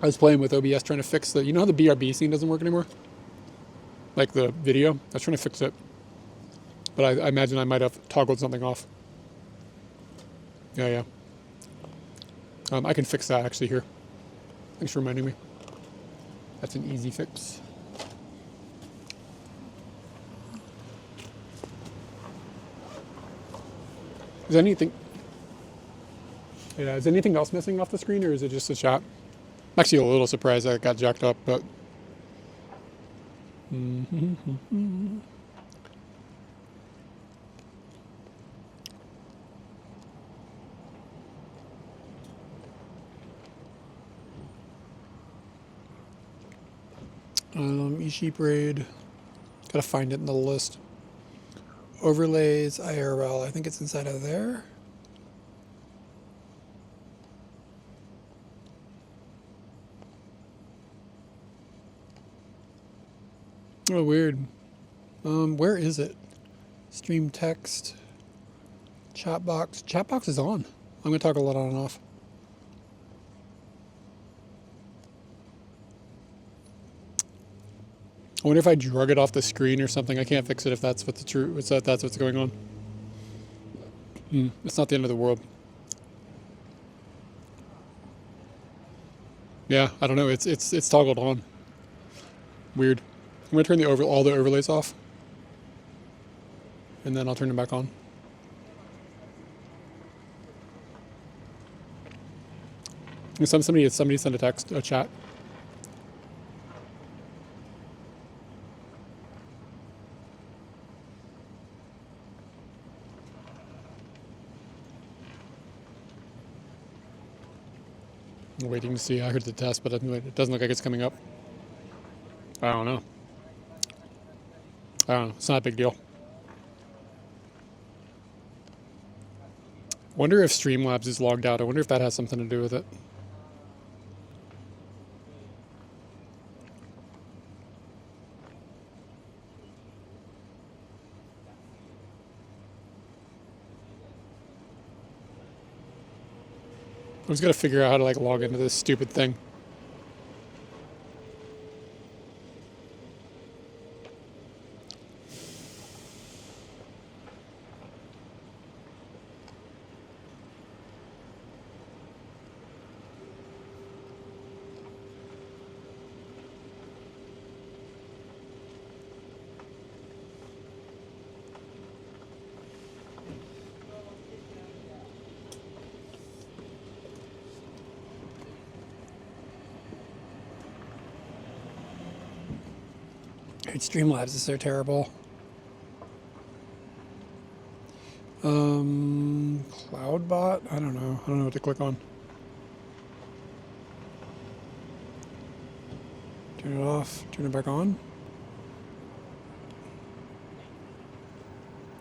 I was playing with OBS trying to fix the... You know how the BRB scene doesn't work anymore? Like the video? I was trying to fix it. But I imagine I might have toggled something off. Yeah. I can fix that actually here. Thanks for reminding me. That's an easy fix. Is anything else missing off the screen, or is it just the chat? I'm actually a little surprised that it got jacked up, but Ishii braid. Gotta find it in the list. Overlays, IRL. I think it's inside of there. Oh, weird. Where is it? Stream text. Chat box. Chat box is on. I'm gonna toggle it on and off. I wonder if I drug it off the screen or something. I can't fix it if that's what's that's what's going on. It's not the end of the world. Yeah, I don't know. It's toggled on. Weird. I'm gonna turn all the overlays off, and then I'll turn them back on. Somebody sent a chat. I'm waiting to see. I heard the test, but it doesn't look like it's coming up. I don't know. I don't know. It's not a big deal. Wonder if Streamlabs is logged out. I wonder if that has something to do with it. I was gonna figure out how to like log into this stupid thing. Streamlabs is so terrible. Cloudbot? I don't know. I don't know what to click on. Turn it off. Turn it back on.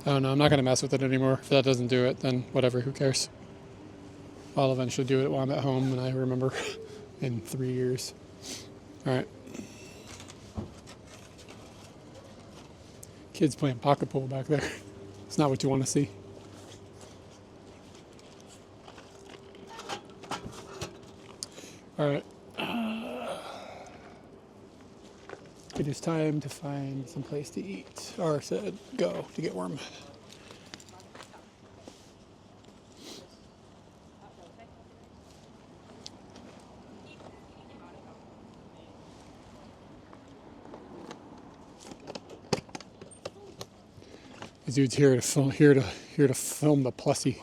Oh no, I'm not going to mess with it anymore. If that doesn't do it, then whatever, who cares? I'll eventually do it while I'm at home and I remember in 3 years. Alright. Kids playing pocket pool back there. It's not what you want to see. Alright. It is time to find some place to eat. Or said go to get warm. This dude's here to film here to film the plussy.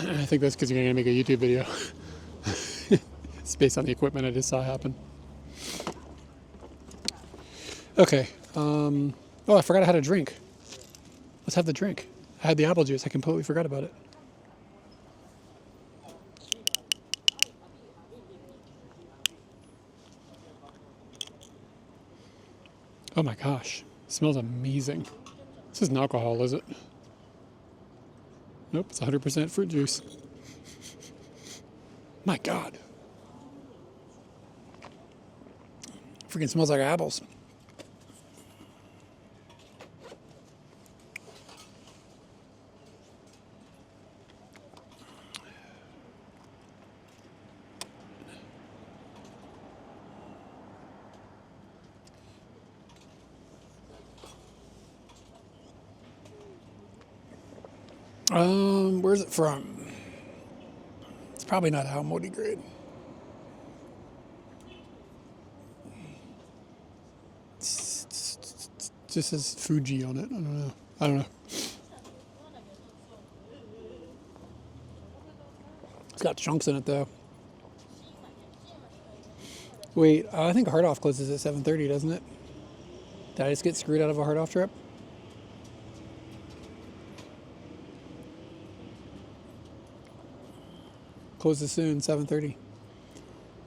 I think that's because you're going to make a YouTube video. It's based on the equipment I just saw happen. Okay. Oh, I forgot I had a drink. Let's have the drink. I had the apple juice. I completely forgot about it. Oh my gosh. It smells amazing. This isn't alcohol, is it? Nope, it's 100% fruit juice. My God. Freaking smells like apples. Where's it from? It's probably not Almody grade. It just says Fuji on it. I don't know. I don't know. It's got chunks in it though. Wait, I think Hard Off closes at 7:30, doesn't it? Did I just get screwed out of a Hard Off trip? Closes soon, 7:30.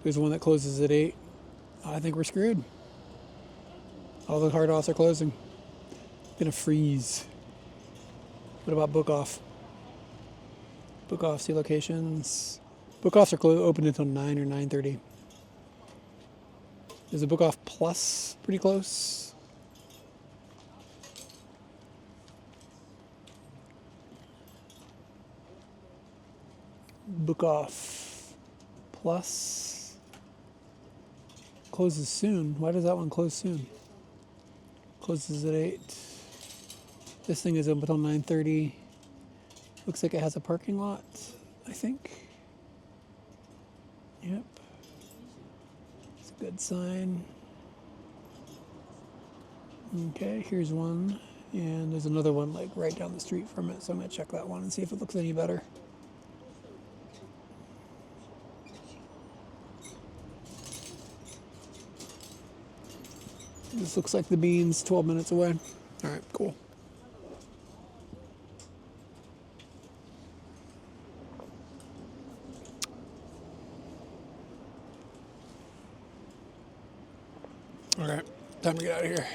There's one that closes at 8. I think we're screwed. All the Hard Offs are closing. Gonna freeze. What about Book Off? Book Off, see locations. Book Offs are open until 9 or 9:30. Is the Book Off Plus pretty close? Book Off Plus. closes soon. Why does that one close soon? Closes at 8. This thing is open until 9:30. Looks like it has a parking lot, I think. Yep. It's a good sign. Okay, here's one. And there's another one like right down the street from it, so I'm gonna check that one and see if it looks any better. This looks like the beans, 12 minutes away. All right, cool. All right, time to get out of here.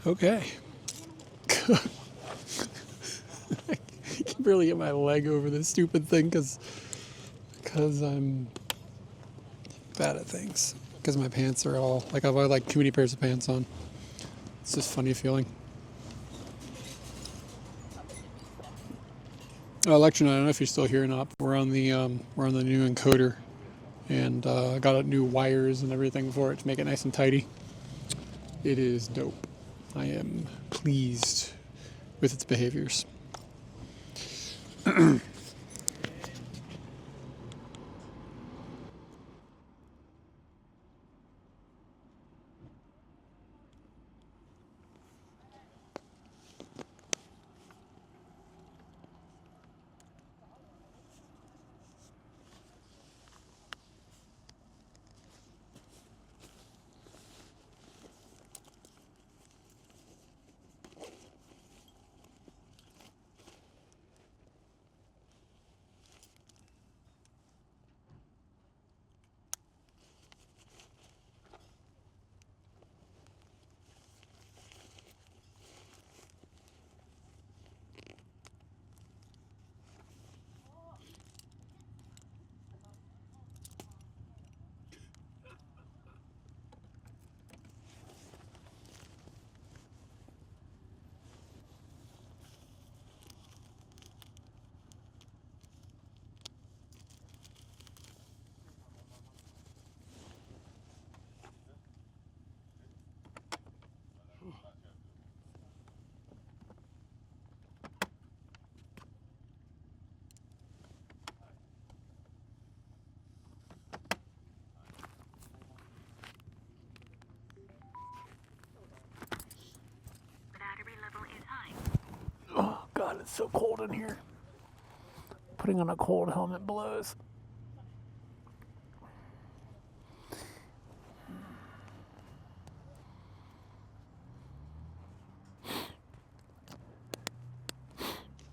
Okay. I can barely get my leg over this stupid thing because I'm bad at things. Because my pants are all like I've had like too many pairs of pants on. It's just funny feeling. Election, I don't know if you're still here or not. But we're on the new encoder, and got new wires and everything for it to make it nice and tidy. It is dope. I am pleased with its behaviors. Oh God, it's so cold in here. Putting on a cold helmet blows.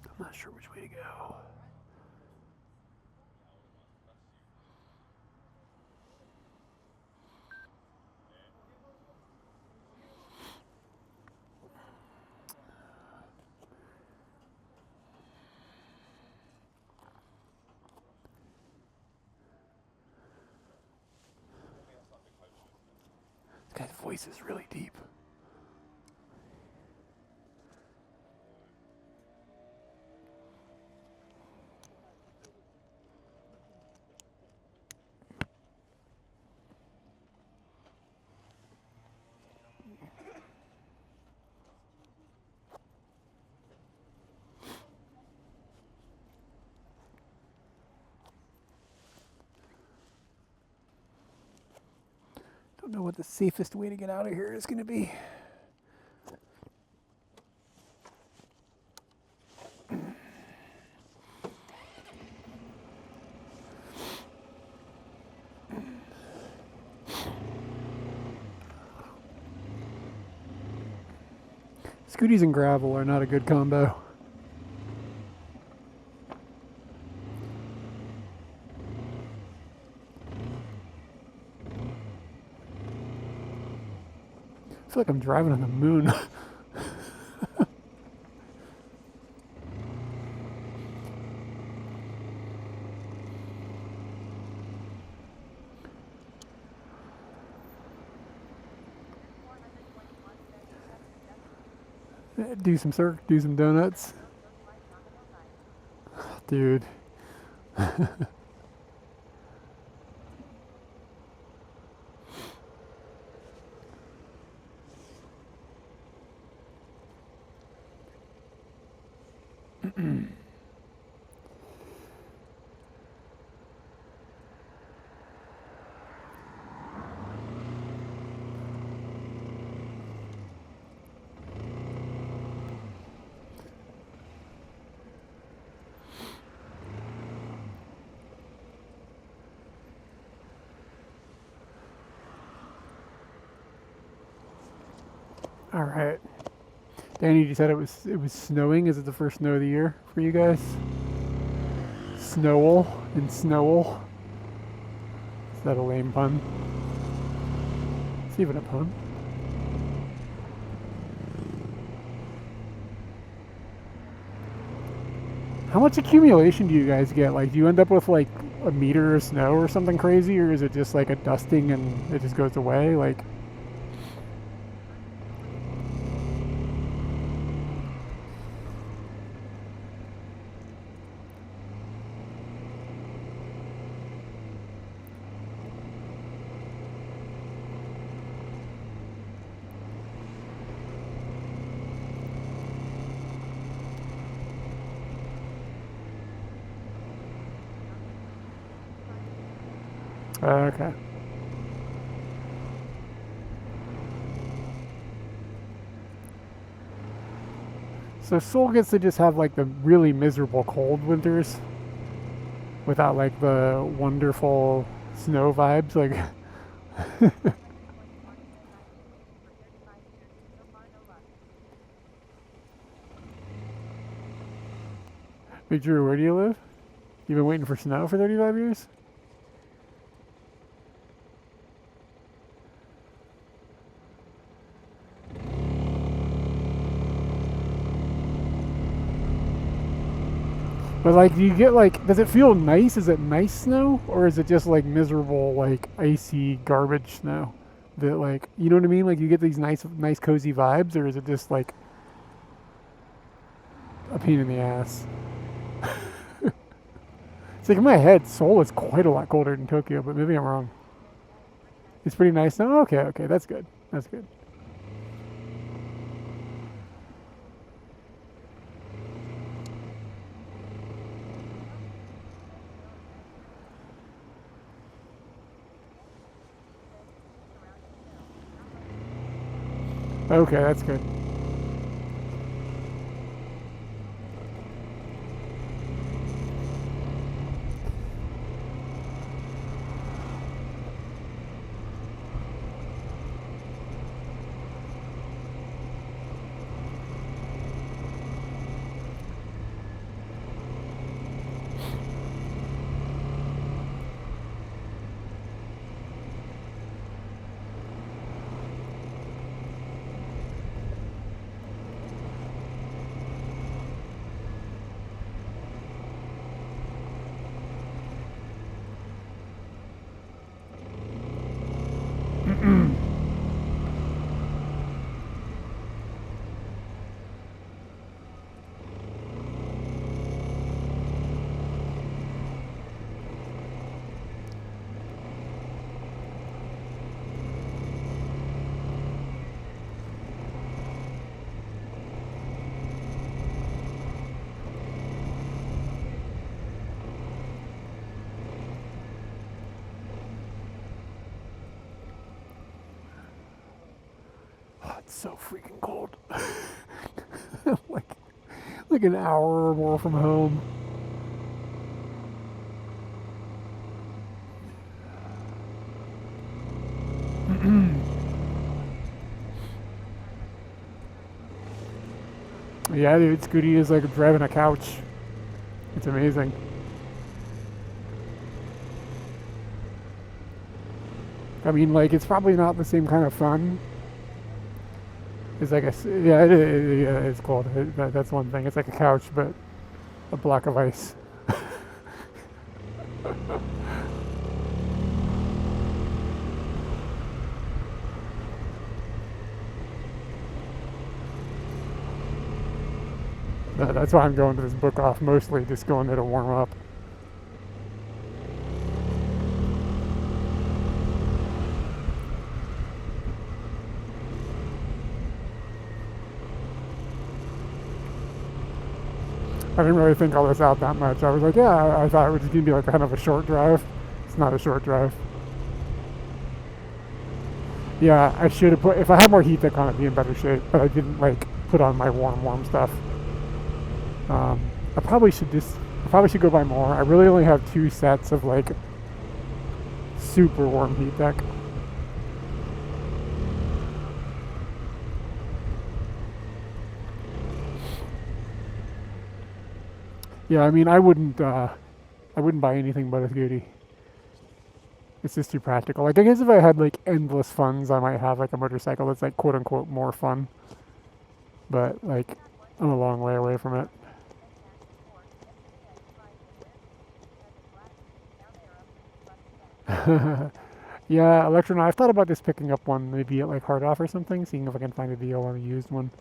I'm not sure which way to go. This guy's voice is really deep. Don't know what the safest way to get out of here is going to be. Scooties and gravel are not a good combo. feel like I'm driving on the moon. Do some donuts. Dude. All right. Danny, you said it was snowing. Is it the first snow of the year for you guys? Snowel and snowel. Is that a lame pun? It's even a pun. How much accumulation do you guys get? Like, do you end up with like a meter of snow or something crazy, or is it just like a dusting and it just goes away? Like, okay. So Seoul gets to just have like the really miserable cold winters without like the wonderful snow vibes. Like, Big Drew, where do you live? You've been waiting for snow for 35 years? But like, do you get like, does it feel nice? Is it nice snow? Or is it just like miserable, like icy garbage snow? That like, you know what I mean? Like you get these nice cozy vibes, or is it just like a pain in the ass? It's like in my head, Seoul is quite a lot colder than Tokyo, but maybe I'm wrong. It's pretty nice now? Okay, okay, that's good. That's good. Okay, that's good. It's so freaking cold. like an hour or more from home. Yeah, dude, Scooty is like driving a couch. It's amazing. I mean, like, it's probably not the same kind of fun It's like yeah, it's cold. That's one thing. It's like a couch, but a block of ice. That's why I'm going to this book off, mostly just going there to warm up. I didn't really think all this out that much. I was like, yeah, I thought it was just going to be like kind of a short drive. It's not a short drive. Yeah, I should have put, if I had more heat tech on it, it'd be in better shape, but I didn't like put on my warm stuff. I probably should go buy more. I really only have 2 sets of like super warm heat tech. Yeah, I mean, I wouldn't buy anything but a Scooty. It's just too practical. Like, I guess if I had like endless funds, I might have like a motorcycle that's like quote unquote more fun. But like, I'm a long way away from it. Yeah, Electronaut. I've thought about just picking up one, maybe at like Hard Off or something, seeing if I can find a deal on a used one.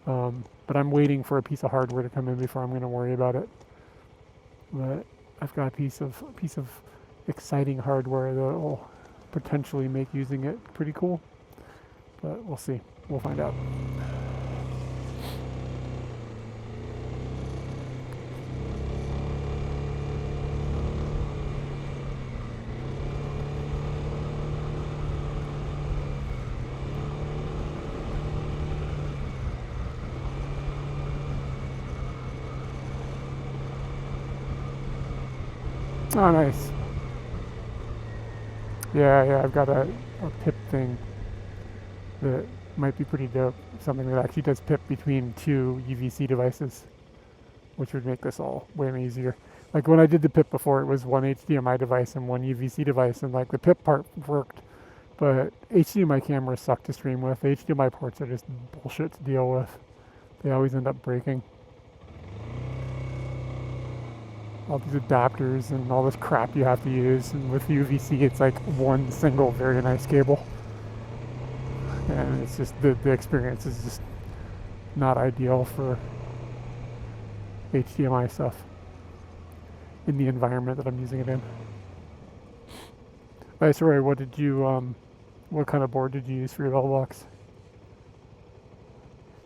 But I'm waiting for a piece of hardware to come in before I'm going to worry about it. But I've got a piece of exciting hardware that will potentially make using it pretty cool. But we'll see. We'll find out. Oh, nice. Yeah, I've got a pip thing that might be pretty dope. Something that actually does pip between 2 UVC devices, which would make this all way easier. Like when I did the pip before, it was 1 HDMI device and 1 UVC device, and like the pip part worked, but HDMI cameras suck to stream with. HDMI ports are just bullshit to deal with. They always end up breaking. All these adapters and all this crap you have to use, and with UVC it's like one single very nice cable, and it's just the experience is just not ideal for HDMI stuff in the environment that I'm using it in. Sorry, what did you what kind of board did you use for your bell box?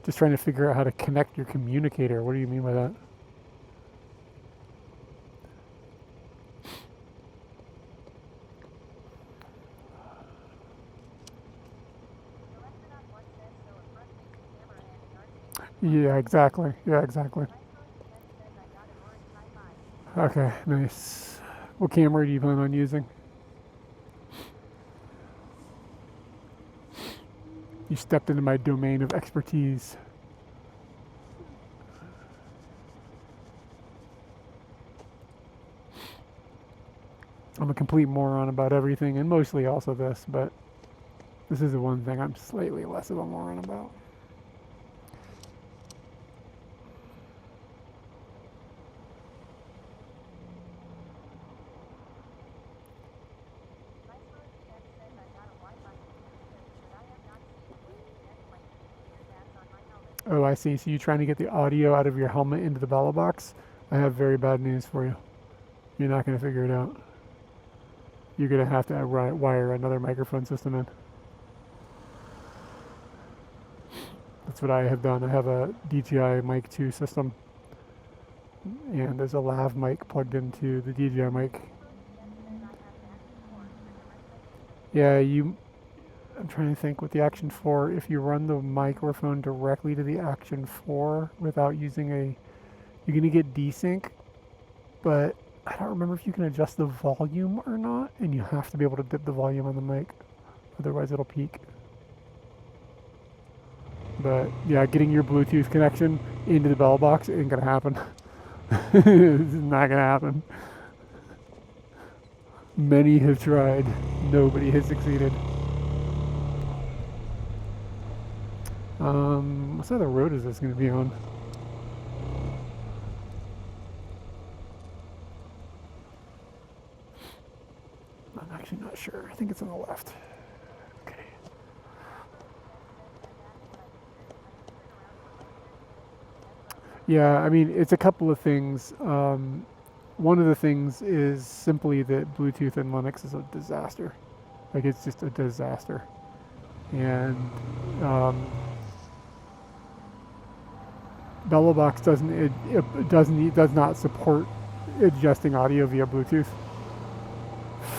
Just trying to figure out how to connect your communicator. What do you mean by that? Yeah, exactly. Okay, nice. What camera do you plan on using? You stepped into my domain of expertise. I'm a complete moron about everything, and mostly also this, but this is the one thing I'm slightly less of a moron about. Oh, I see. So you're trying to get the audio out of your helmet into the bella box? I have very bad news for you. You're not going to figure it out. You're going to have to wire another microphone system in. That's what I have done. I have a DJI Mic 2 system, and there's a lav mic plugged into the DJI mic. Yeah, I'm trying to think with the Action 4, if you run the microphone directly to the Action 4 without using you're going to get desync, but I don't remember if you can adjust the volume or not, and you have to be able to dip the volume on the mic, otherwise it'll peak. But yeah, getting your Bluetooth connection into the bell box ain't going to happen. It's not going to happen. Many have tried, nobody has succeeded. What side of the road is this going to be on? I'm actually not sure. I think it's on the left. Okay. Yeah, I mean, it's a couple of things. One of the things is simply that Bluetooth in Linux is a disaster. Like, it's just a disaster. And Bellabox does not support adjusting audio via Bluetooth.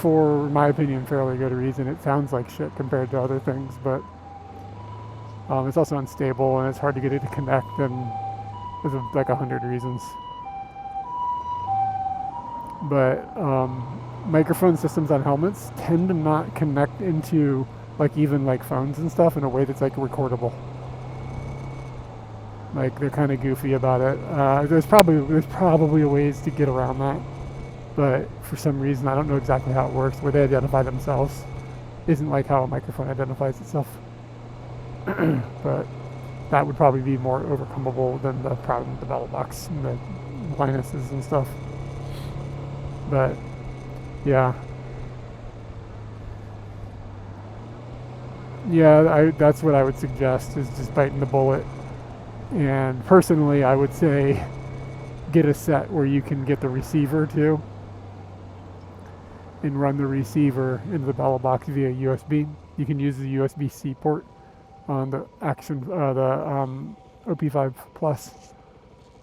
For in my opinion, fairly good reason. It sounds like shit compared to other things, but it's also unstable and it's hard to get it to connect, and there's like 100 reasons. But microphone systems on helmets tend to not connect into like even like phones and stuff in a way that's like recordable. Like they're kind of goofy about it. There's probably ways to get around that, but for some reason I don't know exactly how it works. Where they identify themselves isn't like how a microphone identifies itself. But that would probably be more overcomable than the problem with the Bellabox and the Linuses and stuff. But yeah, that's what I would suggest, is just biting the bullet. And personally, I would say get a set where you can get the receiver too, and run the receiver into the Bellabox via USB. You can use the USB-C port on the OP5 Plus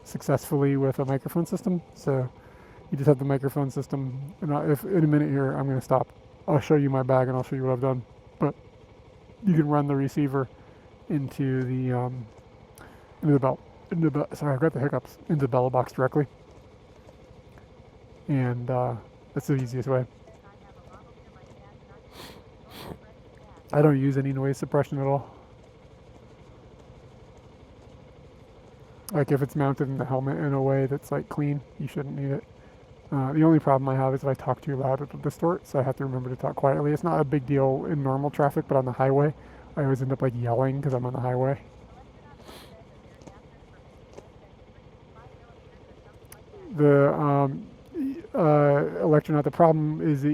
successfully with a microphone system. So you just have the microphone system, and if in a minute here I'm going to stop. I'll show you my bag and I'll show you what I've done. But you can run the receiver into the sorry, I've got the hiccups, into the Bellabox directly, and that's the easiest way. I don't use any noise suppression at all. Like if it's mounted in the helmet in a way that's like clean, you shouldn't need it. The only problem I have is if I talk too loud, it'll distort, so I have to remember to talk quietly. It's not a big deal in normal traffic, but on the highway, I always end up like yelling because I'm on the highway. The Electronaut, the problem is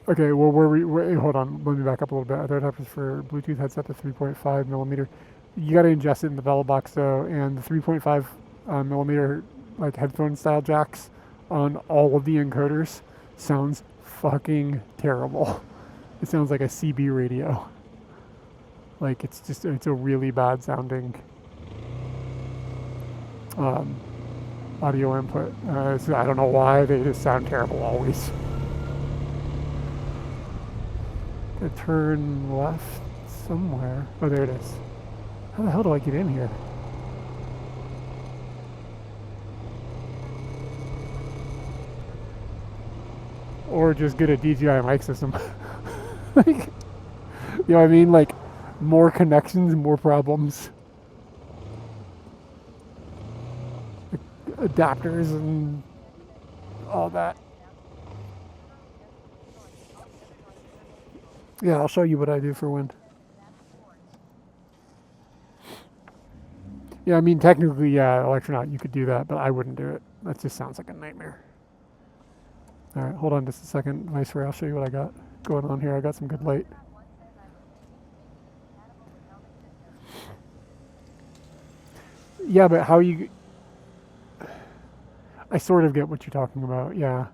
okay, well, hold on, let me back up a little bit. Other adapters for Bluetooth headset to 3.5 millimeter. You got to ingest it in the Bellabox though, and the 3.5 millimeter like headphone style jacks on all of the encoders sounds fucking terrible. It sounds like a CB radio. Like it's a really bad sounding audio input. So I don't know why, they just sound terrible always. Gonna turn left somewhere. Oh, there it is. How the hell do I get in here? Or just get a DJI mic system. Like, you know what I mean? Like, more connections, more problems. Like, adapters and all that. Yeah, I'll show you what I do for wind. Yeah, I mean, technically, yeah, Electronaut, you could do that, but I wouldn't do it. That just sounds like a nightmare. All right, hold on just a second, Vice Ray. I'll show you what I got going on here. I got some good light. Yeah, but how you... I sort of get what you're talking about, yeah.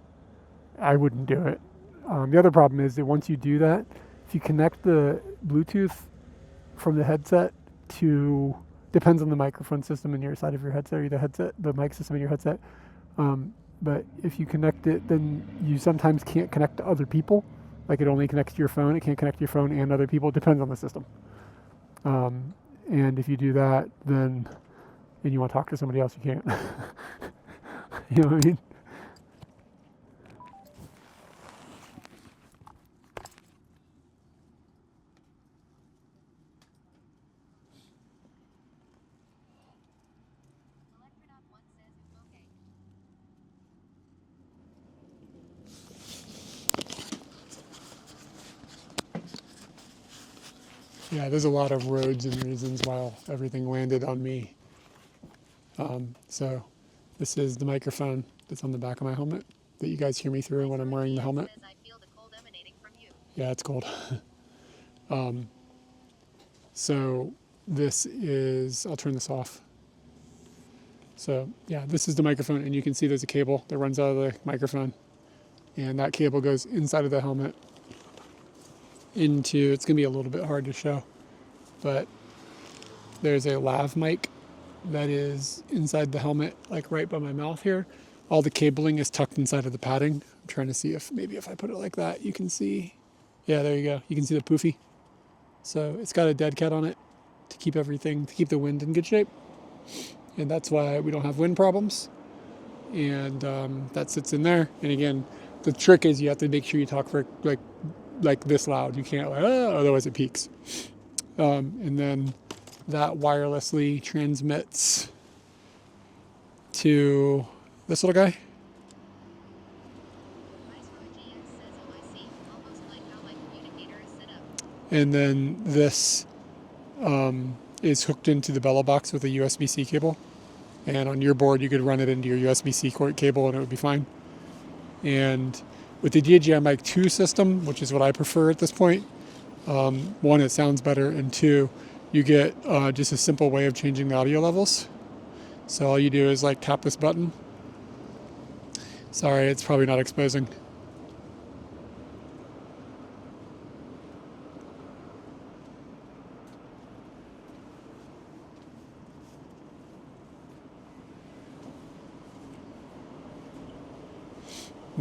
I wouldn't do it. The other problem is that once you do that, if you connect the Bluetooth from the headset to... Depends on the microphone system in your side of your headset, or the mic system in your headset. But if you connect it, then you sometimes can't connect to other people. Like it only connects to your phone. It can't connect to your phone and other people. It depends on the system. And if you do that, then and you want to talk to somebody else, you can't. You know what I mean? Yeah, there's a lot of roads and reasons why everything landed on me. So this is the microphone that's on the back of my helmet that you guys hear me through when I'm wearing the helmet. Says, I feel the cold emanating from you. Yeah, it's cold. So this is, I'll turn this off. So yeah, this is the microphone, and you can see there's a cable that runs out of the microphone, and that cable goes inside of the helmet into, it's gonna be a little bit hard to show, but there's a lav mic that is inside the helmet, like right by my mouth here. All the cabling is tucked inside of the padding. I'm trying to see if maybe if I put it like that, you can see. Yeah, there you go. You can see the poofy. So it's got a dead cat on it to keep everything, to keep the wind in good shape. And that's why we don't have wind problems. And that sits in there. And again, the trick is you have to make sure you talk for like this loud. You can't like, oh, otherwise it peaks. And then that wirelessly transmits to this little guy. And then this is hooked into the bellow box with a USB-C cable. And on your board, you could run it into your USB-C cable and it would be fine. And with the DJI Mic 2 system, which is what I prefer at this point, one, it sounds better, and two, you get just a simple way of changing the audio levels. So all you do is like tap this button. Sorry, it's probably not exposing.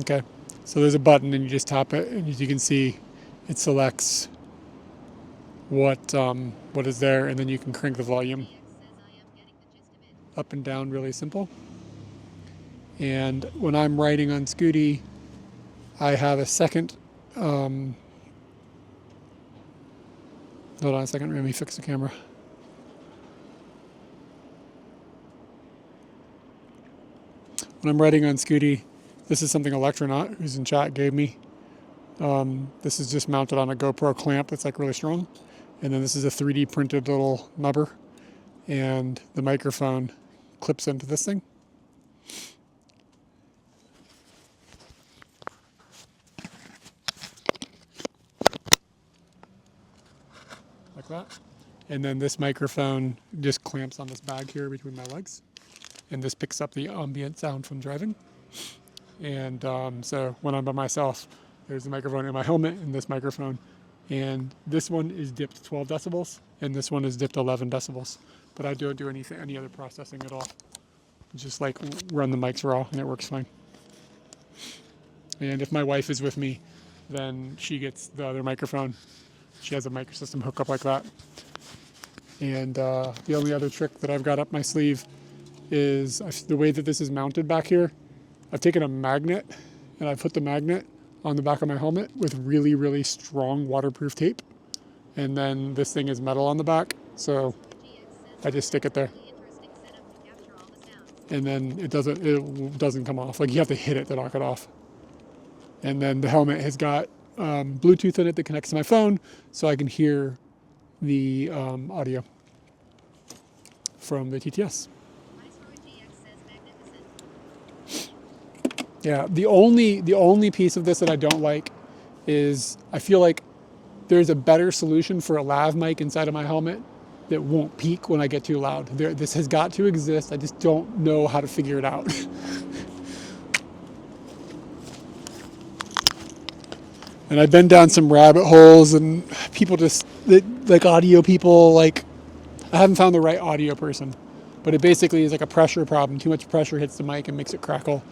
Okay, so there's a button and you just tap it, and as you can see, it selects what is there, and then you can crank the volume up and down, really simple. And when I'm riding on Scooty, I have a second, hold on a second, let me fix the camera. When I'm riding on Scooty, this is something Electronaut, who's in chat, gave me. This is just mounted on a GoPro clamp that's like really strong. And then this is a 3D printed little nubber. And the microphone clips into this thing. Like that. And then this microphone just clamps on this bag here between my legs. And this picks up the ambient sound from driving. And so when I'm by myself, there's the microphone in my helmet and this microphone. And this one is dipped 12 decibels and this one is dipped 11 decibels. But I don't do any other processing at all. Just like run the mics raw and it works fine. And if my wife is with me, then she gets the other microphone. She has a microsystem hookup like that. And the only other trick that I've got up my sleeve is the way that this is mounted back here. I've taken a magnet and I put the magnet on the back of my helmet with really, really strong waterproof tape. And then this thing is metal on the back, so I just stick it there. And then it doesn't come off. Like you have to hit it to knock it off. And then the helmet has got Bluetooth in it that connects to my phone, so I can hear the audio from the TTS. Yeah, the only piece of this that I don't like is I feel like there's a better solution for a lav mic inside of my helmet that won't peak when I get too loud. This has got to exist. I just don't know how to figure it out. And I've been down some rabbit holes, and people like audio people, like I haven't found the right audio person, but it basically is like a pressure problem. Too much pressure hits the mic and makes it crackle.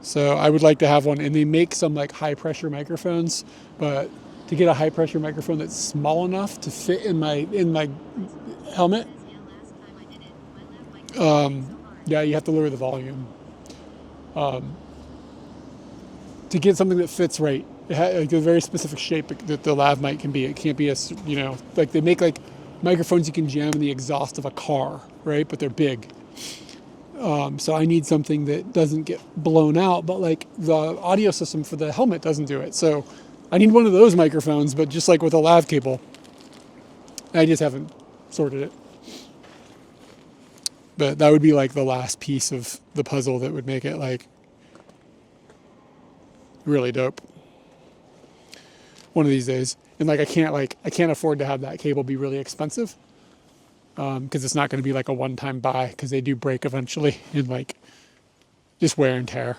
So I would like to have one, and they make some like high pressure microphones, but to get a high pressure microphone that's small enough to fit in my helmet, yeah, you have to lower the volume. To get something that fits right, it has like a very specific shape that the lav mic can be. It can't be like they make like microphones you can jam in the exhaust of a car, right? But they're big. So I need something that doesn't get blown out, but like the audio system for the helmet doesn't do it. So I need one of those microphones, but just like with a lav cable. I just haven't sorted it. But that would be like the last piece of the puzzle that would make it like really dope one of these days. And like I can't afford to have that cable be really expensive, because it's not going to be like a one-time buy, because they do break eventually and like just wear and tear.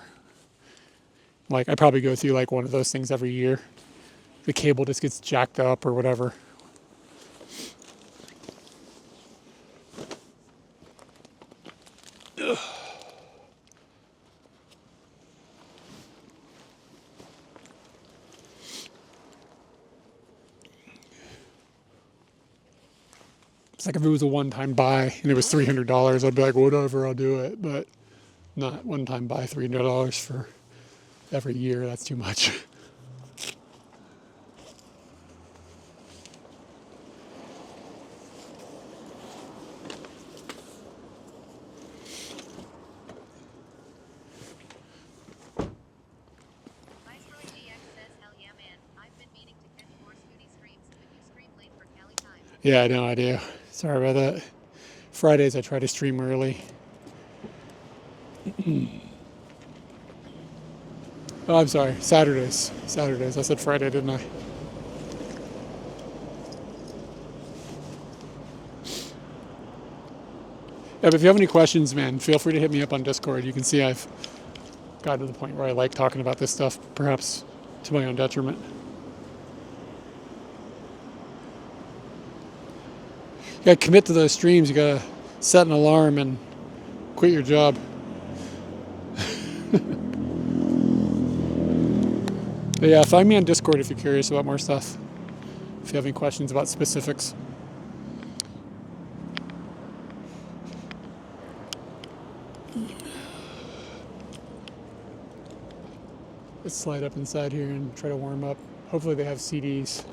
Like I probably go through like one of those things every year. The cable just gets jacked up or whatever. It's like if it was a one-time buy and it was $300, I'd be like, whatever, I'll do it. But not one-time buy $300 for every year. That's too much. Viceroy GX says, hell yeah, man. I've been meaning to catch more Scooty streams, but you stream late for Cali time. Yeah, I know I do. Sorry about that. Fridays I try to stream early. Oh, I'm sorry. Saturdays. I said Friday, didn't I? Yeah, but if you have any questions, man, feel free to hit me up on Discord. You can see I've gotten to the point where I like talking about this stuff, perhaps to my own detriment. You gotta commit to those streams. You gotta set an alarm and quit your job. But yeah, find me on Discord if you're curious about more stuff. If you have any questions about specifics. Let's slide up inside here and try to warm up. Hopefully they have CDs.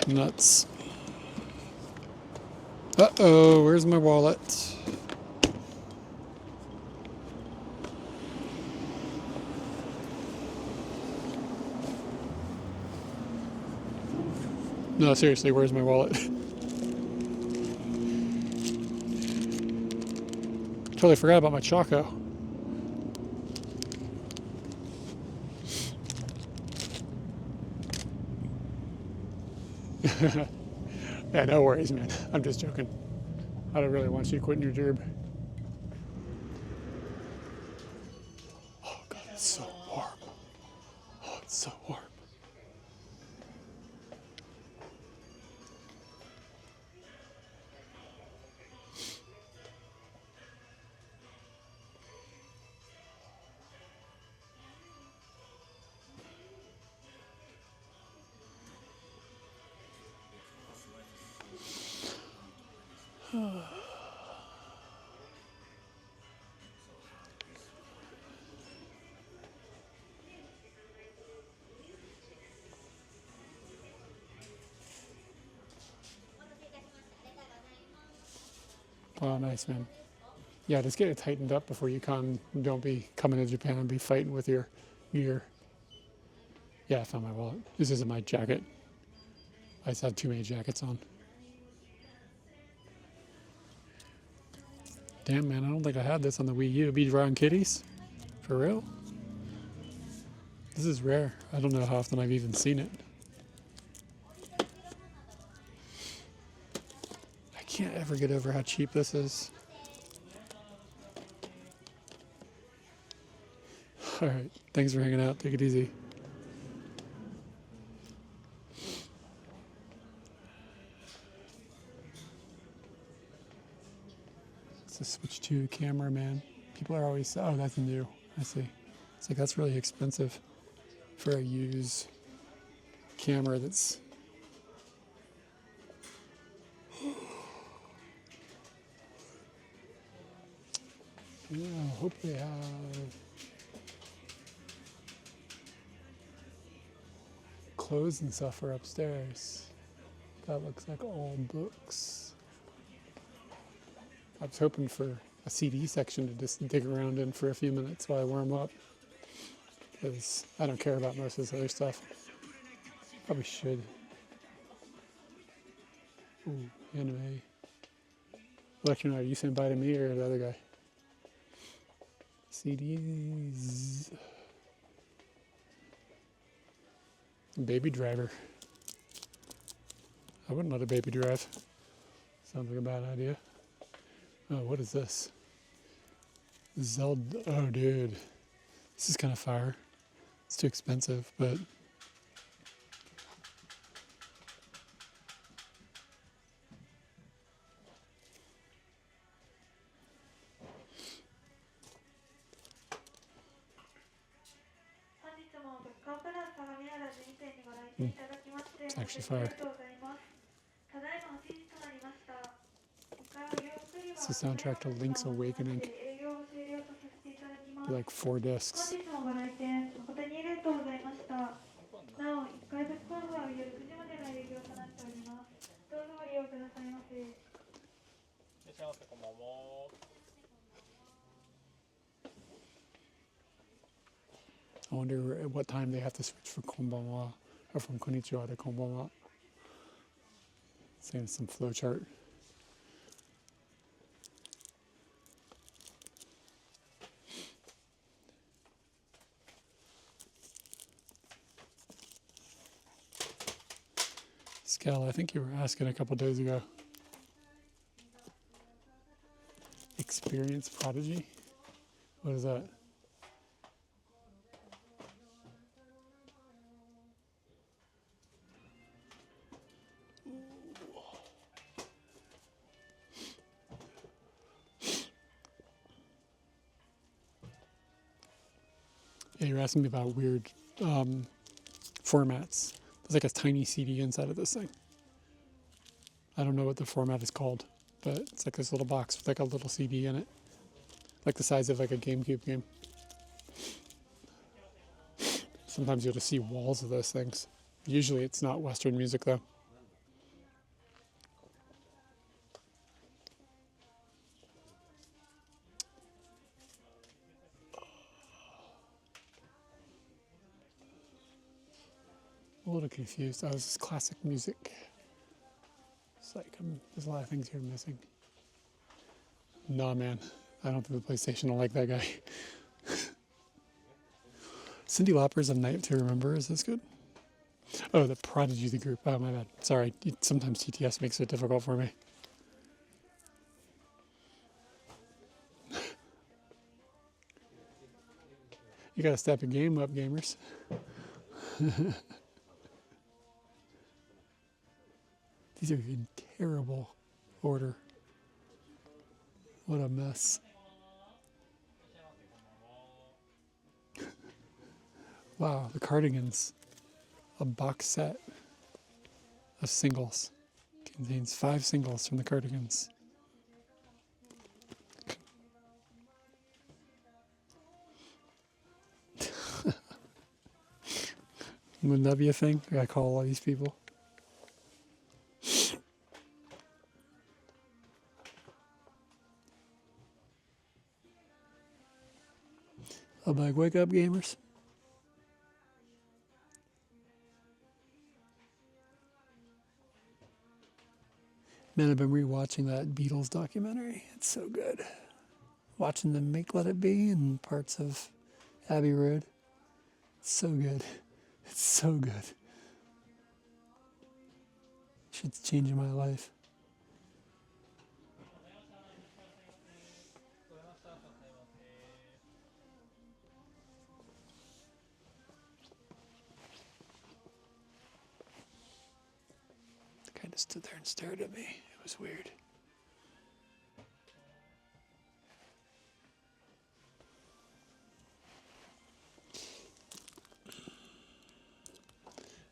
Nuts. Uh-oh, where's my wallet? No, seriously, where's my wallet? Totally forgot about my Choco. Yeah, no worries, man. I'm just joking. I don't really want you quitting your job. Oh, God, it's so warm. Oh, it's so warm. Oh, nice, man. Yeah, just get it tightened up before you come. Don't be coming to Japan and be fighting with your gear. Yeah, I found my wallet. This isn't my jacket. I just have too many jackets on. Damn, man, I don't think I had this on the Wii U. Be drawing kitties? For real? This is rare. I don't know how often I've even seen it. I can't ever get over how cheap this is. All right, thanks for hanging out. Take it easy. It's a switch to camera, man. People are always, oh, that's new. I see. It's like, that's really expensive for a used camera that's... Yeah, I hope they have clothes and stuff are upstairs. That looks like old books. I was hoping for a CD section to just dig around in for a few minutes while I warm up. because I don't care about most of this other stuff. Probably should. Ooh, anime. Electron, are you saying bye to me or the other guy? CDs. Baby driver. I wouldn't let a baby drive. Sounds like a bad idea. Oh, what is this? Zelda. Oh, dude. This is kind of fire. It's too expensive, but. It's actually fire. It's the soundtrack to Link's Awakening. Like 4 discs. I wonder at what time they have to switch from konbanwa or from konnichiwa to konbanwa. Saying some flowchart. Scal, I think you were asking a couple days ago. Experience Prodigy? What is that? Yeah, you're asking me about weird formats. There's like a tiny CD inside of this thing. I don't know what the format is called, but it's like this little box with like a little CD in it. Like the size of like a GameCube game. Sometimes you'll just see walls of those things. Usually it's not Western music though. I'm a little confused. Oh, this is classic music. It's like there's a lot of things here missing. Nah, man. I don't think the PlayStation will like that guy. Cyndi Lauper's A Night to Remember. Is this good? Oh, the Prodigy, the group. Oh, my bad. Sorry. Sometimes TTS makes it difficult for me. You gotta step your game up, gamers. These are in terrible order. What a mess. Wow, the Cardigans. A box set of singles. Contains 5 singles from the Cardigans. Wouldn't that be a thing? I gotta call all these people. I'm like, wake up, gamers. Man, I've been rewatching that Beatles documentary. It's so good. Watching them make Let It Be and parts of Abbey Road. It's so good. It's so good. Shit's changing my life. The guy just stood there and stared at me. It was weird.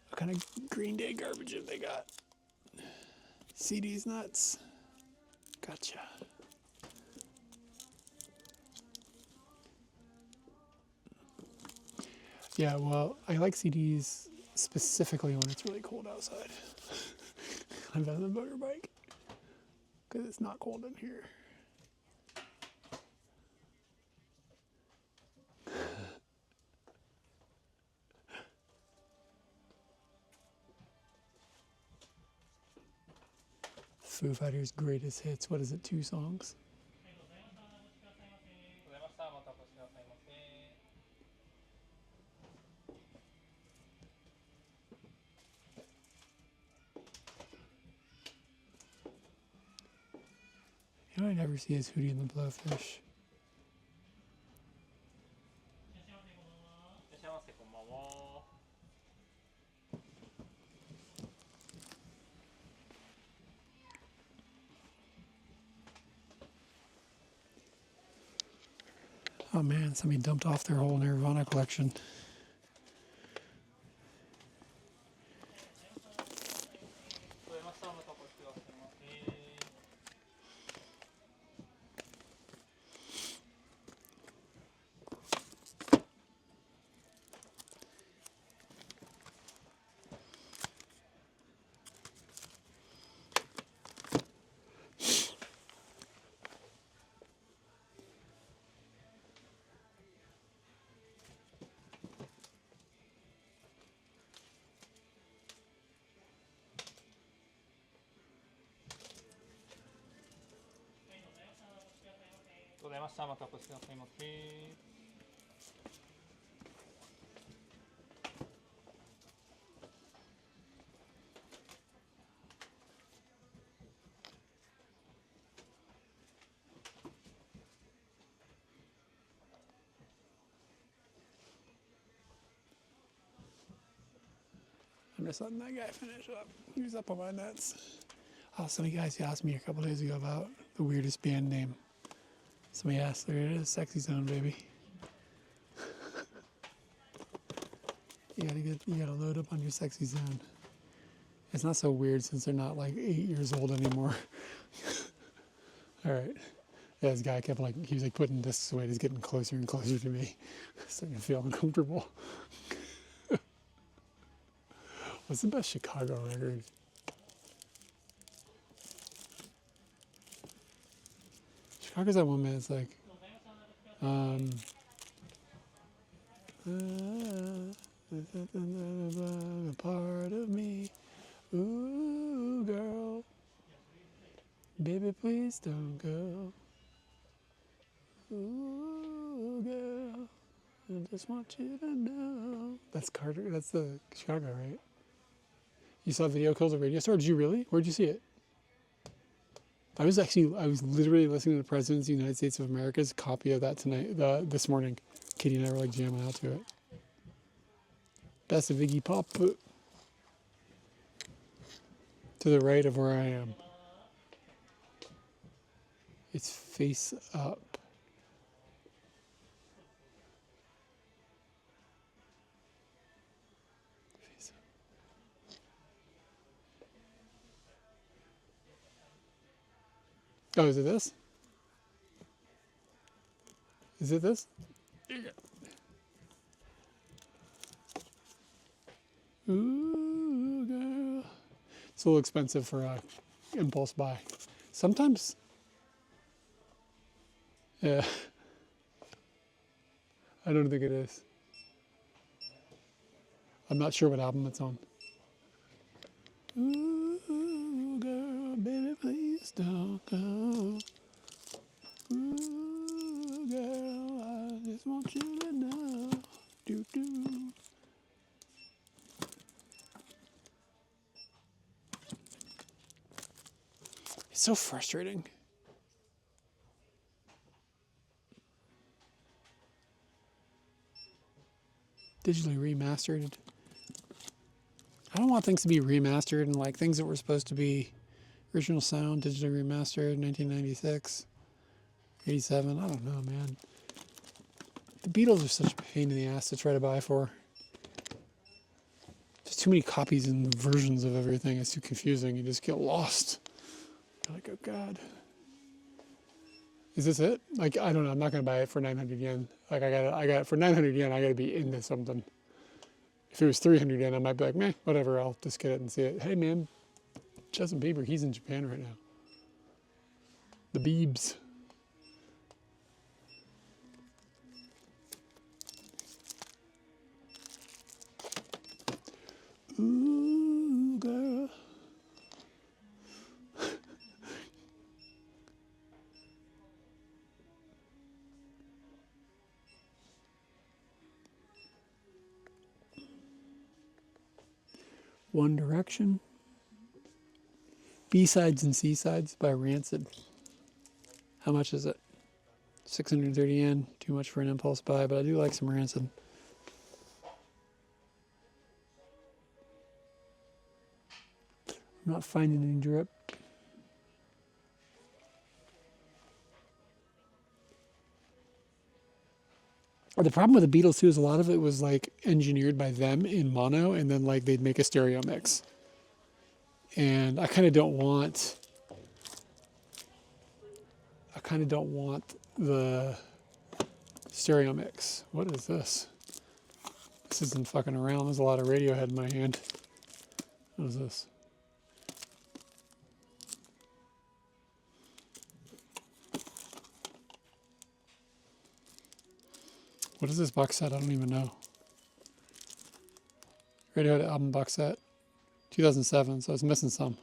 What kind of Green Day garbage have they got? CD's nuts. Gotcha. Yeah, well, I like CDs specifically when it's really cold outside. I'm on the motorbike because it's not cold in here. Foo Fighters' greatest hits. What is it? 2 songs? You know what I never see is Hootie and the Blowfish. Oh man, somebody dumped off their whole Nirvana collection. I'm just letting that guy finish up. He was up on my nuts. Oh, some of you guys asked me a couple days ago about the weirdest band name. Somebody asked, there it is, Sexy Zone, baby. You gotta load up on your Sexy Zone. It's not so weird since they're not like 8 years old anymore. All right. Yeah, this guy kept he was like putting discs away. He's getting closer and closer to me. Starting to feel uncomfortable. What's the best Chicago record? Chicago's that one man. It's like, a part of me. Ooh, girl, baby, please don't go. Ooh, girl, I just want you to know. That's Carter. That's the Chicago, right? You saw Video Kills a Radio Star? Did you really? Where'd you see it? I was literally listening to the President of the United States of America's copy of that this morning. Katie and I were jamming out to it. Best of Iggy Pop. To the right of where I am. It's face up. Face up. Oh, is it this? Is it this? Ooh, girl. It's a little expensive for a impulse buy. Sometimes, yeah. I don't think it is. I'm not sure what album it's on. Ooh, girl, baby, please don't go. Ooh, girl, I just want you to know. Do do. It's so frustrating. Digitally remastered. I don't want things to be remastered and like things that were supposed to be original sound, digitally remastered, 1996, 87. I don't know, man. The Beatles are such a pain in the ass to try to buy for. There's too many copies and versions of everything. It's too confusing. You just get lost. You're like, oh God. Is this it? Like, I don't know. I'm not going to buy it for 900 yen. Like, I got it for 900 yen. I got to be into something. If it was 300 yen, I might be like, meh, whatever. I'll just get it and see it. Hey, man, Justin Bieber, he's in Japan right now. The Biebs. Ooh, girl. One Direction. B-Sides and C-Sides by Rancid. How much is it? 630 yen. Too much for an impulse buy, but I do like some Rancid. I'm not finding any drip. The problem with the Beatles too is a lot of it was like engineered by them in mono, and then like they'd make a stereo mix. And I kind of don't want. The stereo mix. What is this? This isn't fucking around. There's a lot of Radiohead in my hand. What is this? What is this box set? I don't even know. Radiohead album box set. 2007, so it's missing some.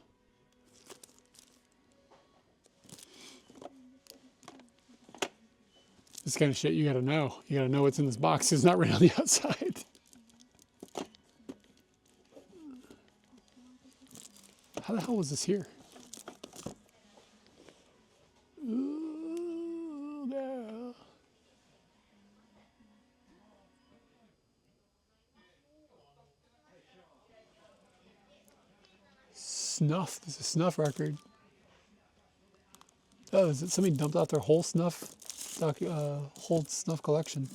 This kind of shit you gotta know. You gotta know what's in this box. It's not right on the outside. How the hell was this here? Ooh, no. Snuff. This is a snuff record. Oh, is it somebody dumped out their whole snuff whole snuff collection?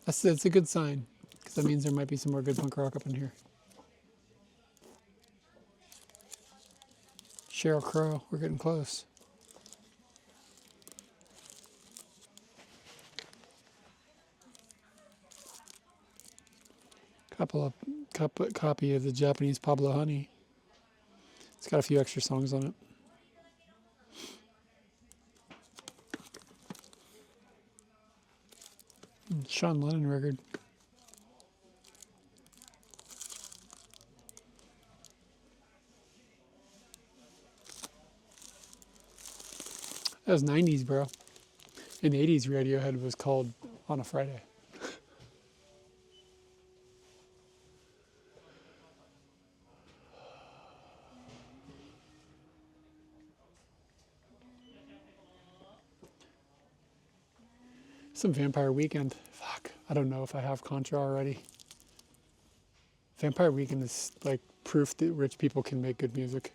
That's a good sign, because that means there might be some more good punk rock up in here. Sheryl Crow, we're getting close. Copy of the Japanese Pablo Honey. It's got a few extra songs on it. Sean Lennon record. That was 90s, bro. In the 80s, Radiohead was called On a Friday. Some Vampire Weekend. Fuck. I don't know if I have Contra already. Vampire Weekend is like proof that rich people can make good music.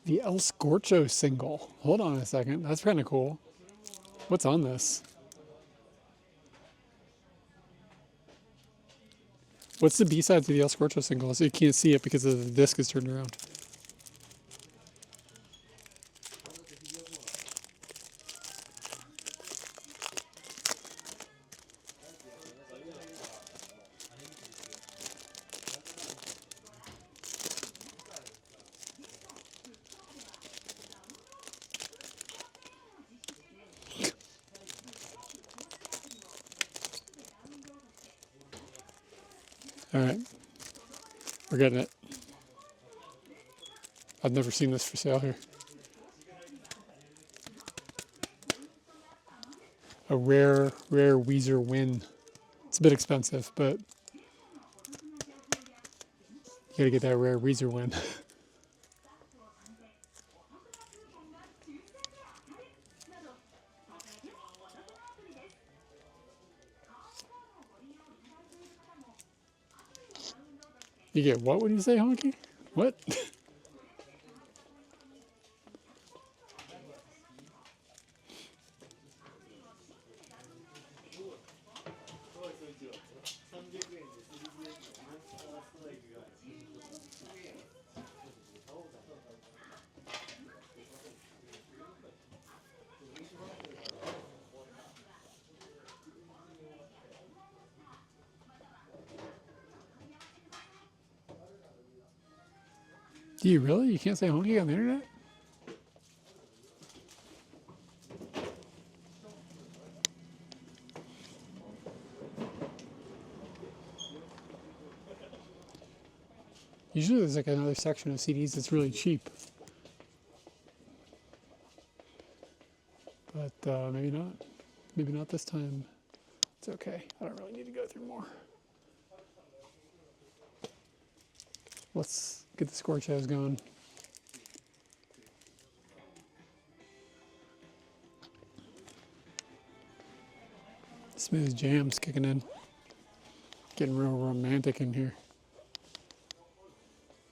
The El Scorcho single. Hold on a second. That's kind of cool. What's on this? What's the B-side to the El Scorcho single? So you can't see it because the disc is turned around. All right. We're getting it. I've never seen this for sale here. A rare Weezer win. It's a bit expensive, but you gotta get that rare Weezer win. You get what when you say honky? What? Do you really? You can't say honky on the internet? Usually there's like another section of CDs that's really cheap. But maybe not. Maybe not this time. It's okay. I don't really need to go through more. Let's get the score shows going. Smooth jams kicking in. Getting real romantic in here.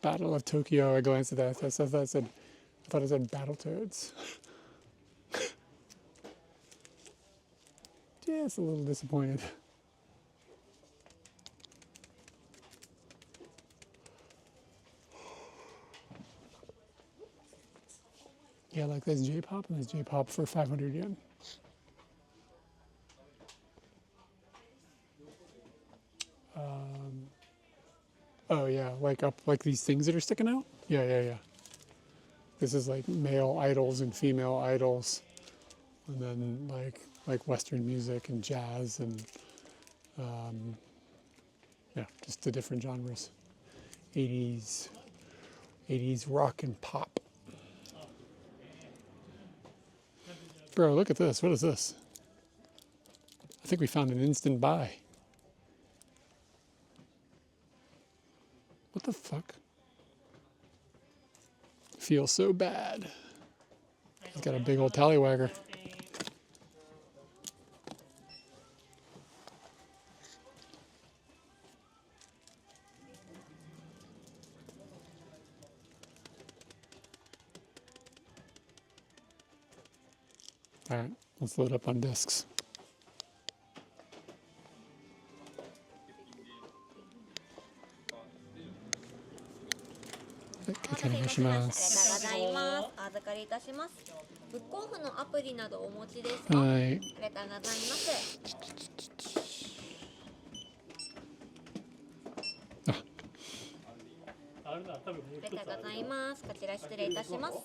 Battle of Tokyo. I glanced at that. I thought it said Battletoads. Just a little disappointed. Yeah, like there's J-pop and there's J-pop for 500 yen. Oh yeah, like these things that are sticking out. Yeah. This is like male idols and female idols, and then like Western music and jazz and yeah, just the different genres. 80s rock and pop. Bro, look at this. What is this? I think we found an instant buy. What the fuck? Feels so bad. He's got a big old tallywagger. All right, let's load up on discs. Okay, お願いします。ありがとうございます。お預かりいたします。ブックオフのアプリなどお持ちですか？はい。ありがとうございます。ありがとうございます。こちら失礼いたします。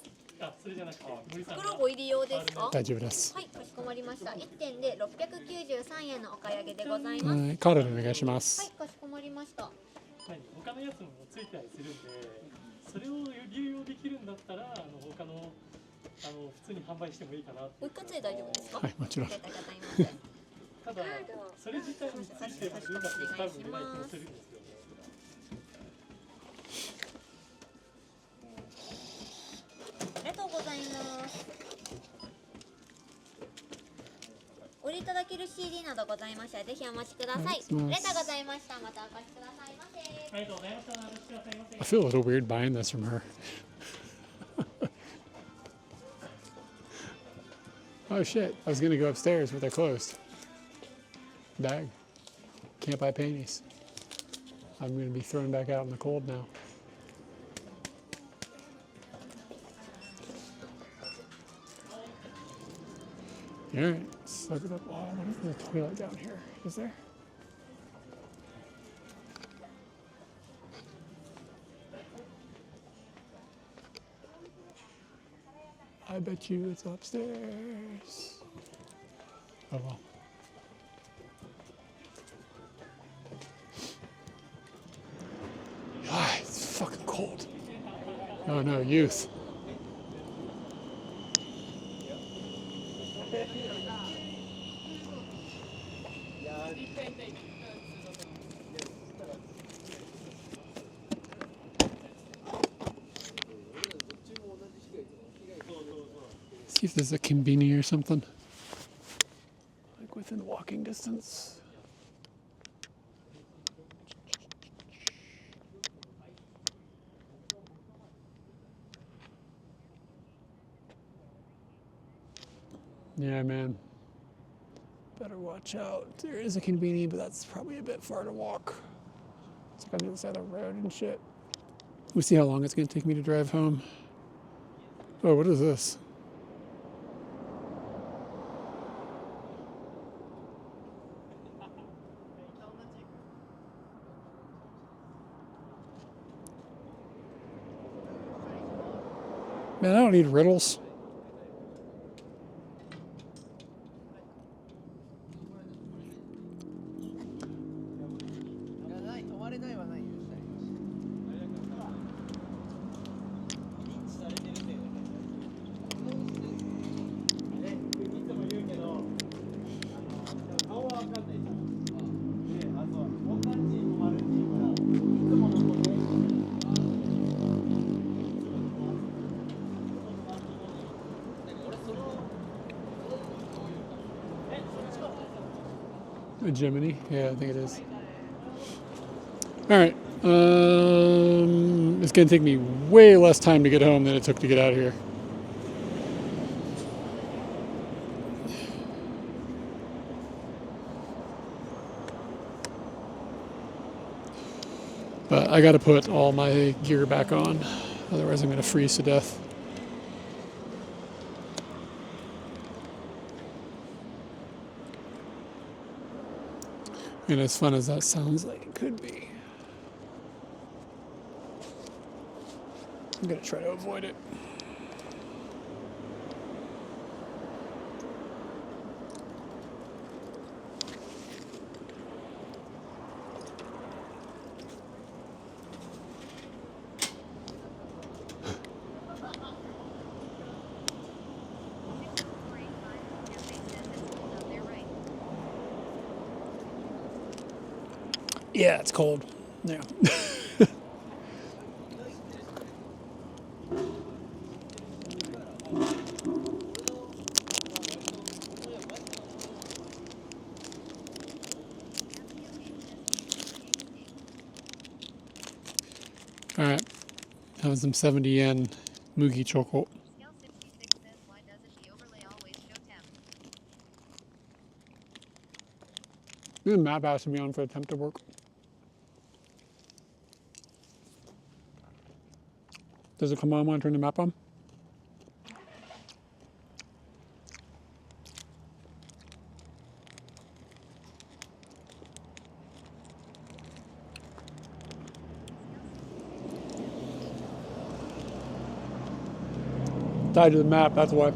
袋ご入り用ですか？大丈夫です。はい、かしこまりました。1点で693円のお買い上げでございます。はい、カードでお願いしまはい、す。かしこまりました。他のやつもついたりするんで、それを流用できるんだったら、他の普通に販売してもいいかな。お一括で大丈夫ですか？はい、もちろん。ありがとうございます。ただ、それ自体についてる分だけ多分売れない気もするんですけどね。ありがとうございます。お売りいただける CD などございましたらぜひお待ちください。ありがとうございました。またお越しくださいませ。ありがとうございました。お越しくださいませ。 I feel a little weird buying this from her. Oh shit, I was gonna go upstairs, but they're closed. Bag. Can't buy panties. I'm gonna be thrown back out in the cold now. Alright, suck it up. Oh, what is the toilet down here? Is there? I bet you it's upstairs. Oh well. Ah, it's fucking cold. Oh no, youth. See if there's a Kimbini or something. Like within walking distance. Yeah, man. Better watch out. There is a Kimbini, but that's probably a bit far to walk. It's like on the other side of the road and shit. We'll see how long it's going to take me to drive home. Oh, what is this? Man, I don't need riddles. A Jiminy? Yeah, I think it is. All right. It's going to take me way less time to get home than it took to get out of here. But I got to put all my gear back on. Otherwise, I'm going to freeze to death. And as fun as that sounds like it could be, I'm going to try to avoid it. Yeah, it's cold. Yeah. All right. Having some 70 yen Mugi choco. Scale 66 says, why doesn't the overlay always show temp? The map has to be on for the temp to work. Does it come on when I turn the map on? Tied to the map, that's why.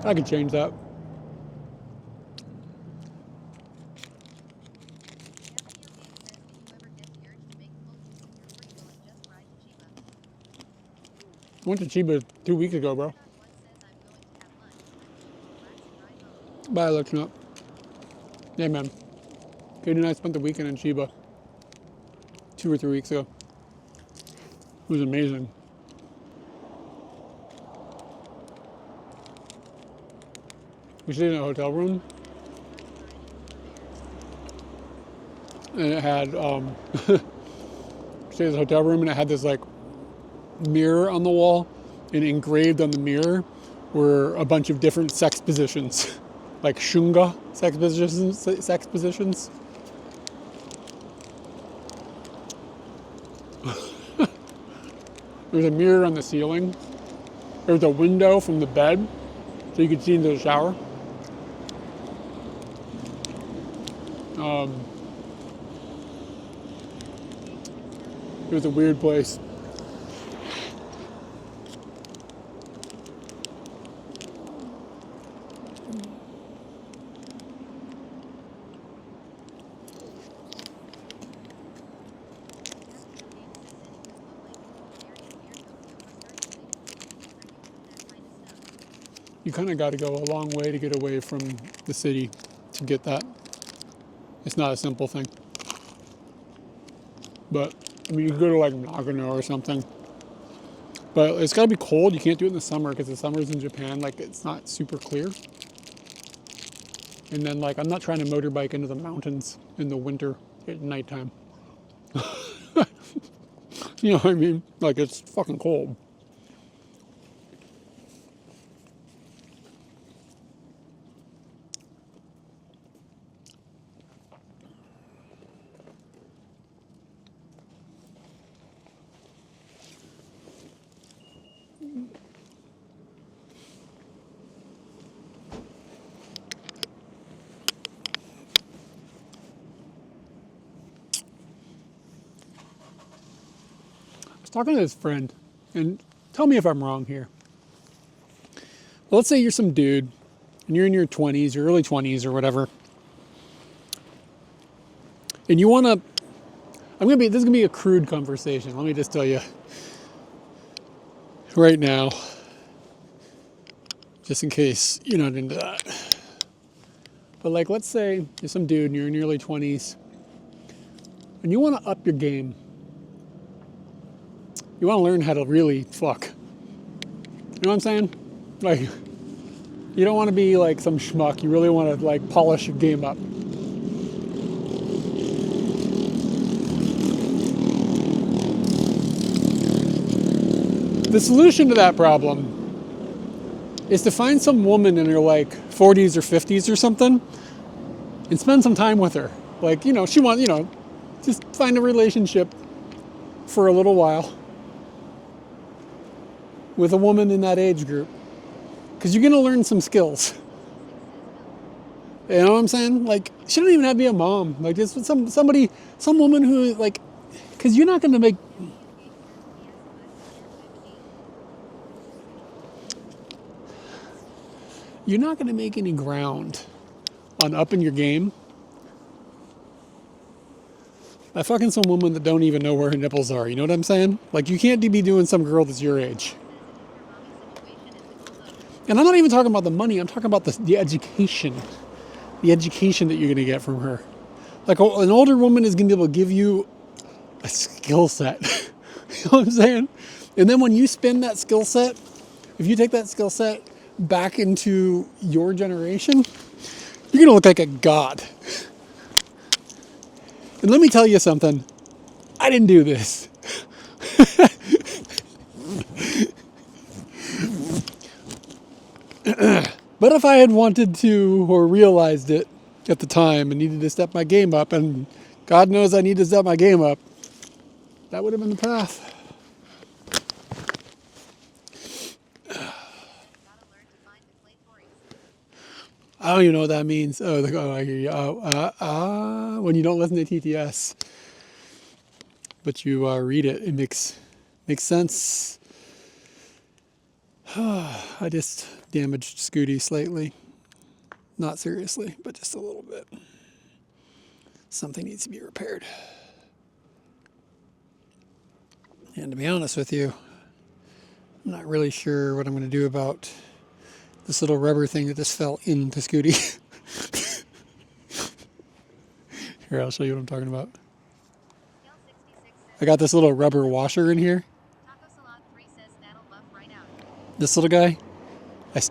I could change that. I went to Chiba 2 weeks ago, bro. Bye, looks up. Yeah, man. Kate and I spent the weekend in Chiba 2 or 3 weeks ago. It was amazing. We stayed in a hotel room, and it had stayed in the hotel room, and it had this like mirror on the wall, and engraved on the mirror were a bunch of different sex positions, like shunga sex positions. There was a mirror on the ceiling. There was a window from the bed, so you could see into the shower. It was a weird place. You kind of got to go a long way to get away from the city to get that. It's not a simple thing. But, I mean, you could go to like Nagano or something. But it's got to be cold. You can't do it in the summer because the summers in Japan, like, it's not super clear. And then, like, I'm not trying to motorbike into the mountains in the winter at nighttime. You know what I mean? Like, it's fucking cold. I was talking to this friend, and tell me if I'm wrong here. Well, let's say you're some dude, and you're in your 20s, your early 20s or whatever, and you want to, this is going to be a crude conversation. Let me just tell you right now, just in case you're not into that. But like, let's say you're some dude and you're in your early 20s, and you want to up your game. You want to learn how to really fuck. You know what I'm saying? Like, you don't want to be like some schmuck. You really want to like polish your game up. The solution to that problem is to find some woman in her like 40s or 50s or something and spend some time with her. Like, you know, she wants, you know, just find a relationship for a little while with a woman in that age group. Because you're going to learn some skills. You know what I'm saying? Like, she don't even have to be a mom. Like, just some woman who, like, because you're not going to make... You're not going to make any ground on upping your game by fucking some woman that don't even know where her nipples are. You know what I'm saying? Like, you can't be doing some girl that's your age. And I'm not even talking about the money. I'm talking about the education. The education that you're going to get from her. Like, an older woman is going to be able to give you a skill set. You know what I'm saying? And then when you spin that skill set, if you take that skill set back into your generation, you're going to look like a god. And let me tell you something. I didn't do this. But if I had wanted to or realized it at the time and needed to step my game up, and God knows I need to step my game up, that would have been the path. I don't even know what that means. Oh, I hear you. When you don't listen to TTS, but you read it, it makes sense. I just damaged Scooty slightly. Not seriously, but just a little bit. Something needs to be repaired. And to be honest with you, I'm not really sure what I'm going to do about this little rubber thing that just fell into Scooty. Here, I'll show you what I'm talking about. I got this little rubber washer in here. This little guy.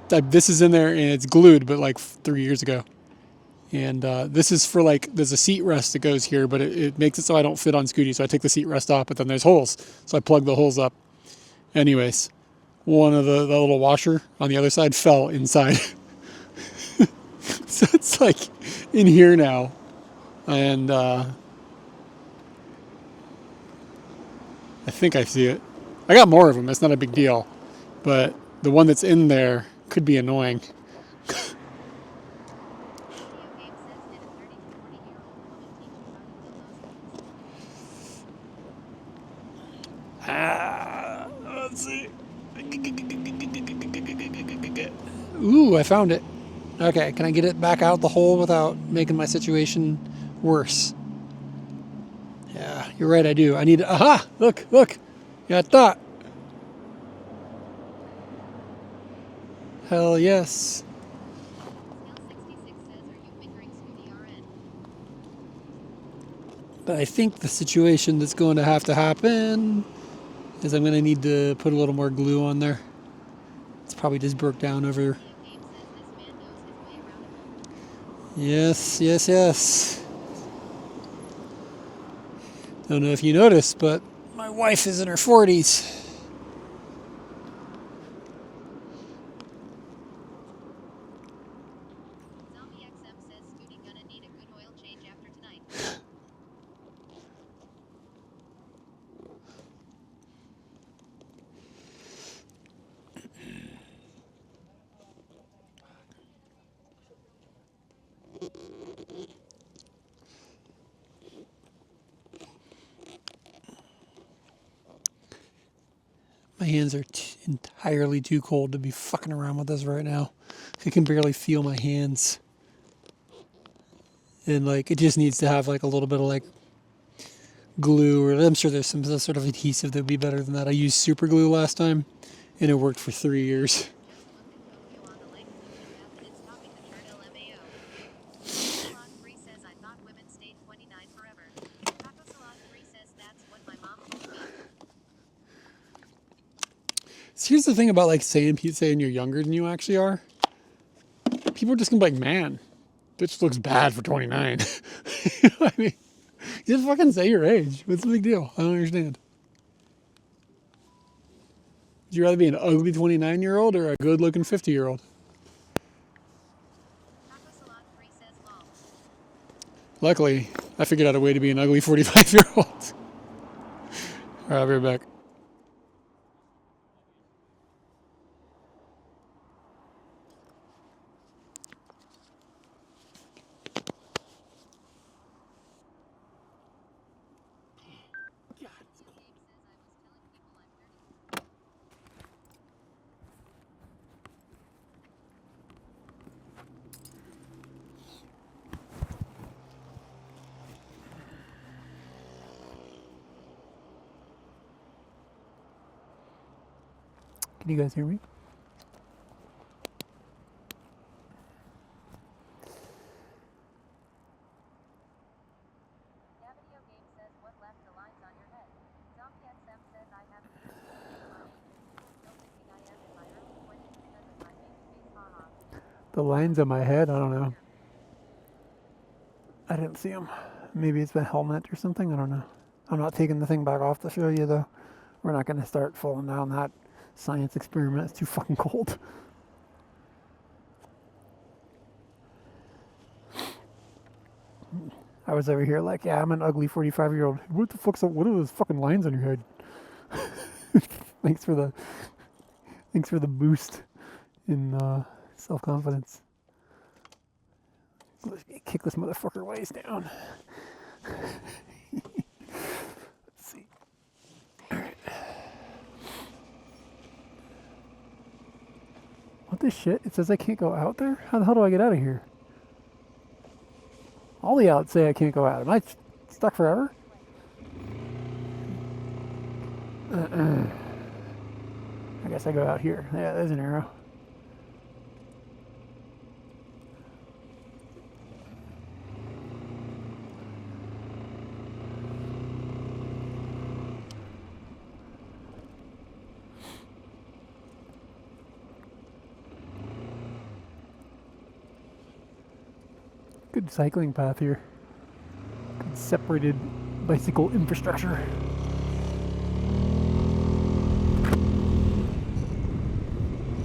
This is in there and it's glued, but like 3 years ago. And this is for like, there's a seat rest that goes here, but it makes it so I don't fit on Scooty. So I take the seat rest off, but then there's holes. So I plug the holes up. Anyways, one of the little washer on the other side fell inside. So it's like in here now. And I think I see it. I got more of them. It's not a big deal. But the one that's in there could be annoying. Let's see. Ooh, I found it. Okay, can I get it back out the hole without making my situation worse? Yeah, you're right, I do. I need... Aha! Look! Yeah, I thought. Hell yes. But I think the situation that's going to happen is I'm going to need to put a little more glue on there. It's probably just broke down over. Yes. Don't know if you noticed, but my wife is in her 40s. My hands are entirely too cold to be fucking around with this right now. I can barely feel my hands. And like, it just needs to have like a little bit of like glue, or I'm sure there's some sort of adhesive that would be better than that. I used super glue last time and it worked for 3 years. So here's the thing about like saying you're younger than you actually are. People are just gonna be like, man, bitch looks bad for 29. You know what I mean? Just fucking say your age. What's the big deal? I don't understand. you rather be an ugly 29-year-old or a good-looking 50-year-old? Taco Salon 3 says lol. Luckily, I figured out a way to be an ugly 45-year-old. All right, I'll be right back. Can you guys hear me? Video game says what left the lines on your head. Zombie XM says I have the still thinking I am in my early 20s because of my baby face, haha. The lines on my head, I don't know. I didn't see them. Maybe it's the helmet or something, I don't know. I'm not taking the thing back off to show you though. We're not going to start falling down that science experiment. It's too fucking cold. I was over here like, yeah, I'm an ugly 45-year-old. What the fuck's up? What are those fucking lines on your head? Thanks for the boost in self-confidence. Let's kick this motherfucker ways down. Let's see. All right. What the shit? It says I can't go out there? How the hell do I get out of here? All the outs say I can't go out. Am I stuck forever? I guess I go out here. Yeah, there's an arrow. Good cycling path here. Good separated bicycle infrastructure.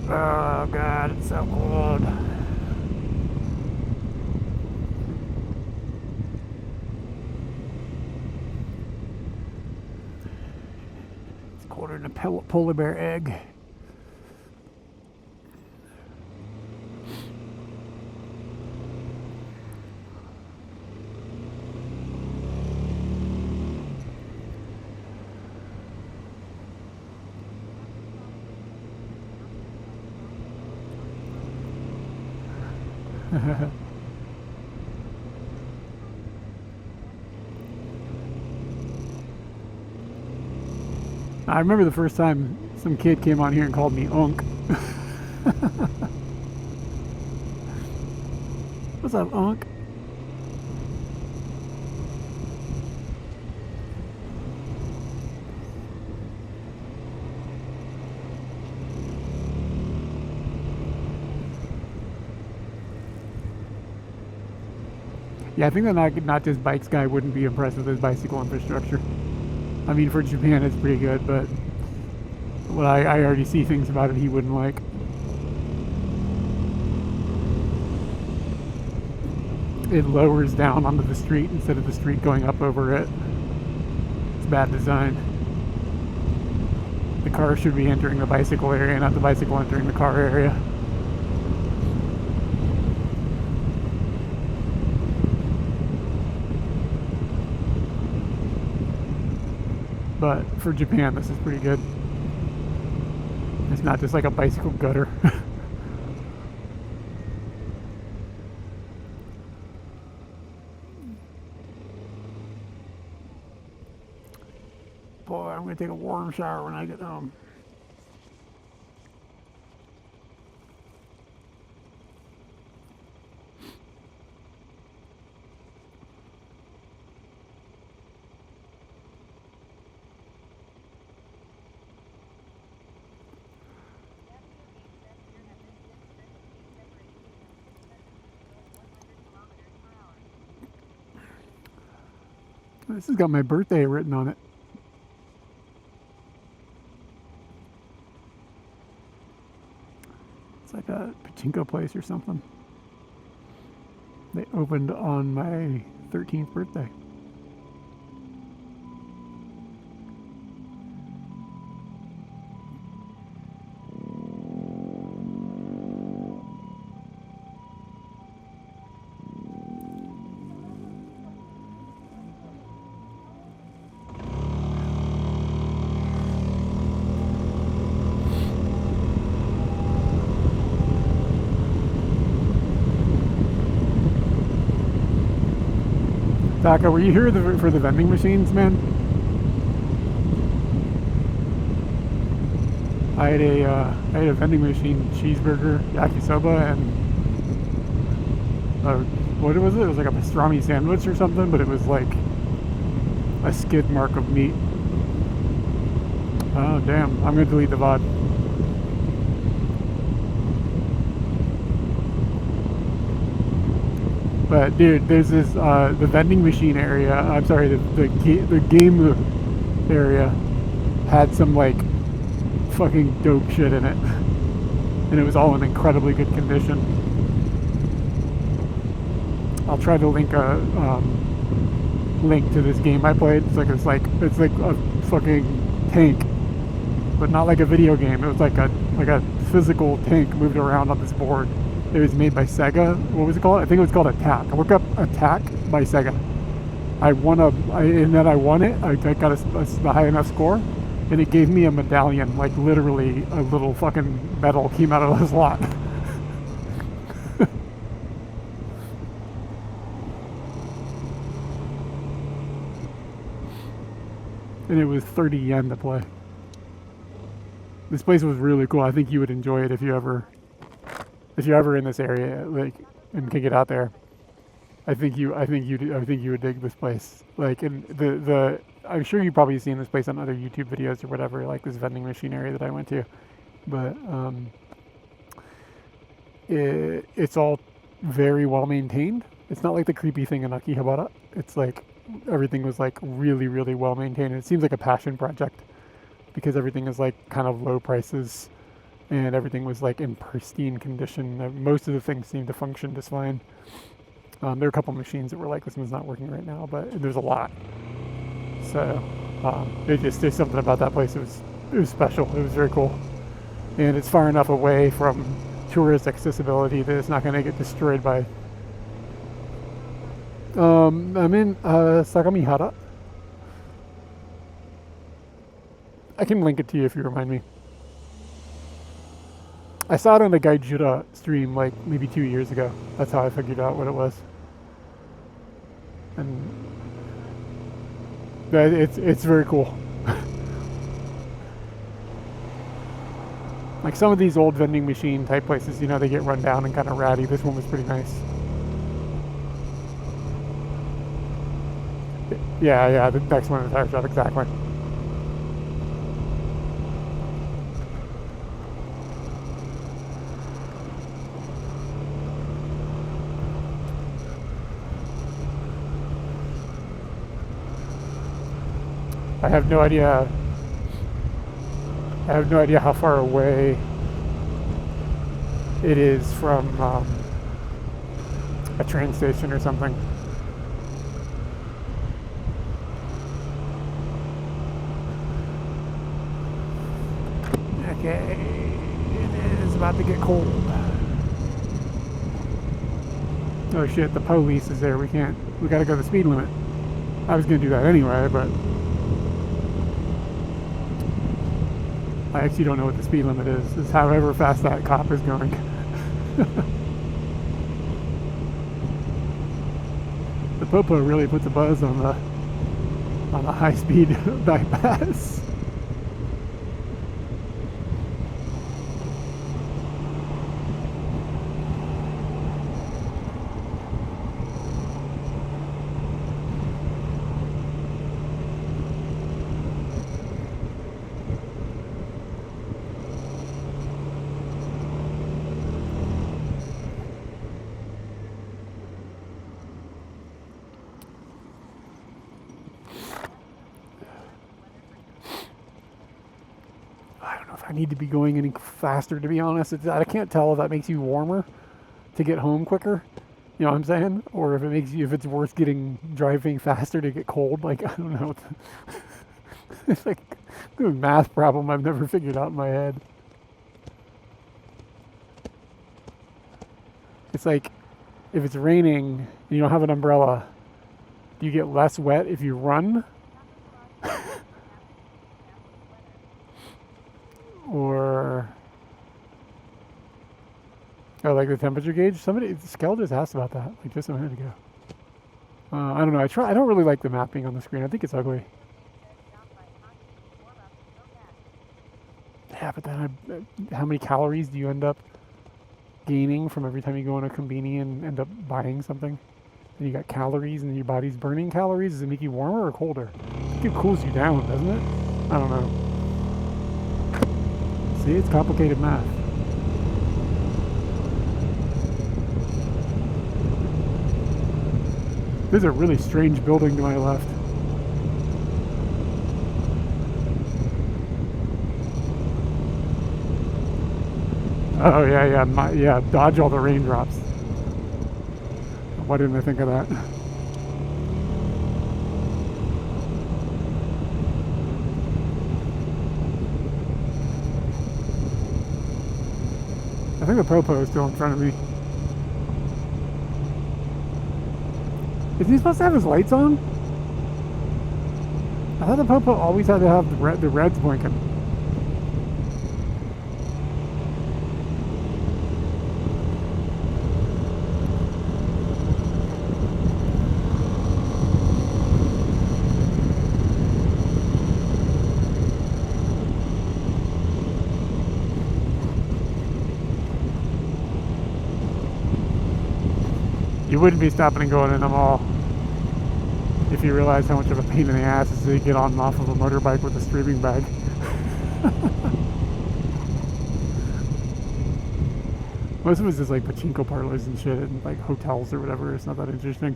Oh god, it's so cold. It's colder than a polar bear egg. I remember the first time some kid came on here and called me Unk. What's up, Unk? Yeah, I think that not just bikes guy wouldn't be impressed with his bicycle infrastructure. I mean, for Japan, it's pretty good, but well, I already see things about it he wouldn't like. It lowers down onto the street instead of the street going up over it. It's bad design. The car should be entering the bicycle area, not the bicycle entering the car area. But for Japan, this is pretty good. It's not just like a bicycle gutter. Boy, I'm gonna take a warm shower when I get home. This has got my birthday written on it. It's like a pachinko place or something. They opened on my 13th birthday. Taka, were you here for the vending machines, man? I had a vending machine cheeseburger, yakisoba, and what was it? It was like a pastrami sandwich or something, but it was like a skid mark of meat. Oh damn! I'm gonna delete the VOD. But dude, there's this the vending machine area. I'm sorry, the game area had some like fucking dope shit in it, and it was all in incredibly good condition. I'll try to link a link to this game I played. It's like a fucking tank, but not like a video game. It was like a physical tank moved around on this board. It was made by Sega. What was it called? I think it was called Attack. I looked up Attack by Sega. And then I won it. I got a high enough score, and it gave me a medallion. Like literally, a little fucking medal came out of the slot. And it was 30 yen to play. This place was really cool. I think you would enjoy it if you're ever in this area, like, and can get out there. I think you would dig this place. Like, and I'm sure you've probably seen this place on other YouTube videos or whatever, like this vending machine area that I went to. But it's all very well maintained. It's not like the creepy thing in Akihabara. It's like everything was like really, really well maintained. It seems like a passion project because everything is like kind of low prices and everything was like in pristine condition. Most of the things seemed to function just fine. There are a couple machines that were like, this one's not working right now, but there's a lot. So there's something about that place. It was special. It was very cool. And it's far enough away from tourist accessibility that it's not going to get destroyed by... I'm in Sagamihara. I can link it to you if you remind me. I saw it on the Gaijura stream like maybe 2 years ago. That's how I figured out what it was. And it's very cool. Like some of these old vending machine type places, you know, they get run down and kind of ratty. This one was pretty nice. Yeah, the next one in the tire shop, exactly. I have no idea how far away it is from a train station or something. Okay, it is about to get cold. Oh shit, the police is there. We gotta go the speed limit. I was gonna do that anyway, but I actually don't know what the speed limit is. It's however fast that cop is going. The Popo really puts a buzz on the high-speed bypass. I need to be going any faster, to be honest. I can't tell if that makes you warmer to get home quicker. You know what I'm saying? Or if it's worth driving faster to get cold. Like, I don't know. It's like a math problem I've never figured out in my head. It's like, if it's raining and you don't have an umbrella, do you get less wet if you run? Or like the temperature gauge? Skel just asked about that like just a minute ago. I don't know. I don't really like the mapping on the screen. I think it's ugly. Yeah, but then how many calories do you end up gaining from every time you go on a Konbini and end up buying something? And you got calories and your body's burning calories. Does it make you warmer or colder? I think it cools you down, doesn't it? I don't know. See, it's complicated math. There's a really strange building to my left. Oh yeah, dodge all the raindrops. Why didn't I think of that? I think the Popo is still in front of me. Isn't he supposed to have his lights on? I thought the Popo always had to have the reds blinking. You wouldn't be stopping and going in the mall if you realize how much of a pain in the ass it is to get on and off of a motorbike with a streaming bag. Most of it's just like pachinko parlors and shit and like hotels or whatever. It's not that interesting.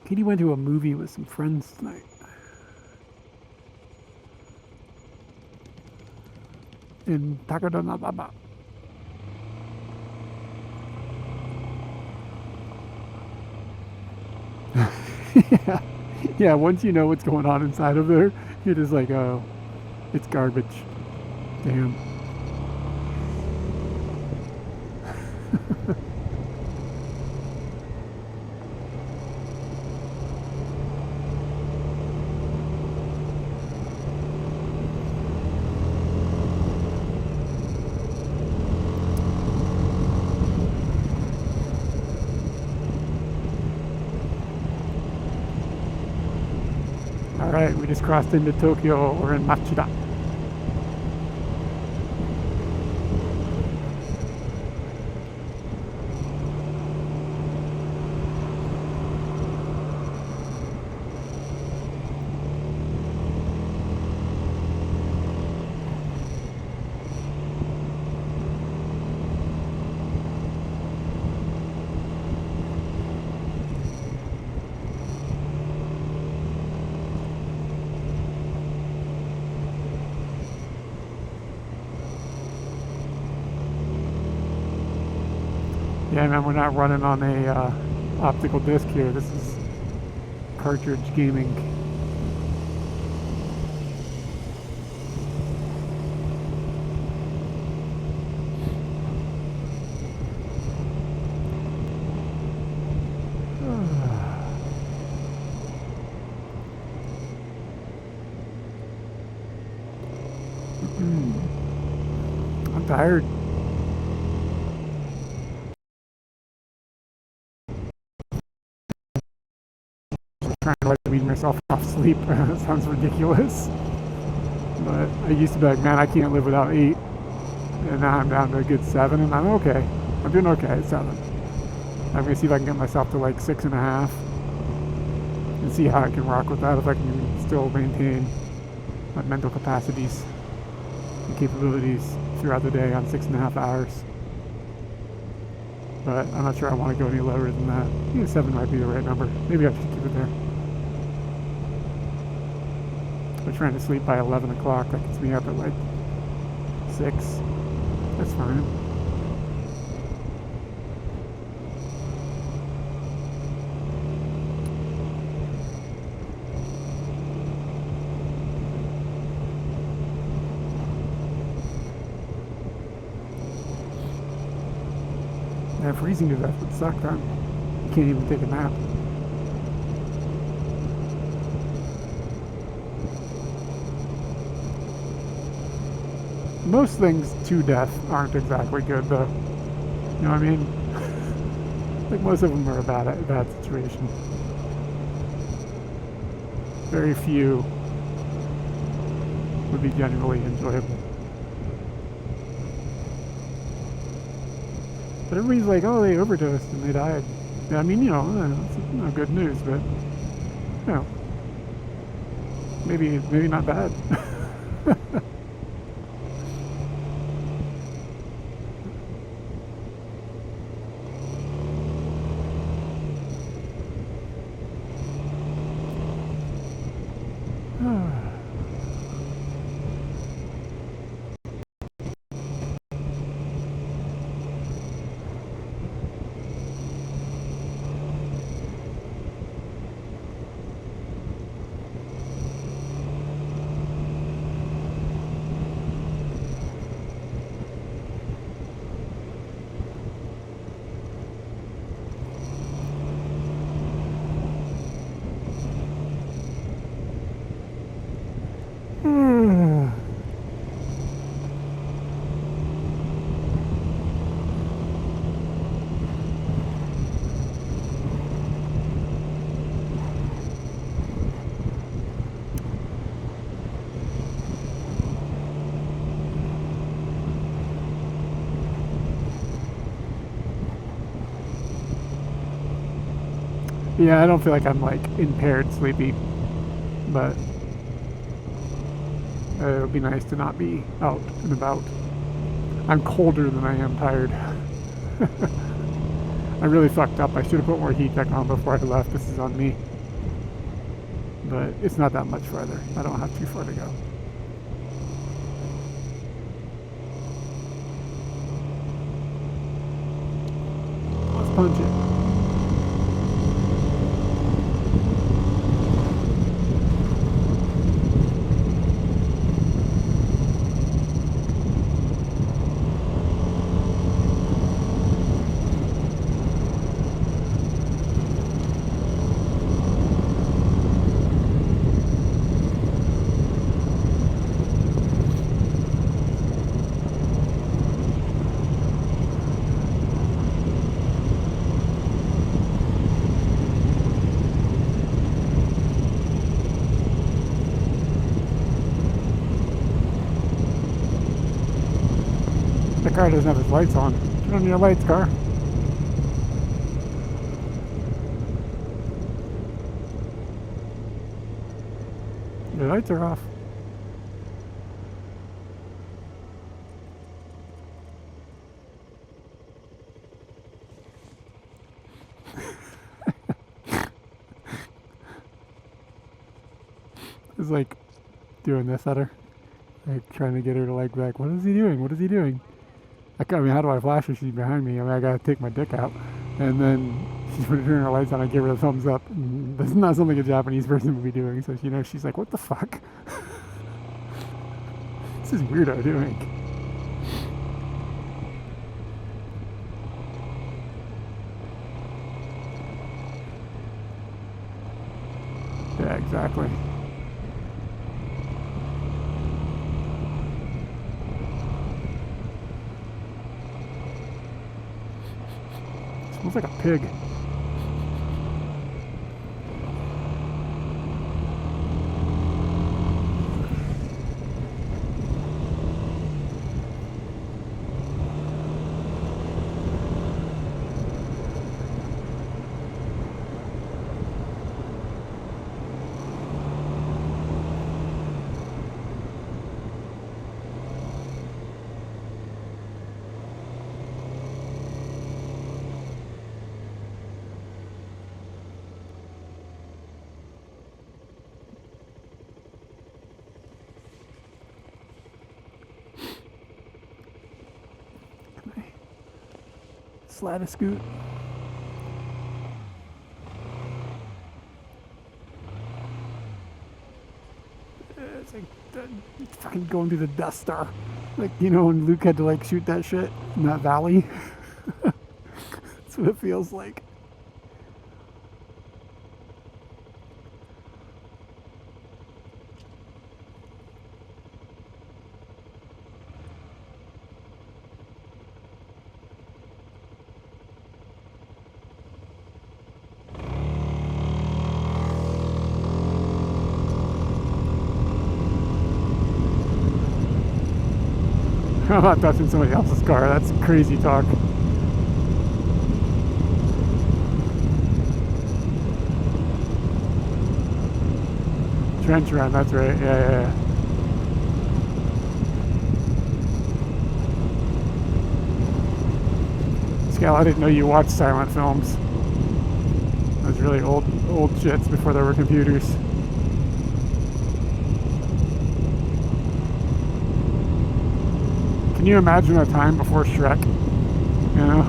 Katie went to a movie with some friends tonight. In Takodonababa. Yeah, once you know what's going on inside of there, you're just like, oh, it's garbage. Damn. Alright, we just crossed into Tokyo. We're in Machida. Yeah, man, we're not running on a optical disc here. This is cartridge gaming. I'm tired. Trying to like wean myself off sleep. That sounds ridiculous. But I used to be like, man, I can't live without 8. And now I'm down to a good 7, and I'm okay. I'm doing okay at 7. I'm going to see if I can get myself to like 6.5. And see how I can rock with that, if I can still maintain my mental capacities and capabilities throughout the day on 6.5 hours. but I'm not sure I want to go any lower than that. I think 7 might be the right number. Maybe I should keep it there. I'm trying to sleep by 11 o'clock. That gets me up at like 6. That's fine. Yeah, freezing to death would suck then. You can't even take a nap. Most things to death aren't exactly good though. You know what I mean? Like most of them are a bad situation. Very few would be genuinely enjoyable. But everybody's like, oh, they overdosed and they died. Yeah, I mean, you know, it's good news, but you know, maybe not bad. Yeah, I don't feel like I'm like impaired sleepy, but it would be nice to not be out and about. I'm colder than I am tired. I really fucked up. I should have put more heat back on before I left. This is on me. But it's not that much farther. I don't have too far to go. Let's punch it. The car doesn't have its lights on. Turn on your lights, car. Your lights are off. It's like doing this at her. Like trying to get her to like be like, what is he doing? What is he doing? I mean, how do I flash her? She's behind me. I mean, I gotta take my dick out. And then she's gonna turn her lights on. I give her the thumbs up. And that's not something a Japanese person would be doing. So, you know, she's like, what the fuck? This is weirdo doing. Yeah, exactly. Smells like a pig. Slide a scoot. It's like it's fucking going through the Death Star. Like, you know, when Luke had to like shoot that shit in that valley. That's what it feels like. I'm not touching somebody else's car. That's crazy talk. Trench run, that's right. Yeah. Scal, I didn't know you watched silent films. Those really old shits before there were computers. Can you imagine a time before Shrek? You know?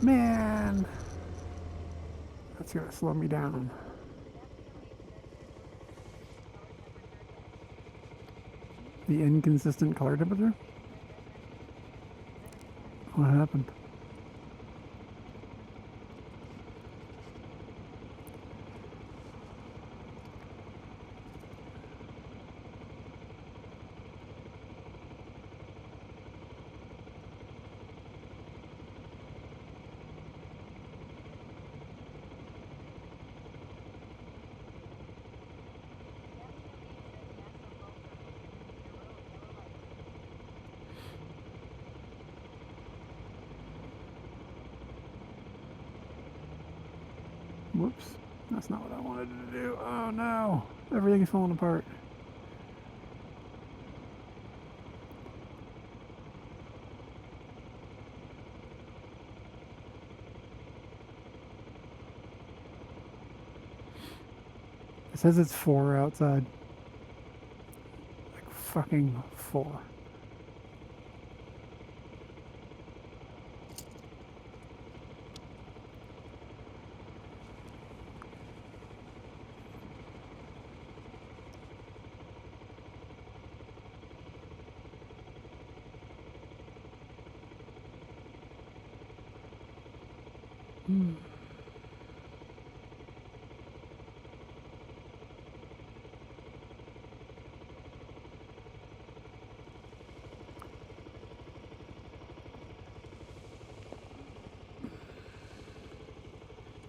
Man, that's gonna slow me down. The inconsistent color temperature? What happened? Whoops, that's not what I wanted to do. Oh no, everything is falling apart. It says it's 4 outside. Like fucking 4.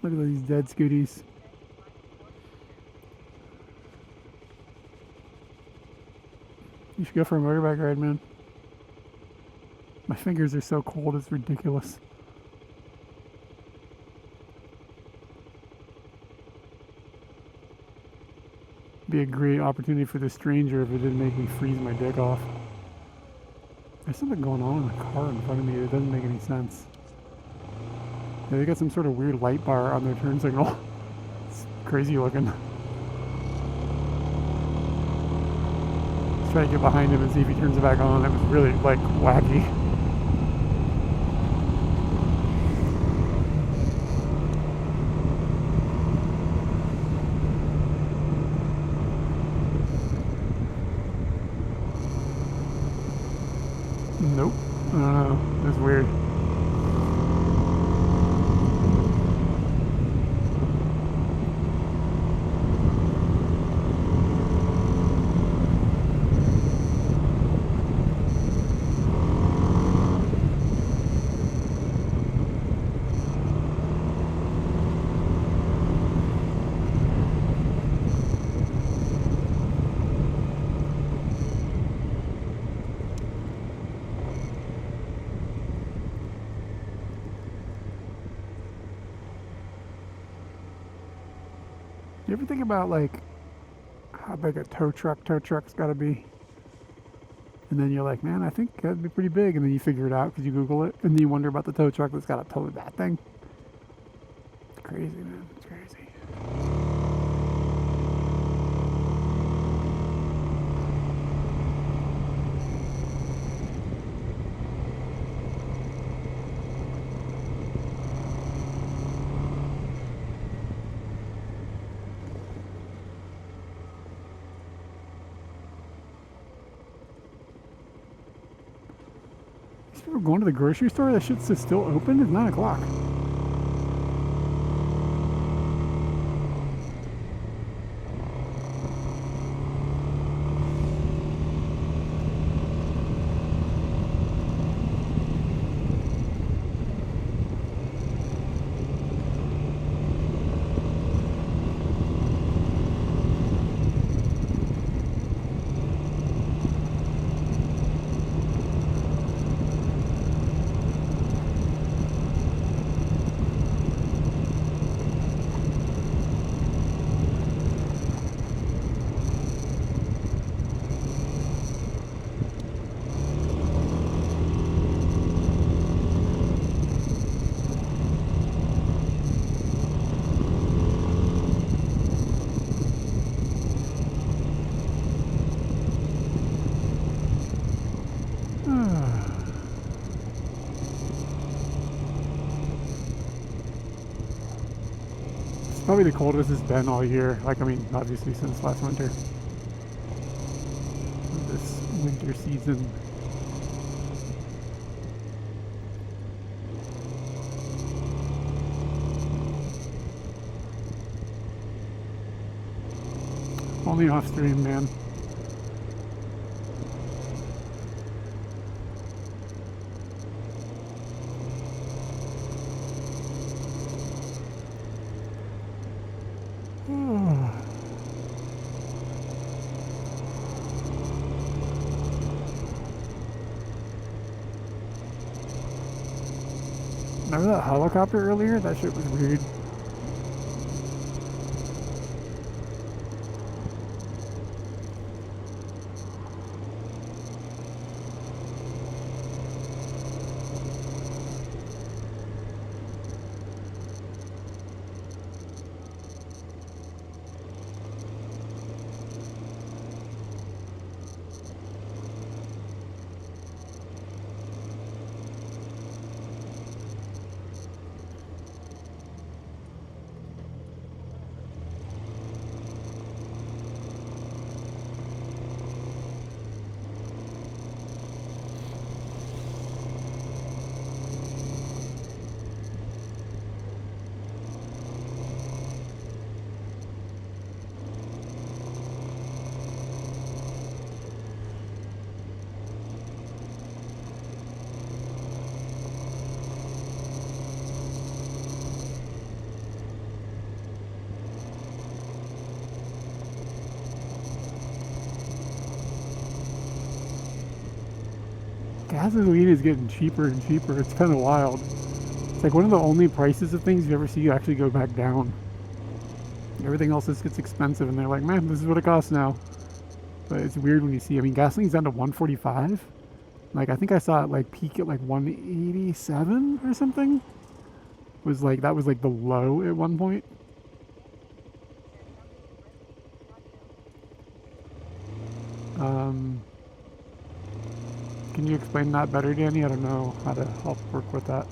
Look at these dead scooties. You should go for a motorbike ride, man. My fingers are so cold, it's ridiculous. Be a great opportunity for the stranger if it didn't make me freeze my dick off. There's something going on in the car in front of me that doesn't make any sense. Yeah, they got some sort of weird light bar on their turn signal. It's crazy looking. Let's try to get behind him and see if he turns it back on. That was really, like, wacky. Nope. I don't know. That's weird. You ever think about like how big a tow truck's got to be? And then you're like, man, I think that'd be pretty big. And then you figure it out because you Google it. And then you wonder about the tow truck that's got to tow that thing. It's crazy, man. It's crazy. These people going to the grocery store? That shit's still open? It's 9 o'clock. It's probably the coldest it's been all year. Like, I mean, obviously since last winter. This winter season. Only off stream, man. Remember that helicopter earlier? That shit was weird. Gasoline is getting cheaper and cheaper. It's kind of wild. It's like one of the only prices of things you ever see actually go back down. Everything else just gets expensive, and they're like, man, this is what it costs now. But it's weird when you see, I mean, gasoline's down to 145. Like, I think I saw it like peak at like 187 or something. Was like, that was like the low at one point. Can you explain that better, Danny? I don't know how to help work with that.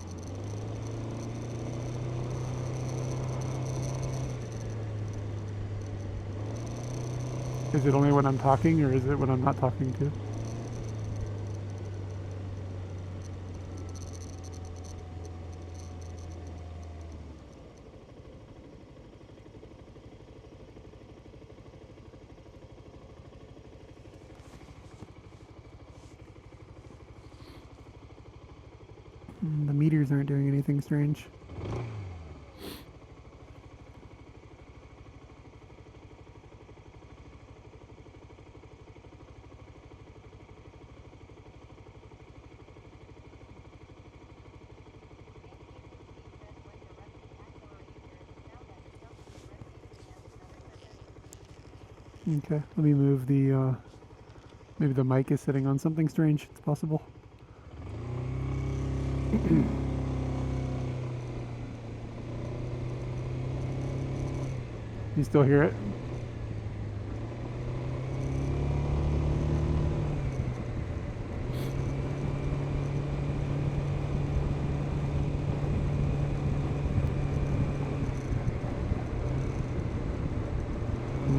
Is it only when I'm talking, or is it when I'm not talking too? The meters aren't doing anything strange. Okay, let me move the, maybe the mic is sitting on something strange. It's possible. You still hear it?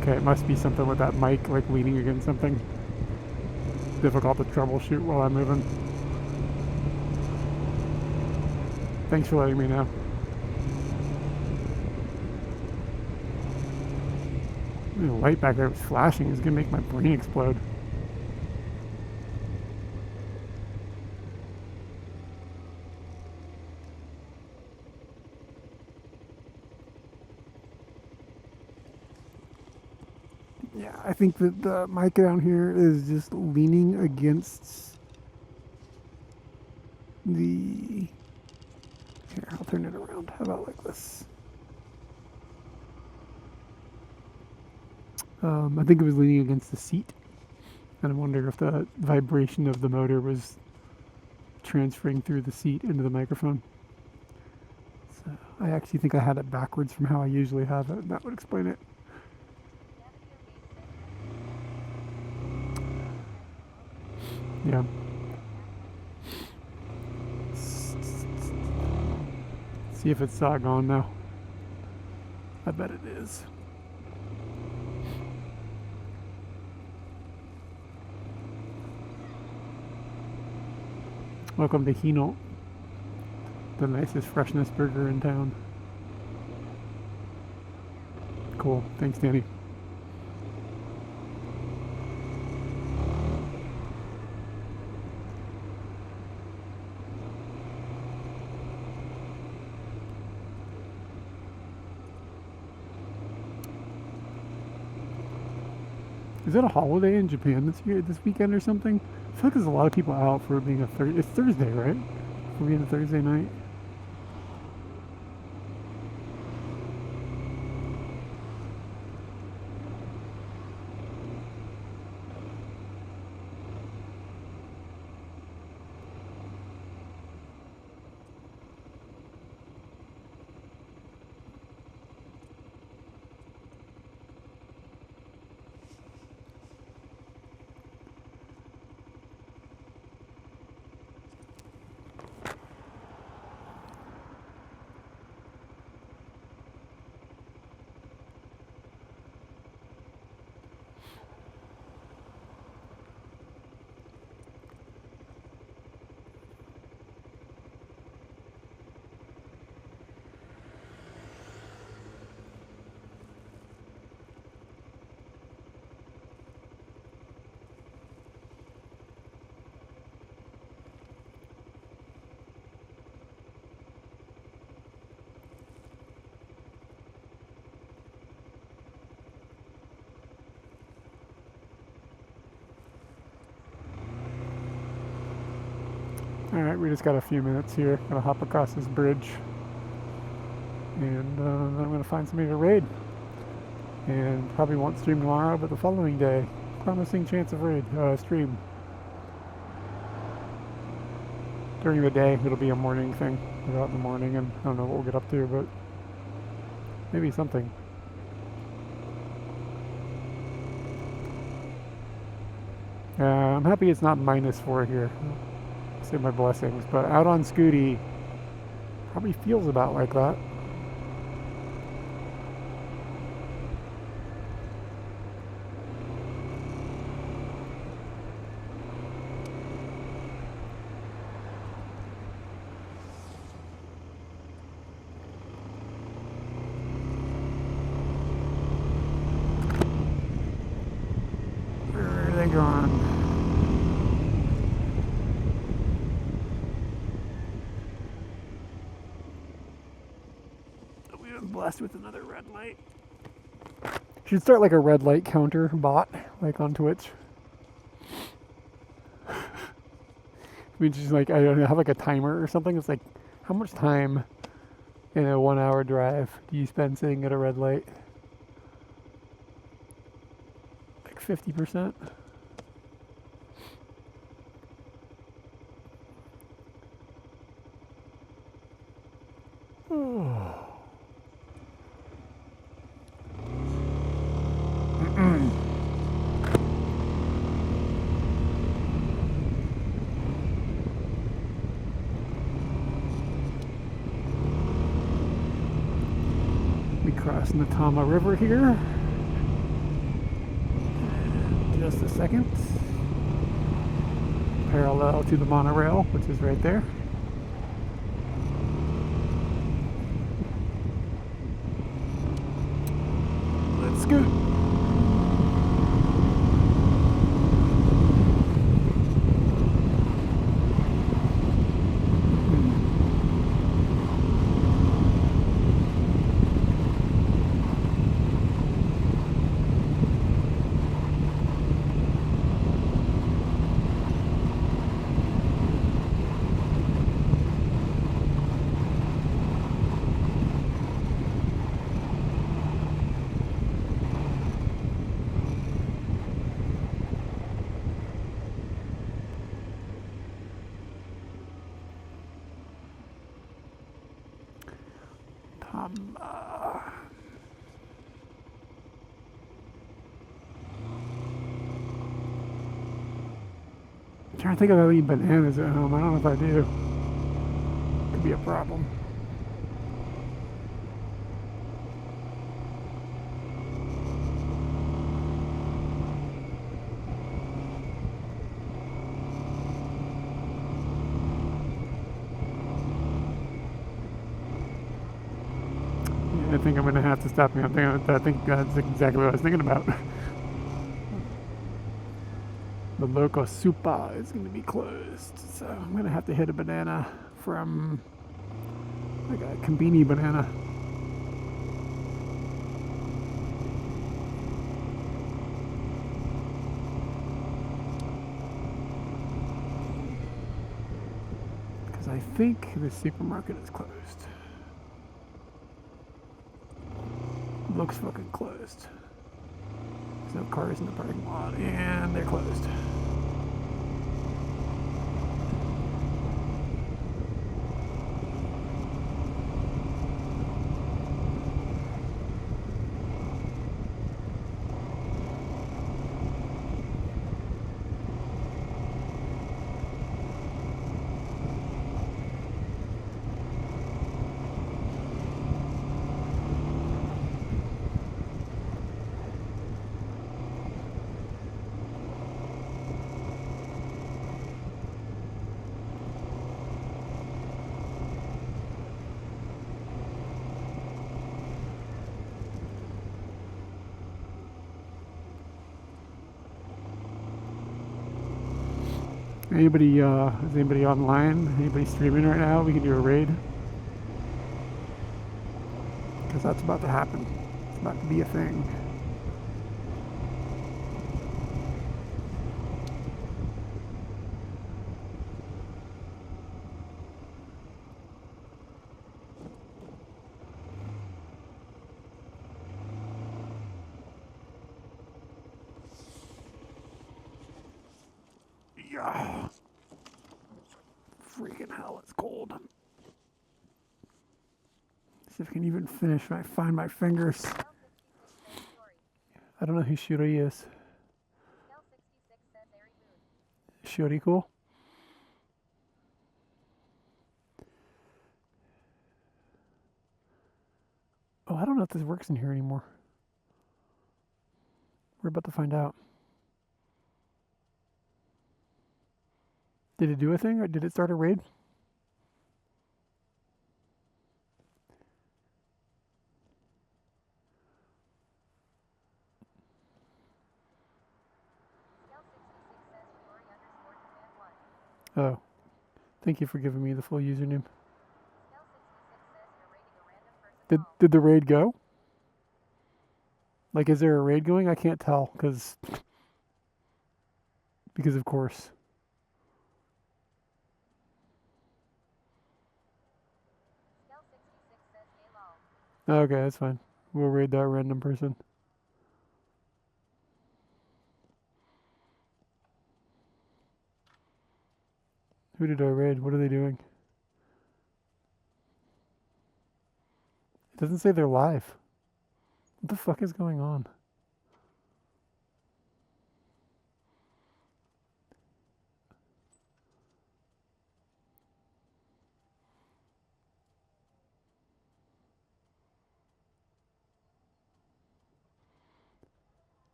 Okay, it must be something with that mic, like leaning against something. Difficult to troubleshoot while I'm moving. Thanks for letting me know. The light back there was flashing. It's gonna make my brain explode. Yeah, I think that the mic down here is just leaning against the... Here, I'll turn it around. How about like this? I think it was leaning against the seat. And I wonder if the vibration of the motor was transferring through the seat into the microphone. So I actually think I had it backwards from how I usually have it, and that would explain it. Yeah. See if it's gone now. I bet it is. Welcome to Hino, the nicest freshness burger in town. Cool. Thanks, Danny. Is it a holiday in Japan this weekend or something? I feel like there's a lot of people out for it being a Thursday. It's Thursday, right? For being a Thursday night. Alright, we just got a few minutes here. Gonna hop across this bridge. And then I'm gonna find somebody to raid. And probably won't stream tomorrow, but the following day. Promising chance of raid, stream. During the day, it'll be a morning thing. We'll go out in the morning and I don't know what we'll get up to, but maybe something. I'm happy it's not -4 here. Say my blessings, but out on Scooty probably feels about like that. Where are they gone? Blessed with another red light. Should start like a red light counter bot, like on Twitch. We just like, I don't know, have like a timer or something. It's like, how much time in a 1 hour drive do you spend sitting at a red light? like 50%. We crossing the Tama River here. Just a second. Parallel to the monorail, which is right there. Let's scoot. I'm trying to think of any bananas at home. I don't know if I do. Could be a problem. I think I'm gonna have to stop me. I think that's exactly what I was thinking about. The Loco Supa is gonna be closed, so I'm gonna have to hit a banana from like a Combini banana. Because I think the supermarket is closed. Looks fucking closed. There's no cars in the parking lot, and they're closed. Anybody, is anybody online? Anybody streaming right now? We can do a raid. Because that's about to happen. It's about to be a thing. Yeah. Freaking hell, it's cold. See if I can even find my fingers. I don't know who Shuri is. Shuri cool? Oh, I don't know if this works in here anymore. We're about to find out. Did it do a thing, or did it start a raid? Oh, thank you for giving me the full username. Did the raid go? Like, is there a raid going? I can't tell, because of course. Okay, that's fine. We'll raid that random person. Who did I raid? What are they doing? It doesn't say they're live. What the fuck is going on?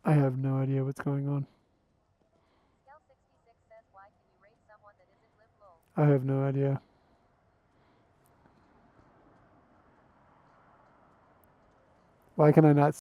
I have no idea what's going on. Scal66 says, why can you rate someone that isn't live lol? I have no idea. Why can I not